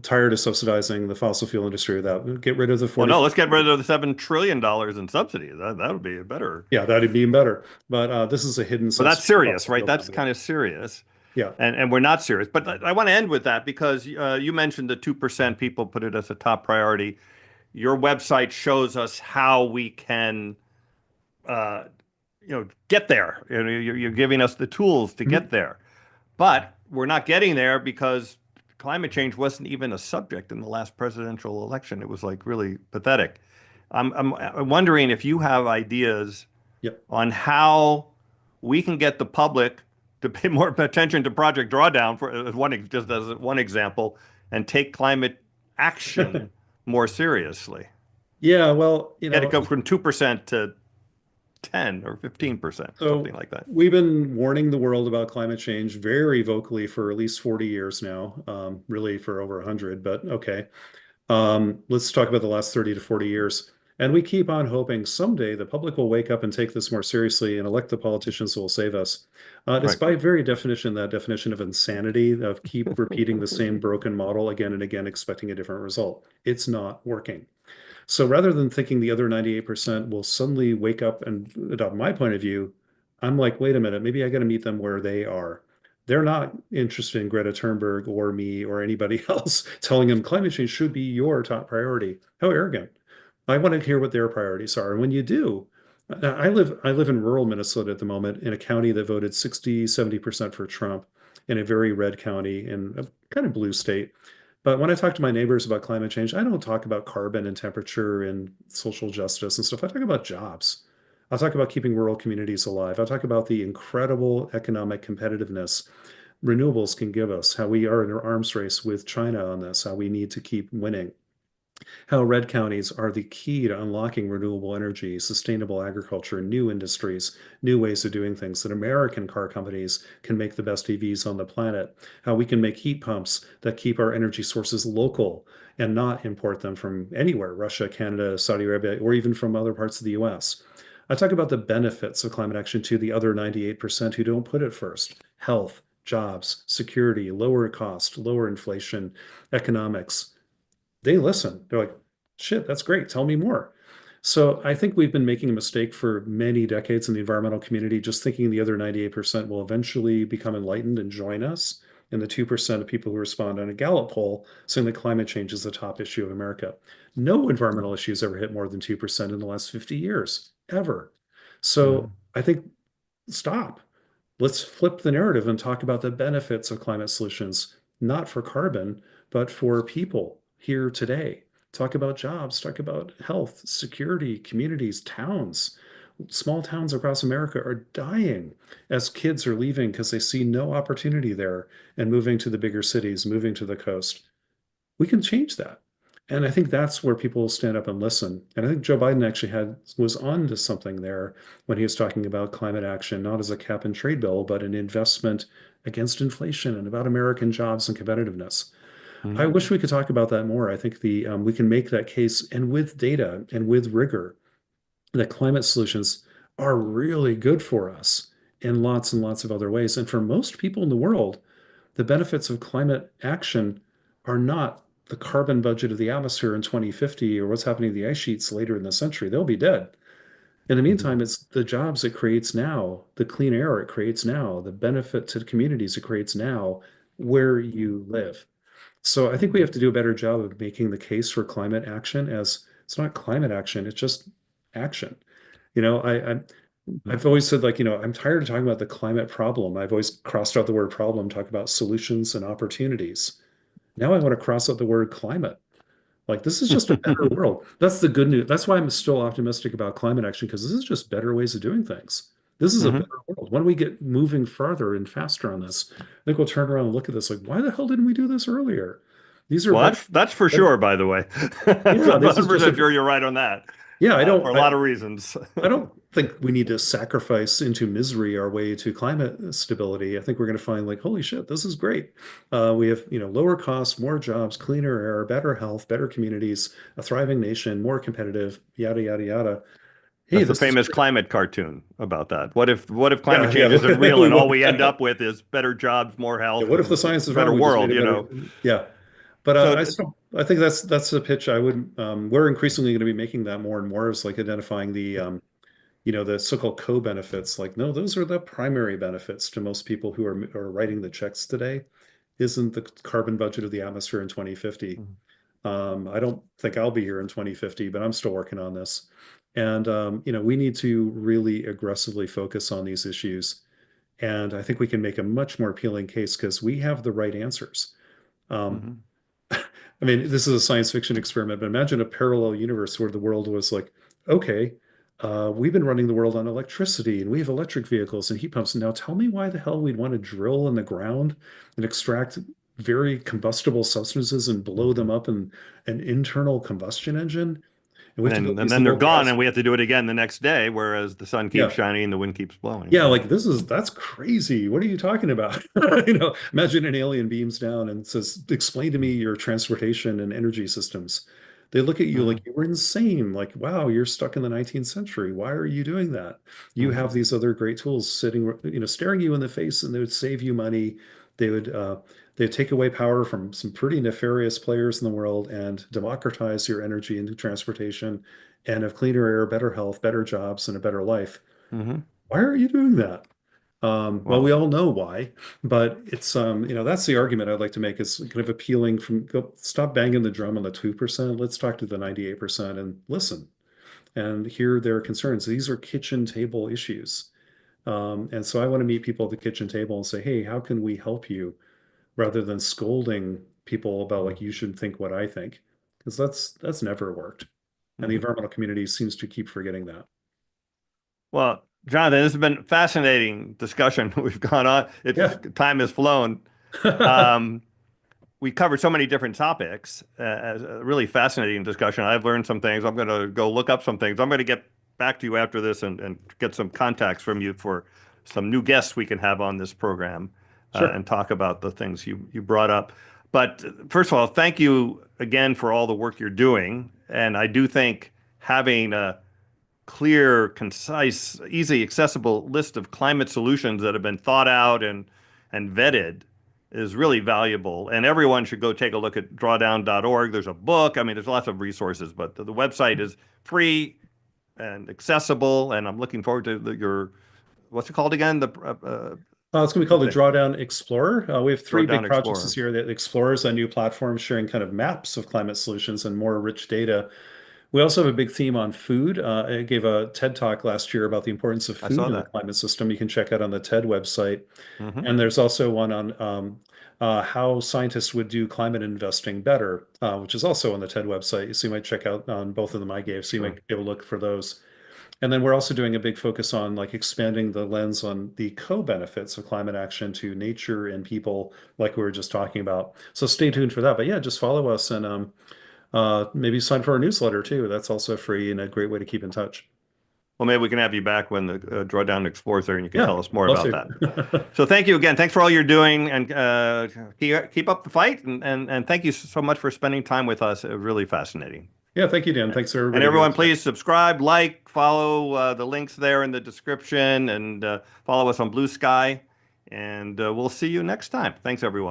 B: tired of subsidizing the fossil fuel industry with that. Get rid of the
A: Well, no,
B: 44.
A: let's get rid of the $7 trillion in subsidies. That would be better.
B: Yeah, that'd be even better. But this is a hidden
A: But that's
B: subsidy for
A: serious,
B: fossil
A: right?
B: fuel
A: That's
B: company.
A: kind of serious.
B: Yeah.
A: And we're not serious. But I want to end with that because you mentioned the 2% people put it as a top priority. Your website shows us how we can uh, get there. You're giving us the tools to get
B: Mhm.
A: there. But we're not getting there because climate change wasn't even a subject in the last presidential election. It was like really pathetic. I'm wondering if you have ideas
B: Yep.
A: on how we can get the public to pay more attention to Project Drawdown for just as one example, and take climate action more seriously.
B: Yeah, well,
A: Get it go from 2% to 10 or 15%, something
B: so
A: like that.
B: we've been warning the world about climate change very vocally for at least 40 years now, really for over 100, but okay. Let's talk about the last 30 to 40 years. And we keep on hoping someday the public will wake up and take this more seriously and elect the politicians who will save us. It's
A: Right.
B: by very definition that definition of insanity of keep repeating the same broken model again and again, expecting a different result. It's not working. So rather than thinking the other 98% will suddenly wake up and adopt my point of view, I'm like, wait a minute, maybe I got to meet them where they are. They're not interested in Greta Thunberg or me or anybody else telling them climate change should be your top priority. How arrogant. I want to hear what their priorities are. And when you do, I live in rural Minnesota at the moment in a county that voted 60, 70% for Trump in a very red county in a kind of blue state. But when I talk to my neighbors about climate change, I don't talk about carbon and temperature and social justice and stuff. I talk about jobs. I'll talk about keeping rural communities alive. I'll talk about the incredible economic competitiveness renewables can give us, how we are in an arms race with China on this, how we need to keep winning, how red counties are the key to unlocking renewable energy, sustainable agriculture, new industries, new ways of doing things, that American car companies can make the best EVs on the planet, how we can make heat pumps that keep our energy sources local and not import them from anywhere, Russia, Canada, Saudi Arabia, or even from other parts of the US. I talk about the benefits of climate action to the other 98% who don't put it first: health, jobs, security, lower cost, lower inflation, economics. They listen. They're like, shit, that's great. Tell me more. So I think we've been making a mistake for many decades in the environmental community, just thinking the other 98% will eventually become enlightened and join us. And the 2% of people who respond on a Gallup poll saying that climate change is the top issue of America. No environmental issues ever hit more than 2% in the last 50 years, ever.
A: Yeah.
B: So I think stop. Let's flip the narrative and talk about the benefits of climate solutions, not for carbon, but for people here today. Talk about jobs, talk about health, security, communities, towns. Small towns across America are dying as kids are leaving because they see no opportunity there and moving to the bigger cities, moving to the coast. We can change that. And I think that's where people will stand up and listen. And I think Joe Biden actually was on to something there when he was talking about climate action, not as a cap and trade bill, but an investment against inflation and about American jobs and competitiveness. I
A: Mhm.
B: wish we could talk about that more. I think we can make that case, and with data and with rigor, that climate solutions are really good for us in lots and lots of other ways. And for most people in the world, the benefits of climate action are not the carbon budget of the atmosphere in 2050 or what's happening to the ice sheets later in the century. They'll be dead. In the
A: Mhm.
B: meantime, it's the jobs it creates now, the clean air it creates now, the benefit to the communities it creates now, where you live. So I think we have to do a better job of making the case for climate action as it's not climate action, it's just action. You know, I've always said, like, I'm tired of talking about the climate problem. I've always crossed out the word problem, talk about solutions and opportunities. Now I want to cross out the word climate. Like, this is just a better world. That's the good news. That's why I'm still optimistic about climate action, because this is just better ways of doing things. This is a
A: Mhm.
B: better world. When we get moving farther and faster on this, I think we'll turn around and look at this like, why the hell didn't we do this earlier? These are
A: Well,
B: better.
A: that's for
B: better-
A: sure, by the way. I'm
B: Yeah, this is just
A: 100%
B: a,
A: sure you're right on that,
B: yeah,
A: for a lot of reasons.
B: I don't think we need to sacrifice into misery our way to climate stability. I think we're going to find like, holy shit, this is great. We have, lower costs, more jobs, cleaner air, better health, better communities, a thriving nation, more competitive, yada, yada, yada. Hey,
A: That's the
B: this is
A: famous
B: great.
A: climate cartoon about that. What if climate
B: Yeah,
A: change isn't
B: yeah.
A: real and all we end up with is better jobs, more
B: Yeah,
A: health,
B: what if the
A: and
B: science is
A: a better
B: wrong? We just
A: world,
B: made it better. Yeah. But
A: So,
B: I think that's the pitch I would, we're increasingly going to be making that more and more is like identifying the so-called co-benefits, like, no, those are the primary benefits to most people who are writing the checks today, isn't the carbon budget of the atmosphere in 2050. I don't think I'll be here in 2050, but I'm still working on this. And, we need to really aggressively focus on these issues. And I think we can make a much more appealing case because we have the right answers. Um,
A: mhm.
B: I mean, this is a science fiction experiment, but imagine a parallel universe where the world was like, okay, we've been running the world on electricity and we have electric vehicles and heat pumps. Now tell me why the hell we'd want to drill in the ground and extract very combustible substances and blow them up in an internal combustion engine. And we have to
A: And
B: build
A: then, and
B: these
A: then they're
B: little
A: gone,
B: gas.
A: and we have to do it again the next day, whereas the sun keeps
B: Yeah.
A: shining and the wind keeps blowing.
B: Yeah, like that's crazy. What are you talking about? Imagine an alien beams down and says, "Explain to me your transportation and energy systems." They look at you
A: Mhm.
B: like you were insane. Like, wow, you're stuck in the 19th century. Why are you doing that? You
A: Mhm.
B: have these other great tools sitting, staring you in the face, and they would save you money. They would they'd take away power from some pretty nefarious players in the world and democratize your energy and transportation and have cleaner air, better health, better jobs, and a better life.
A: Mhm.
B: Why are you doing that? Well, we
A: Well,
B: all know why, but it's that's the argument I'd like to make is kind of appealing from stop banging the drum on the 2%. Let's talk to the 98% and listen and hear their concerns. These are kitchen table issues. And so I want to meet people at the kitchen table and say, hey, how can we help you? Rather than scolding people about like you should think what I think, because that's never worked. And the
A: mhm.
B: environmental community seems to keep forgetting that.
A: Well, Jonathan, this has been a fascinating discussion. We've gone on. It's
B: Yeah.
A: time has flown. Um, we covered so many different topics. As a really fascinating discussion. I've learned some things. I'm going to go look up some things. I'm going to get back to you after this and get some contacts from you for some new guests we can have on this program
B: Sure.
A: and talk about the things you brought up. But first of all, thank you again for all the work you're doing. And I do think having a clear, concise, easy, accessible list of climate solutions that have been thought out and vetted is really valuable. And everyone should go take a look at drawdown.org. There's a book. I mean, there's lots of resources, but the website is free and accessible. And I'm looking forward to your, what's it called again?
B: It's going to be called the
A: The
B: Drawdown Explorer. We have three
A: Drawdown
B: big projects this
A: Explorer.
B: year. The Explorer is a new platform sharing kind of maps of climate solutions and more rich data. We also have a big theme on food. I gave a TED talk last year about the importance of
A: I
B: food
A: saw
B: in the
A: that.
B: climate system. You can check out on the TED website.
A: Hmm.
B: And there's also one on how scientists would do climate investing better, which is also on the TED website. So you might check out on both of them I gave. So you
A: Sure.
B: might be able to look for those. And then we're also doing a big focus on like expanding the lens on the co-benefits of climate action to nature and people, like we were just talking about. So stay tuned for that. But yeah, just follow us and maybe sign for our newsletter too. That's also free and a great way to keep in touch.
A: Well, maybe we can have you back when the Drawdown Explorer's there and you can
B: Yeah,
A: tell us more
B: love
A: about that.
B: to.
A: So thank you again. Thanks for all you're doing and keep up the fight. And thank you so much for spending time with us. Really fascinating.
B: Yeah, thank you, Dan. Thanks for
A: And
B: everybody here
A: everyone,
B: today.
A: please subscribe, like, follow the links there in the description, and follow us on Blue Sky. And we'll see you next time. Thanks, everyone.